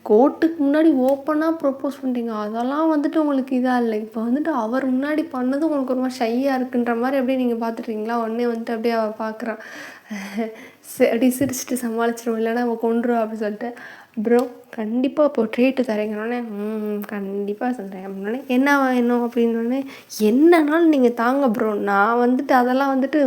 கோர்ட்டுக்கு முன்னாடி ஓப்பனாக ப்ரொப்போஸ் பண்ணுறீங்க, அதெல்லாம் வந்துட்டு உங்களுக்கு இதாக இல்லை. இப்போ வந்துட்டு அவர் முன்னாடி பண்ணது உங்களுக்கு ஒரு மாதிரி ஷையாக இருக்குன்ற மாதிரி அப்படியே நீங்கள் பார்த்துட்றீங்களா? உடனே வந்துட்டு அப்படியே அவள் பார்க்குறான். அப்படி சிரிச்சிட்டு சமாளிச்சிடும், இல்லைன்னா அவள் கொண்டுருவா அப்படின்னு சொல்லிட்டு ப்ரோ கண்டிப்பாக இப்போ ட்ரீட்டு தரீங்கன்னொடனே கண்டிப்பாக சொல்கிறேன் அப்படின்னோடனே என்ன வேணும் அப்படின்னோடனே என்னன்னாலும் நீங்கள் தாங்க ப்ரோ, நான் வந்துட்டு அதெல்லாம் வந்துட்டு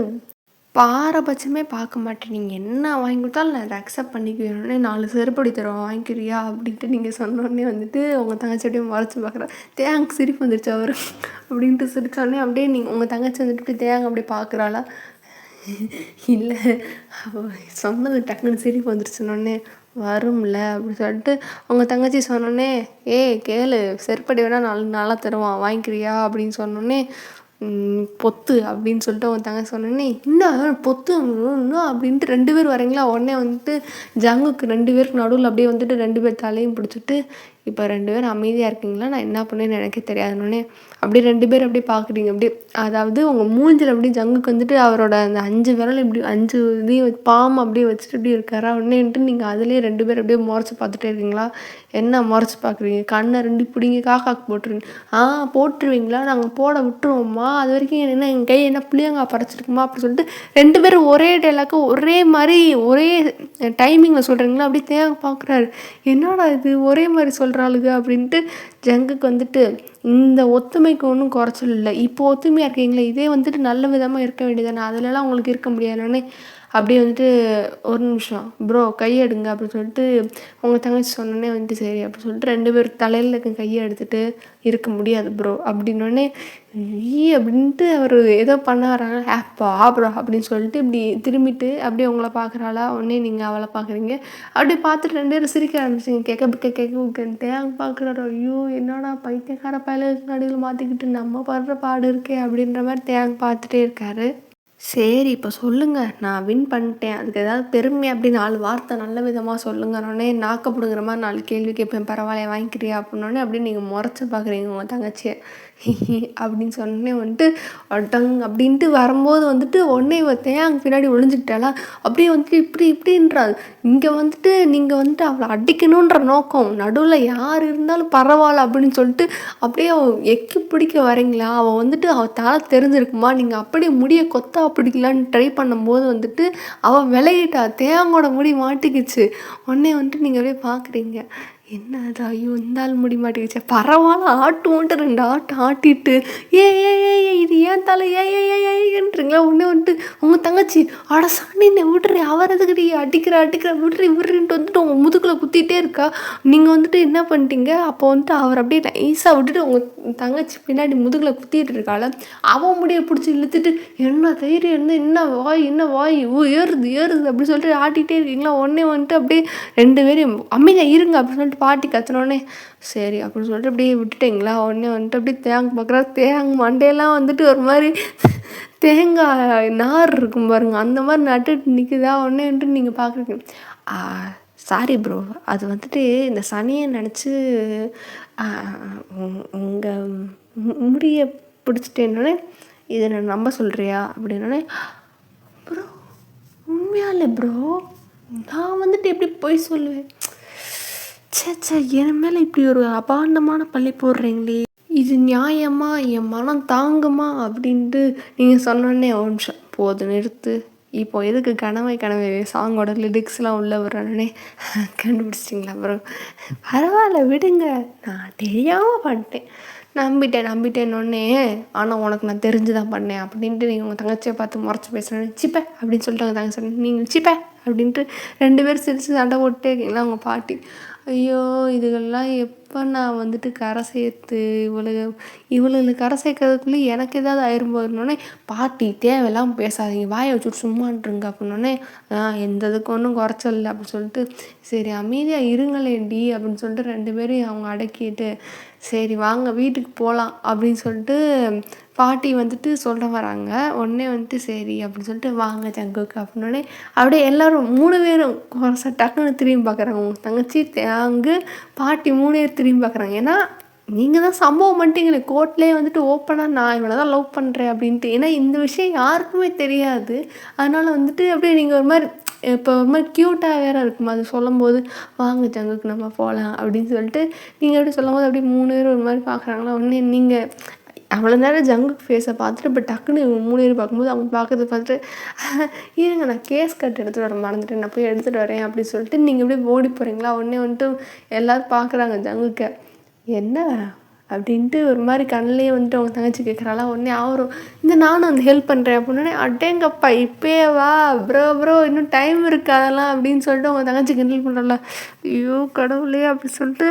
பாரபட்சமே பார்க்க மாட்டேன். நீங்கள் என்ன வாங்கி கொடுத்தாலும் நான் அதை அக்செப்ட் பண்ணிக்குவேன்னே 4 செருப்படி தருவோம் வாங்கிக்கிறியா அப்படின்ட்டு நீங்கள் சொன்னோடனே வந்துட்டு உங்கள் தங்கச்சி அப்படியே முறைச்சி பார்க்குறா. தேங்க் சிரிப்பு வந்துருச்சு அவர் அப்படின்ட்டு சிரிச்சோடனே அப்படியே நீங்கள் உங்கள் தங்கச்சி வந்துட்டு இப்படி தேங்க அப்படியே பார்க்குறாளா? இல்லை சொன்னது டக்குன்னு சிரிப்பு வந்துருச்சுன்னொடனே வரும்ல அப்படின்னு சொல்லிட்டு உங்கள் தங்கச்சி சொன்னோடனே கேளு செருப்படி வேணால் 4 நாளாக தருவான் வாங்கிக்கிறியா அப்படின்னு சொன்னோடனே பொத்து அப்படின்னு சொல்லிட்டு அவங்க தங்க சொன்னோன்னே இன்னும் பொத்து இன்னும் அப்படின்ட்டு 2 பேர் வரீங்களா? உடனே வந்துட்டு ஜங்குக்கு 2 பேருக்கு நடுவில் அப்படியே வந்துட்டு 2 பேர் தலையும் பிடிச்சிட்டு இப்போ 2 பேரும் அமைதியாக இருக்கீங்களா, நான் என்ன பண்ணேன்னு எனக்கே தெரியாதுன்னொடனே அப்படியே 2 பேர் அப்படியே பார்க்குறீங்க. அப்படியே அதாவது உங்கள் மூஞ்சில் அப்படியே ஜங்குக்கு வந்துட்டு அவரோட அந்த 5 விரல் இப்படி 5 இதையும் பாம்பு அப்படியே வச்சுட்டு இப்படி இருக்காரா? உடனேன்ட்டு நீங்கள் அதுலேயே 2 பேர் அப்படியே முறைச்சி பார்த்துட்டே இருக்கீங்களா? என்ன முறைச்சி பார்க்குறீங்க? கண்ணை 2 பிடிங்க காக்காக்கு போட்டுருவீங்க. போட்டுருவீங்களா? நாங்கள் போட விட்டுருவோம்மா, அது வரைக்கும் என்ன எங்கள் கை என்ன புளியங்காய் படைச்சிருக்குமா அப்படின்னு சொல்லிட்டு 2 பேரும் ஒரே டைலாக்கு ஒரே மாதிரி ஒரே டைமிங்கில் சொல்கிறீங்களா? அப்படி தேவை பார்க்குறாரு. என்னடா இது ஒரே மாதிரி சொல்கிறாளுங்க அப்படின்ட்டு ஜங்குக்கு வந்துட்டு இந்த ஒத்துமைக்கு ஒன்றும் குறைச்சல் இல்லை. இப்போ ஒத்துமையாக இருக்கீங்களே, இதே வந்துட்டு நல்ல விதமாக இருக்க வேண்டியதானே, அதிலலாம் உங்களுக்கு இருக்க முடியாதுன்னே அப்படியே வந்துட்டு ஒரு நிமிஷம் ப்ரோ கையெடுங்க அப்படின்னு சொல்லிட்டு உங்கள் தங்கச்சி சொன்னோன்னே வந்துட்டு சரி அப்படின்னு சொல்லிட்டு 2 பேர் தலையில் இருக்க கையை எடுத்துகிட்டு இருக்க முடியாது ப்ரோ அப்படின்னோடனே அப்படின்ட்டு அவர் ஏதோ பண்ணாராங்க ப்ரோ அப்படின்னு சொல்லிட்டு இப்படி திரும்பிட்டு அப்படியே உங்களை பார்க்குறாளா? உடனே நீங்கள் அவளை பார்க்குறீங்க. அப்படியே பார்த்துட்டு 2 பேரும் சிரிக்க ஆரம்பிச்சிங்க. கேட்கன்ட்டு அங்கே பார்க்குறாரு. ஐயோ என்னடா பைத்தியக்கார பயலுக்கு நடுவில் மாற்றிக்கிட்டு நம்ம படுற பாடு இருக்கே அப்படின்ற மாதிரி பார்த்துட்டே இருக்காரு. சரி இப்போ சொல்லுங்க. நான் வின் பண்ணிட்டேன். அதுக்கு ஏதாவது பெருமை அப்படி 4 வார்த்தை நல்ல விதமா சொல்லுங்கன்னோனே, நாக்க புடுங்குற மாரி 4 கேள்வி கேட்பேன். பரவாயில்லையா வாங்கிக்கிறியா? அப்படின்னோனே அப்படியே நீங்க மொறச்சு பார்க்குறீங்க உங்க தங்கச்சிய. அப்படின்னு சொன்னோனே வந்துட்டு அடங் அப்படின்ட்டு வரும்போது வந்துட்டு உடனே இவ தேயாங்கு பின்னாடி ஒளிஞ்சுக்கிட்டாளா, அப்படியே வந்துட்டு இப்படி இப்படின்றா. இங்கே வந்துட்டு நீங்கள் வந்துட்டு அவளை அடிக்கணுன்ற நோக்கம், நடுவில் யார் இருந்தாலும் பரவாயில்ல அப்படின்னு சொல்லிட்டு அப்படியே எக்கி பிடிக்க வரீங்களா. அவள் வந்துட்டு அவள் தலை தெரிஞ்சிருக்குமா, நீங்கள் அப்படியே முடியை கொத்தா பிடிக்கலான்னு ட்ரை பண்ணும்போது வந்துட்டு அவள் விலகிட்டா. தேயாங்கோட முடி மாட்டிக்கிச்சு. உடனே வந்துட்டு நீங்கள் அப்படியே பார்க்குறீங்க, என்ன அது, ஐயோ இந்த ஆள் முடி மாட்டிக்கிச்சே, பரவாயில்ல ஆட்டுவோன்ட்டு 2 ஆட்டு ஆட்டிட்டு இது ஏன் தலை ஏன்றீங்களா. உடனே வந்துட்டு உங்கள் தங்கச்சி அட சாணின்னு விட்றி, அவர் எதுக்குடி அடிக்கிற விட்றின்ட்டு வந்துட்டு உங்கள் முதுகில் குத்திட்டே இருக்கா. நீங்கள் வந்துட்டு என்ன பண்ணிட்டீங்க, அப்போ வந்துட்டு அவர் அப்படியே நைஸாக விட்டுட்டு உங்கள் தங்கச்சி பின்னாடி முதுகில் குத்திட்டு இருக்காள். அவன் முடியை பிடிச்சி இழுத்துட்டு என்ன தைரியம் இருந்து என்ன வாய் ஏறுது அப்படின்னு சொல்லிட்டு ஆட்டிகிட்டே இருக்கீங்களா. உடனே வந்துட்டு அப்படியே 2 பேரையும் அமைதியாக இருங்க அப்படின்னு சொல்லிட்டு பாட்டி கத்துனோடனே சரி அப்படின்னு சொல்லிட்டு அப்படியே விட்டுட்டிங்களா. உடனே வந்துட்டு அப்படியே தேங்காய் பார்க்குறா. தேங்காய் மண்டையெல்லாம் வந்துட்டு ஒரு மாதிரி தேங்காய் நார் இருக்கும் பாருங்க, அந்த மாதிரி நட்டுட்டு நிற்குதா. உடனே வந்துட்டு நீங்கள் பார்க்குறீங்க, சாரி ப்ரோ, அது வந்துட்டு இந்த சனியை நினச்சி உங்கள் முடியை பிடிச்சிட்டேன்னொடனே இதை நான் நம்ப சொல்கிறியா அப்படின்னோடனே, ப்ரோ உண்மையாலே ப்ரோ நான் வந்துட்டு எப்படி போய் சொல்லுவேன், சே என் மேலே இப்படி ஒரு அபாண்டமான பழி போடுறீங்களே, இது நியாயமா, என் மனம் தாங்குமா அப்படின்ட்டு நீங்கள் சொன்னோன்னே ஒரு நிமிஷம் போது நிறுத்து, இப்போ எதுக்கு கனவை சாங்கோட லிரிக்ஸ்லாம் உள்ள வர்றோன்னே கண்டுபிடிச்சிட்டிங்களா அப்புறம் பரவாயில்ல விடுங்க, நான் தெரியாமல் பண்ணிட்டேன், நம்பிட்டேன்னொடனே ஆனால் உனக்கு நான் தெரிஞ்சு தான் பண்ணேன் அப்படின்ட்டு நீங்கள் உங்கள் தங்கச்சியை பார்த்து முறைச்சி பேசுகிறேன், சிப்ப அப்படின்னு சொல்லிட்டு அவங்க தங்கச்சி சொன்னேன், நீங்கள் சிப்ப அப்படின்ட்டு 2 பேரும் சிரித்து சண்டை போட்டே இருக்கீங்களா. அவங்க பாட்டி ஐயோ இதுகள்லாம் எப்போ நான் வந்துட்டு கரை சேர்த்து இவளுக்கு கரை சேர்க்கறதுக்குள்ளே எனக்கு ஏதாவது ஆயிரும்போதுனோடனே, பாட்டி தேவையில்லாமல் பேசாதீங்க, வாயை வச்சுட்டு சும்மான்ட்ருங்க அப்படின்னோடனே, எந்த இதுக்கு ஒன்றும் குறைச்சல் இல்லை அப்படின்னு சொல்லிட்டு, சரி அமைதியாக இருங்களேன்டி அப்படின்னு சொல்லிட்டு 2 பேரையும் அவங்க அடக்கிட்டு, சரி வாங்க வீட்டுக்கு போகலாம் அப்படின்னு சொல்லிட்டு பாட்டி வந்துட்டு சொல்ல வராங்க. உடனே வந்துட்டு சரி அப்படின்னு சொல்லிட்டு வாங்க ஜங்குக்கு அப்படின்னோடனே அப்படியே எல்லோரும் 3 பேரும் டக்குன்னு திரும்பி பார்க்குறாங்க. உங்கள் தங்கச்சி தேங்கு பாட்டி 3 பேர் திரும்பி பார்க்குறாங்க. ஏன்னா நீங்கள் தான் சம்பவம் பண்ணிட்டீங்களே, கோர்ட்லேயே வந்துட்டு ஓப்பனாக நான் இவனை தான் லவ் பண்ணுறேன் அப்படின்ட்டு. ஏன்னா இந்த விஷயம் யாருக்குமே தெரியாது. அதனால் வந்துட்டு அப்படியே நீங்கள் ஒரு மாதிரி இப்போ ஒரு மாதிரி க்யூட்டாக வேறு இருக்குமா அது சொல்லும்போது, வாங்க ஜங்குக்கு நம்ம போகலாம் அப்படின்னு சொல்லிட்டு நீங்கள் எப்படி சொல்லும்போது அப்படியே 3 பேரும் ஒரு மாதிரி பார்க்குறாங்களா. உடனே நீங்கள் அவ்வளோ நேரம் ஜங்குக்கு ஃபேஸை பார்த்துட்டு இப்போ டக்குன்னு 3 பேர் பார்க்கும்போது அவங்க பார்க்கறத பார்த்துட்டு, இருங்க நான் கேஸ் கட் எடுத்துகிட்டு வர மறந்துட்டேன், நான் போய் எடுத்துகிட்டு வரேன் அப்படின்னு சொல்லிட்டு நீங்கள் அப்படியே ஓடி போகிறீங்களா. உடனே வந்துட்டு எல்லோரும் பார்க்குறாங்க ஜங்குக்கு, என்ன அப்படின்ட்டு ஒரு மாதிரி கண்ணிலே வந்துட்டு அவங்க தங்கச்சி கேட்குறாளா. உடனே அவரும் இந்த நானும் அந்த ஹெல்ப் பண்ணுறேன் அப்படின்னே, அடேங்கப்பா இப்போயே வா ப்ரோ இன்னும் டைம் இருக்குது அதெல்லாம் அப்படின்னு சொல்லிட்டு அவங்க தங்கச்சி கிண்டல் பண்ணுறல. ஐயோ கடவுளே அப்படி சொல்லிட்டு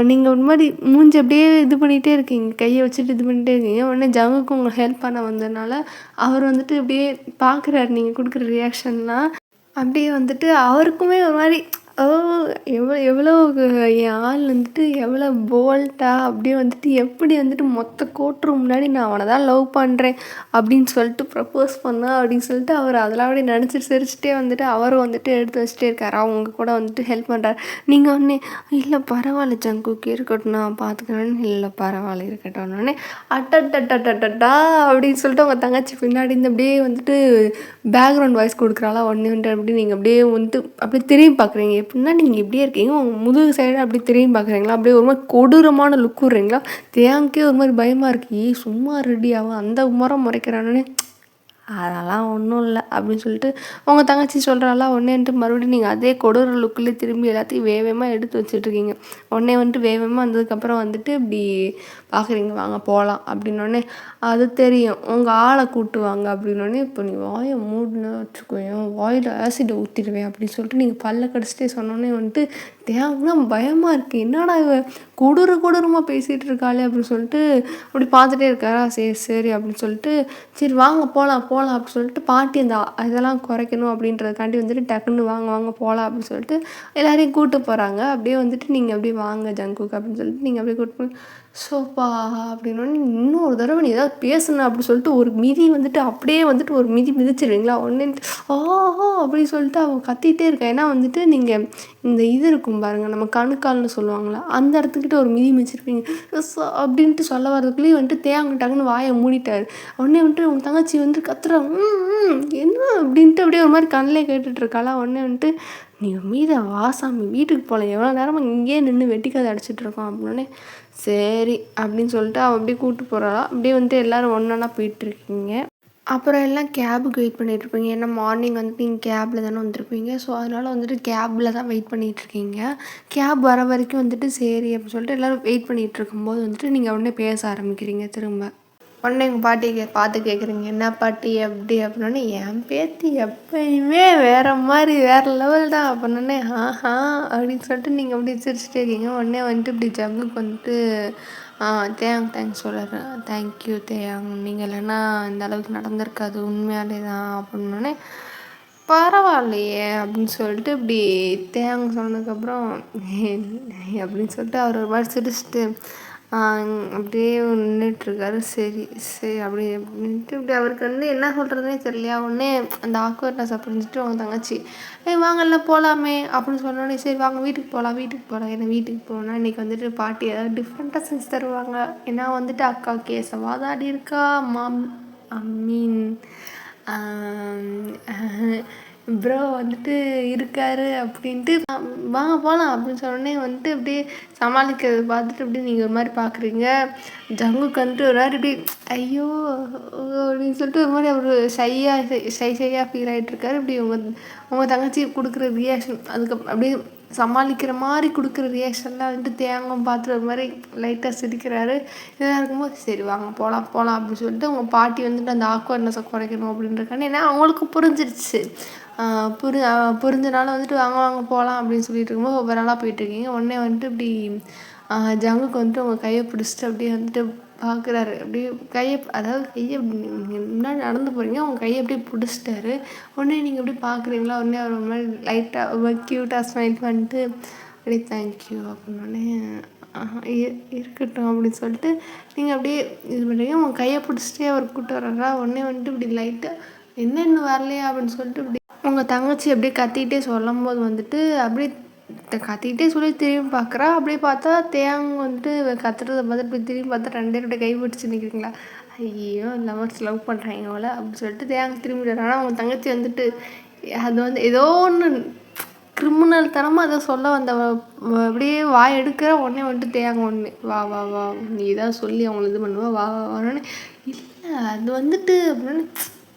நீங்கள் ஒரு மாதிரி மூஞ்சி அப்படியே இது பண்ணிகிட்டே இருக்கீங்க, கையை வச்சுட்டு இது பண்ணிகிட்டே இருக்கீங்க. உடனே ஜங்குக்கு உங்களை ஹெல்ப் பண்ண வந்ததுனால அவர் வந்துட்டு அப்படியே பார்க்குறாரு நீங்கள் கொடுக்குற ரியாக்ஷன்லாம். அப்படியே வந்துட்டு அவருக்குமே ஒரு மாதிரி எவ்வளோ என் ஆள் வந்துட்டு எவ்வளோ போல்ட்டாக அப்படியே வந்துட்டு எப்படி வந்துட்டு மொத்த கோர்ட் ரூம் முன்னாடி நான் அவனை தான் லவ் பண்ணுறேன் அப்படின்னு சொல்லிட்டு ப்ரப்போஸ் பண்ணேன் அப்படின்னு சொல்லிட்டு அவர் அதெல்லாம் அப்படியே நினச்சிட்டு சிரிச்சிட்டே வந்துட்டு அவரும் வந்துட்டு எடுத்து வச்சுட்டே இருக்காரு. அவங்க கூட வந்துட்டு ஹெல்ப் பண்ணுறாரு. நீங்கள் உடனே இல்லை பரவாயில்ல ஜங்குக்கு இருக்கட்டும் நான் பார்த்துக்கிறேன்னு, இல்லை பரவாயில்ல இருக்கட்டும் உடனே அட்டா அப்படின்னு சொல்லிட்டு அவங்க தங்கச்சி பின்னாடி இருந்து அப்படியே வந்துட்டு பேக்ரவுண்ட் வாய்ஸ் கொடுக்குறாளா. உடனே வந்துட்டு அப்படி நீங்கள் அப்படியே வந்துட்டு அப்படியே திரும்பி பார்க்குறீங்க. எப்படின்னா நீங்கள் இப்படியே இருக்கீங்க, உங்கள் முதுகு சைடு அப்படி திரும்பி பார்க்குறீங்களா, அப்படியே ஒரு மாதிரி கொடூரமான லுக் விட்றீங்களா. தேங்க்கே ஒரு மாதிரி பயமாக இருக்குது, சும்மா ரெடியாகும் அந்த முறைக்கிறானே, அதெல்லாம் ஒன்றும் இல்லை அப்படின்னு சொல்லிட்டு உங்கள் தங்கச்சி சொல்கிறாளா. உடனேன்ட்டு மறுபடியும் நீங்கள் அதே கொடூர லுக்கில் திரும்பி எல்லாத்தையும் வேகமாக எடுத்து வச்சுட்ருக்கீங்க. உடனே வந்துட்டு வேகமாக வந்ததுக்கப்புறம் வந்துட்டு இப்படி பார்க்குறீங்க, வாங்க போகலாம் அப்படின்னோடனே, அது தெரியும் உங்கள் ஆளை கூட்டுவாங்க அப்படின்னோடனே, இப்போ நீ வாயை மூடுன்னு வச்சுக்கோயேன், வாயில் ஆசிடை ஊற்றிடுவேன் அப்படின்னு சொல்லிட்டு நீங்கள் பல்ல கடிச்சிட்டே சொன்னோன்னே வந்துட்டு தேவைன்னா பயமாக இருக்குது, என்னடா இவ கொடூரமாக பேசிகிட்டு இருக்காளே அப்படின்னு சொல்லிட்டு அப்படி பார்த்துட்டே இருக்காரா. சரி அப்படின்னு சொல்லிட்டு சரி வாங்க போகலாம் அப்படின்னு சொல்லிட்டு பாட்டி அந்த இதெல்லாம் குறைக்கணும் அப்படின்றதுக்காண்டி வந்துட்டு டக்குன்னு வாங்க போகலாம் அப்படின்னு சொல்லிட்டு எல்லாரையும் கூப்பிட்டு போகிறாங்க. அப்படியே வந்துட்டு நீங்கள் அப்படியே வாங்க ஜங்குக்கு அப்படின்னு சொல்லிட்டு நீங்கள் அப்படியே கூப்பிட்டு ஸோப்பா அப்படின்னோடனே இன்னும் ஒரு தடவை நீ ஏதாவது பேசுன அப்படி சொல்லிட்டு ஒரு மிதி வந்துட்டு அப்படியே வந்துட்டு ஒரு மிதி மிதிச்சிடுவீங்களா ஒன்று ஆஹா அப்படின்னு சொல்லிட்டு அவன் கத்திகிட்டே இருக்கா. ஏன்னா வந்துட்டு நீங்கள் இந்த இது இருக்கும் பாருங்கள், நம்ம கணுக்கால்னு சொல்லுவாங்களா, அந்த இடத்துக்கிட்ட ஒரு மிதி மிதிச்சிருப்பீங்க. அப்படின்ட்டு சொல்ல வர்றதுக்குள்ளேயும் வந்துட்டு டக்குன்னு வாயை மூடிட்டாரு. உடனே வந்துட்டு உங்கள் தங்கச்சி வந்து கத்துறா, என்ன அப்படின்ட்டு அப்படியே ஒரு மாதிரி கண்ணிலே கேட்டுட்ருக்காளா. உடனே வந்துட்டு நீ மீத வாசாமி வீட்டுக்கு போகல, எவ்வளோ நேரமாக இங்கேயே நின்று வெட்டிக்காதை அடிச்சிட்ருக்கோம் அப்படின்னே சரி அப்படின்னு சொல்லிட்டு அவள் அப்படியே கூப்பிட்டு போகிறாளா. அப்படியே வந்துட்டு எல்லோரும் ஒன்றா போயிட்டுருக்கீங்க. அப்புறம் எல்லாம் கேபுக்கு வெயிட் பண்ணிகிட்ருப்பீங்க. ஏன்னா மார்னிங் வந்துட்டு நீங்கள் கேபில் தானே வந்திருப்பீங்க. ஸோ அதனால் வந்துட்டு கேபில் தான் வெயிட் பண்ணிகிட்ருக்கீங்க. கேப் வர வரைக்கும் வந்துட்டு சரி அப்படின்னு சொல்லிட்டு எல்லோரும் வெயிட் பண்ணிகிட்டு இருக்கும்போது வந்துட்டு நீங்கள் உடனே பேச ஆரம்பிக்கிறீங்க திரும்ப. உடனே எங்கள் பாட்டியை பார்த்து கேட்குறீங்க, என்ன பாட்டி எப்படி அப்படின்னோடனே, என் பேத்தி எப்பயுமே வேறு மாதிரி வேறு லெவல் தான் அப்படின்னோடனே ஆஹா அப்படின்னு சொல்லிட்டு நீங்கள் அப்படி சிரிச்சுட்டே இருக்கீங்க. உடனே வந்துட்டு இப்படி ஜங்குக்கு வந்துட்டு தேங்க்ஸ் சொல்கிறாரு. தேங்க்யூ தேயாங், நீங்கள் இல்லைன்னா இந்த அளவுக்கு நடந்திருக்காது உண்மையாலே தான் அப்படின்னோடனே பரவாயில்லையே அப்படின்னு சொல்லிட்டு இப்படி தேங்க சொன்னதுக்கப்புறம் அப்படின்னு சொல்லிட்டு அவர் ஒரு மாதிரி சிரிச்சுட்டு அப்படியே நின்றுட்டுருக்காரு. சரி சரி அப்படி அப்படின்ட்டு இப்படி அவருக்கு வந்து என்ன சொல்கிறதுனே தெரியலையா. உடனே அந்த ஆக்வர்ட்னஸை புரிஞ்சுட்டு அவங்க தங்கச்சி வாங்கல்ல போகலாமே அப்படின்னு சொன்னோடனே சரி வாங்க வீட்டுக்கு போகலாம். ஏன்னா வீட்டுக்கு போனால் இன்றைக்கி வந்துட்டு பாட்டி ஏதாவது டிஃப்ரெண்ட்டாக செஞ்சு தருவாங்க. ஏன்னா வந்துட்டு அக்கா கேசவாதாடி இருக்கா மீன் ப்ரோ வந்துட்டு இருக்காரு அப்படின்ட்டு வாங்க போகலாம் அப்படின்னு சொன்னோடனே வந்துட்டு அப்படியே சமாளிக்கிறது பார்த்துட்டு அப்படியே நீங்கள் ஒரு மாதிரி பார்க்குறீங்க. ஜங்குக்கு வந்துட்டு ஒரு மாதிரி இப்படி ஐயோ அப்படின்னு சொல்லிட்டு ஒரு மாதிரி அவர் ஷையாக ஃபீல் ஆகிட்டுருக்காரு. இப்படி உங்கள் தங்கச்சி கொடுக்குற ரியாக்ஷன் அதுக்கு அப்படியே சமாளிக்கிற மாதிரி கொடுக்குற ரியாக்ஷன்லாம் வந்துட்டு தேங்கம் பார்த்துட்டு ஒரு மாதிரி லைட்டாக சிரிக்கிறாரு. இதெல்லாம் இருக்கும்போது சரி வாங்க போகலாம் அப்படின்னு சொல்லிட்டு உங்கள் பாட்டி வந்துட்டு அந்த ஆக்வர்ட்னஸை குறைக்கணும் அப்படின்றக்கான ஏன்னா அவங்களுக்கு புரிஞ்சிருச்சு. புரிஞ்சனால வந்துட்டு வாங்க போகலாம் அப்படின்னு சொல்லிட்டு இருக்கும்போது ஒவ்வொரு நாளாக போயிட்டுருக்கீங்க. உடனே வந்துட்டு இப்படி ஜங்குக்கு வந்துட்டு உங்கள் கையை பிடிச்சிட்டு அப்படியே வந்துட்டு பார்க்குறாரு. அப்படியே கையை முன்னாடி நடந்து போகிறீங்க, உங்கள் கையை அப்படியே பிடிச்சிட்டாரு. உடனே நீங்கள் எப்படி பார்க்குறீங்களா, உடனே அவர் ஒரு மாதிரி லைட்டாக ஒரு மாதிரி க்யூட்டாக ஸ்மைல் பண்ணிட்டு அப்படியே தேங்க்யூ அப்படின்னோடனே இருக்கட்டும் அப்படின்னு சொல்லிட்டு நீங்கள் அப்படியே இது பண்ணுறீங்க. உங்கள் கையை பிடிச்சிட்டே அவர் கூப்பிட்டு வர்றாரா. உடனே வந்துட்டு இப்படி லைட்டாக என்ன இன்னும் வரலையா அப்படின்னு சொல்லிட்டு இப்படி உங்கள் தங்கச்சி அப்படியே கத்திக்கிட்டே சொல்லும் போது வந்துட்டு அப்படியே கத்திக்கிட்டே சொல்லி திரும்பி பார்க்குறா. அப்படியே பார்த்தா தேங்க வந்துட்டு கத்துறதை பார்த்துட்டு இப்படி திரும்பி பார்த்தா 2 பேரோட கை பிடிச்சி நிற்கிறீங்களா. ஐயோ லவர்ஸ் லவ் பண்ணுறாங்க போல அப்படின்னு சொல்லிட்டு தேங்க திரும்பி. ஆனால் அவங்க தங்கச்சி வந்துட்டு அது வந்து ஏதோ ஒன்று கிரிமினல் தரமாக அதை சொல்ல வந்த அப்படியே வாய் எடுக்கிற உடனே வந்துட்டு தேங்க ஒன்று வா வா வா நீ ஏதாவது சொல்லி அவங்கள இது பண்ணுவா வா வா வான்னு இல்லை அது வந்துட்டு அப்படின்னு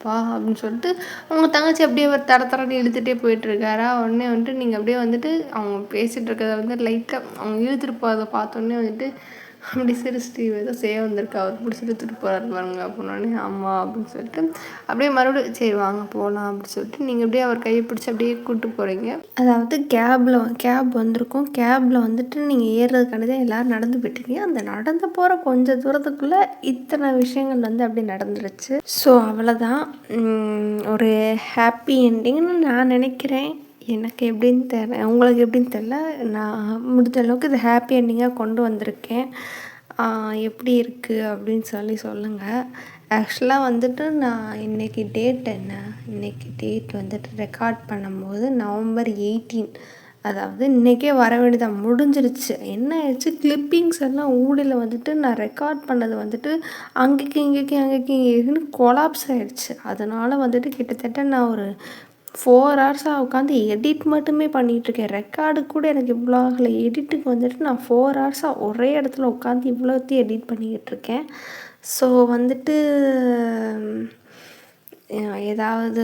வா அப்படின்னு சொல்லிட்டு அவங்க தங்கச்சி அப்படியே ஒரு தரன்னு இழுத்துகிட்டே போயிட்டுருக்காரா. உடனே வந்துட்டு நீங்கள் அப்படியே வந்துட்டு அவங்க பேசிகிட்டு இருக்கிறத வந்து லைட்டாக அவங்க இழுத்துட்டு போகிறத பார்த்தோன்னே வந்துட்டு அப்படி சிரிச்சிட்டு ஏதோ செய்ய வந்திருக்கா அவர் பிடிச்சி இழுத்துட்டு போகிறாரு பாருங்க அப்படின்னோடனே ஆமாம் அப்படின்னு சொல்லிட்டு அப்படியே மறுபடியும் சரி வாங்க போகலாம் அப்படின்னு சொல்லிட்டு நீங்கள் அப்படியே அவர் கையை பிடிச்சி அப்படியே கூப்பிட்டு போகிறீங்க. அதாவது கேப் வந்திருக்கும். கேபில் வந்துட்டு நீங்கள் ஏறுறதுக்கானதே எல்லோரும் நடந்து போயிட்டீங்க. அந்த நடந்து போகிற கொஞ்சம் தூரத்துக்குள்ளே இத்தனை விஷயங்கள் வந்து அப்படியே நடந்துருச்சு. ஸோ அவ்வளோதான். ஒரு ஹாப்பி என்டிங்னு நான் நினைக்கிறேன். எனக்கு எப்படின்னு தெரில, உங்களுக்கு எப்படின்னு தெரில. நான் முடிஞ்ச அளவுக்கு இது ஹாப்பி என்டிங்காக கொண்டு வந்திருக்கேன். எப்படி இருக்குது அப்படின்னு சொல்லுங்கள். ஆக்சுவலாக வந்துட்டு நான் இன்றைக்கி டேட் என்ன, இன்றைக்கி டேட் வந்துட்டு ரெக்கார்ட் பண்ணும்போது November 18. அதாவது இன்றைக்கே வர வேண்டியதாக முடிஞ்சிருச்சு. என்ன ஆயிடுச்சு, கிளிப்பிங்ஸ் எல்லாம் ஊடியில் வந்துட்டு நான் ரெக்கார்ட் பண்ணது வந்துட்டு அங்கேயும் கொலாப்ஸ் ஆகிடுச்சு. அதனால் வந்துட்டு கிட்டத்தட்ட நான் ஒரு 4 ஹவர்ஸாக உட்காந்து எடிட் மட்டுமே பண்ணிகிட்ருக்கேன். ரெக்கார்டு கூட எனக்கு இவ்வளோ ஆகலை. எடிட்டுக்கு வந்துட்டு நான் 4 ஹவர்ஸாக ஒரே இடத்துல உட்காந்து இவ்வளோத்தையும் எடிட் பண்ணிக்கிட்டுருக்கேன். ஸோ வந்துட்டு ஏதாவது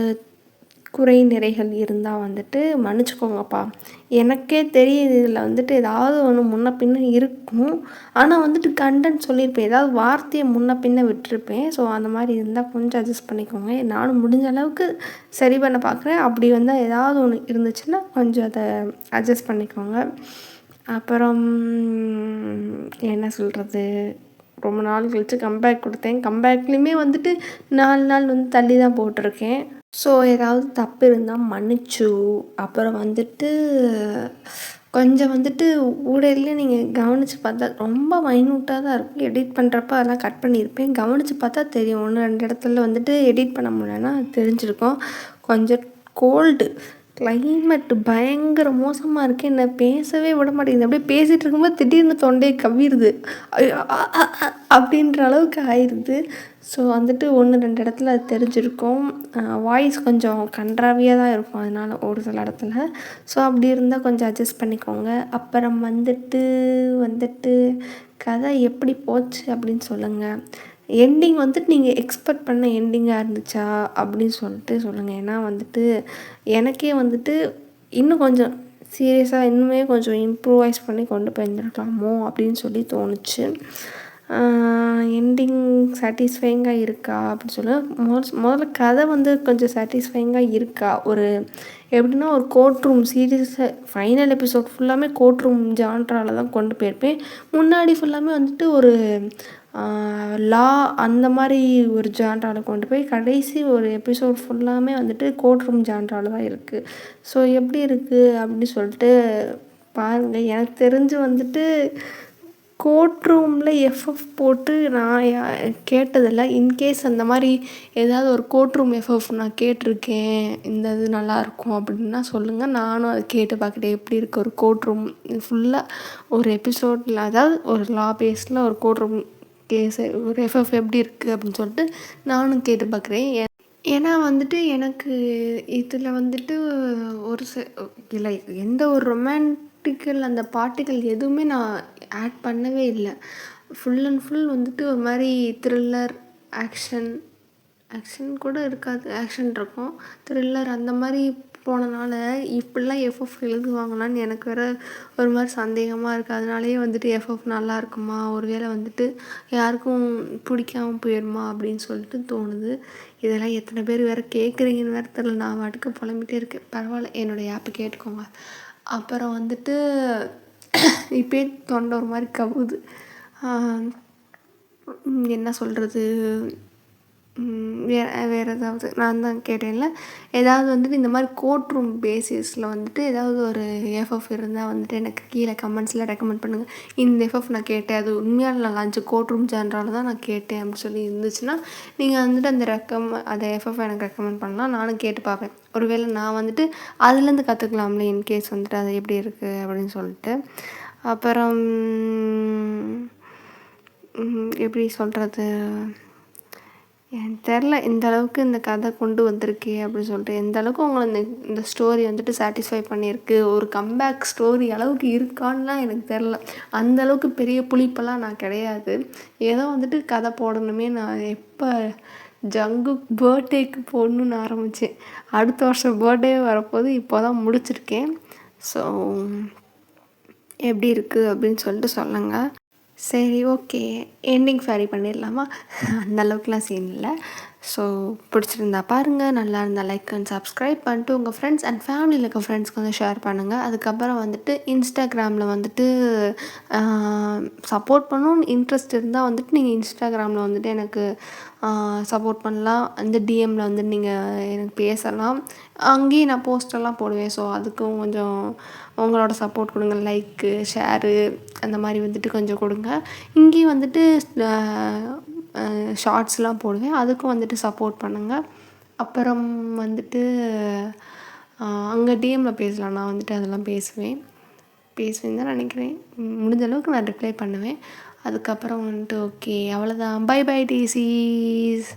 குறை நிறைகள் இருந்தால் வந்துட்டு மன்னிச்சிக்கோங்கப்பா. எனக்கே தெரியுது இதில் வந்துட்டு ஏதாவது ஒன்று முன்ன பின்ன இருக்கும். ஆனால் வந்துட்டு கண்டென்ட் சொல்லியிருப்பேன், ஏதாவது வார்த்தையை முன்ன பின்ன விட்டுருப்பேன். ஸோ அந்த மாதிரி இருந்தால் கொஞ்சம் அட்ஜஸ்ட் பண்ணிக்கோங்க. நானும் முடிஞ்ச அளவுக்கு சரி பண்ண பார்க்குறேன். அப்படி வந்தால் ஏதாவது ஒன்று இருந்துச்சுன்னா கொஞ்சம் அதை அட்ஜஸ்ட் பண்ணிக்கோங்க. அப்புறம் என்ன சொல்கிறது, ரொம்ப நாள் கழித்து கம்பேக் கொடுத்தேன். கம்பேக்லேயுமே வந்துட்டு 4 நாள் வந்து தள்ளி தான் போட்டிருக்கேன். ஸோ ஏதாவது தப்பு இருந்தால் மன்னிச்சு. அப்புறம் வந்துட்டு கொஞ்சம் வந்துட்டு ஊடையிலே நீங்கள் கவனித்து பார்த்தா ரொம்ப மைன்யூட்டாக தான் இருக்கும். எடிட் பண்ணுறப்ப அதெல்லாம் கட் பண்ணியிருப்பேன். கவனித்து பார்த்தா தெரியும். 1, 2 இடத்துல வந்துட்டு எடிட் பண்ண முடியலன்னா தெரிஞ்சிருக்கும். கொஞ்சம் கோல்டு கிளைமேட் பயங்கர மோசமாக இருக்குது. என்ன பேசவே விட மாட்டேங்குது. அப்படியே பேசிகிட்டு இருக்கும்போது திடீர்னு தொண்டையை கவ்விடுது. அப்படின்ற அளவுக்கு ஆயிடுது. ஸோ வந்துட்டு 1, 2 இடத்துல அது தெரிஞ்சிருக்கும். வாய்ஸ் கொஞ்சம் கன்றாவியாக தான் இருக்கும் அதனால் ஒரு சில இடத்துல. ஸோ அப்படி இருந்தால் கொஞ்சம் அட்ஜஸ்ட் பண்ணிக்கோங்க. அப்புறம் வந்துட்டு கதை எப்படி போச்சு அப்படின்னு சொல்லுங்கள். எண்டிங் வந்துட்டு நீங்கள் எக்ஸ்பெக்ட் பண்ண எண்டிங்காக இருந்துச்சா அப்படின்னு சொல்லுங்கள். ஏன்னா வந்துட்டு எனக்கே வந்துட்டு இன்னும் கொஞ்சம் சீரியஸாக இன்னுமே கொஞ்சம் இம்ப்ரூவைஸ் பண்ணி கொண்டு போயிருந்துருக்கலாமோ அப்படின்னு சொல்லி தோணுச்சு. எண்டிங் சாட்டிஸ்ஃபையிங்காக இருக்கா அப்படின்னு முதல்ல கதை வந்து கொஞ்சம் சாட்டிஸ்ஃபையிங்காக இருக்கா. ஒரு எப்படின்னா ஒரு கோர்ட் ரூம் சீரியஸாக ஃபைனல் எபிசோட் ஃபுல்லாமே கோர்ட் ரூம் ஜான்ராவில் தான் கொண்டு போயிருப்பேன். முன்னாடி ஃபுல்லாமே வந்துட்டு ஒரு லா அந்த மாதிரி ஒரு ஜான்ராவில் கொண்டு போய் கடைசி ஒரு எபிசோட் ஃபுல்லாமே வந்துட்டு கோர்ட் ரூம் ஜான்ராவில் தான் இருக்குது. ஸோ எப்படி இருக்குது அப்படின்னு சொல்லிட்டு பாருங்கள். எனக்கு தெரிஞ்சு வந்துட்டு கோர்ட் ரூமில் எஃப்எஃப் போட்டு நான் கேட்டதில்லை. இன்கேஸ் அந்த மாதிரி ஏதாவது ஒரு கோர்ட் ரூம் எஃப்எஃப் நான் கேட்டிருக்கேன், இந்த இது நல்லாயிருக்கும் அப்படின்னா சொல்லுங்கள். நானும் அதை கேட்டு பார்க்குறேன் எப்படி இருக்குது ஒரு கோர்ட் ரூம் ஃபுல்லாக ஒரு எபிசோடில், அதாவது ஒரு லா பேஸில் ஒரு கோர்ட் ரூம் கேஸு ஒரு எஃப்எஃப் எப்படி இருக்குது அப்படின்னு சொல்லிட்டு நானும் கேட்டு பார்க்குறேன். ஏன்னா வந்துட்டு எனக்கு இதில் வந்துட்டு ஒரு இல்லை எந்த ஒரு ரொமான்டிக்கல் அந்த பாட்டுகள் எதுவுமே நான் ஆட் பண்ணவே இல்லை. ஃபுல் அண்ட் ஃபுல் வந்துட்டு ஒரு மாதிரி த்ரில்லர், ஆக்ஷன் கூட இருக்காது, ஆக்ஷன் இருக்கும், த்ரில்லர் அந்த மாதிரி போனனால இப்படிலாம் எஃப்எஃப் எழுதுவாங்களான்னு எனக்கு வேறு ஒரு மாதிரி சந்தேகமாக இருக்குது. அதனாலேயே வந்துட்டு எஃப்எஃப் நல்லா இருக்குமா, ஒரு வேளை வந்துட்டு யாருக்கும் பிடிக்காமல் போயிடுமா அப்படின்னு சொல்லிட்டு தோணுது. இதெல்லாம் எத்தனை பேர் வேறு கேட்குறீங்கன்னு வேறு தெரியல. நான் வாட்டுக்கு புலம்பிகிட்டே இருக்கேன். பரவாயில்ல, என்னோடய ஆப்பை கேட்டுக்கோங்க. அப்புறம் வந்துட்டு இப்போயே தொண்டை ஒரு மாதிரி கவுது. என்ன சொல்கிறது, வேறு ஏதாவது நான் தான் கேட்டேன்ல, ஏதாவது வந்துட்டு இந்த மாதிரி கோர்ட் ரூம் பேசிஸில் வந்துட்டு ஏதாவது ஒரு எஃப்எஃப் இருந்தால் வந்துட்டு எனக்கு கீழே கமெண்ட்ஸில் ரெக்கமெண்ட் பண்ணுங்கள். இந்த எஃப்எஃப் நான் கேட்டேன், அது உண்மையாக நல்லா கோர்ட் ரூம் ஜான்ராவில் தான் நான் கேட்டேன் அப்படின்னு சொல்லி இருந்துச்சுன்னா நீங்கள் வந்துட்டு அந்த எஃப்எஃப் எனக்கு ரெக்கமெண்ட் பண்ணலாம். நானும் கேட்டு பார்ப்பேன். ஒருவேளை நான் வந்துட்டு அதுலேருந்து கற்றுக்கலாம்ல, இன்கேஸ் வந்துட்டு அது எப்படி இருக்குது அப்படின்னு சொல்லிட்டு. அப்புறம் எப்படி சொல்கிறது, எனக்கு தெரில இந்த அளவுக்கு இந்த கதை கொண்டு வந்திருக்கு அப்படின்னு சொல்லிட்டு. எந்த அளவுக்கு உங்களை இந்த ஸ்டோரி வந்துட்டு சாட்டிஸ்ஃபை பண்ணியிருக்கு, ஒரு கம்பேக் ஸ்டோரி அளவுக்கு இருக்கான்லாம் எனக்கு தெரில. அந்த அளவுக்கு பெரிய புளிப்பெல்லாம் நான் கிடையாது. ஏதோ வந்துட்டு கதை போடணுமே, நான் எப்போ ஜங்கு பர்த்டேக்கு போடணுன்னு ஆரம்பித்தேன். அடுத்த வருஷம் பர்த்டே வரப்போது, இப்போ தான் முடிச்சிருக்கேன். ஸோ எப்படி இருக்குது அப்படின்னு சொல்லிட்டு சொல்லுங்கள். சரி, ஓகே, எண்டிங் ஃபேரி பண்ணிடலாமா? அந்த அளவுக்குலாம் சீன் இல்லை. ஸோ பிடிச்சிருந்தா பாருங்கள், நல்லா இருந்தால் லைக் அண்ட் சப்ஸ்கிரைப் பண்ணிட்டு உங்கள் ஃப்ரெண்ட்ஸ் அண்ட் ஃபேமிலியில் இருக்க ஃப்ரெண்ட்ஸ்க்கு வந்து ஷேர் பண்ணுங்கள். அதுக்கப்புறம் வந்துட்டு இன்ஸ்டாகிராமில் வந்துட்டு சப்போர்ட் பண்ணணும்னு இன்ட்ரெஸ்ட் இருந்தால் வந்துட்டு நீங்கள் இன்ஸ்டாகிராமில் வந்துட்டு எனக்கு சப்போர்ட் பண்ணலாம். அந்த டிஎம்மில் வந்து நீங்கள் எனக்கு பேசலாம். அங்கேயும் நான் போஸ்டெல்லாம் போடுவேன். ஸோ அதுக்கும் கொஞ்சம் உங்களோட சப்போர்ட் கொடுங்க, லைக்கு, ஷேரு அந்த மாதிரி வந்துட்டு கொஞ்சம் கொடுங்க. இங்கேயும் வந்துட்டு ஷார்ட்ஸ்லாம் போடுவேன், அதுக்கும் வந்துட்டு சப்போர்ட் பண்ணுங்கள். அப்புறம் வந்துட்டு அங்கே டிஎம்மில் பேசலாம், நான் வந்துட்டு அதெல்லாம் பேசுவேன் தான் நினைக்கிறேன். முடிஞ்ச அளவுக்கு நான் ரிப்ளை பண்ணுவேன். அதுக்கப்புறம் வந்துட்டு ஓகே, அவ்வளோதான். Bye bye டீசீஸ்.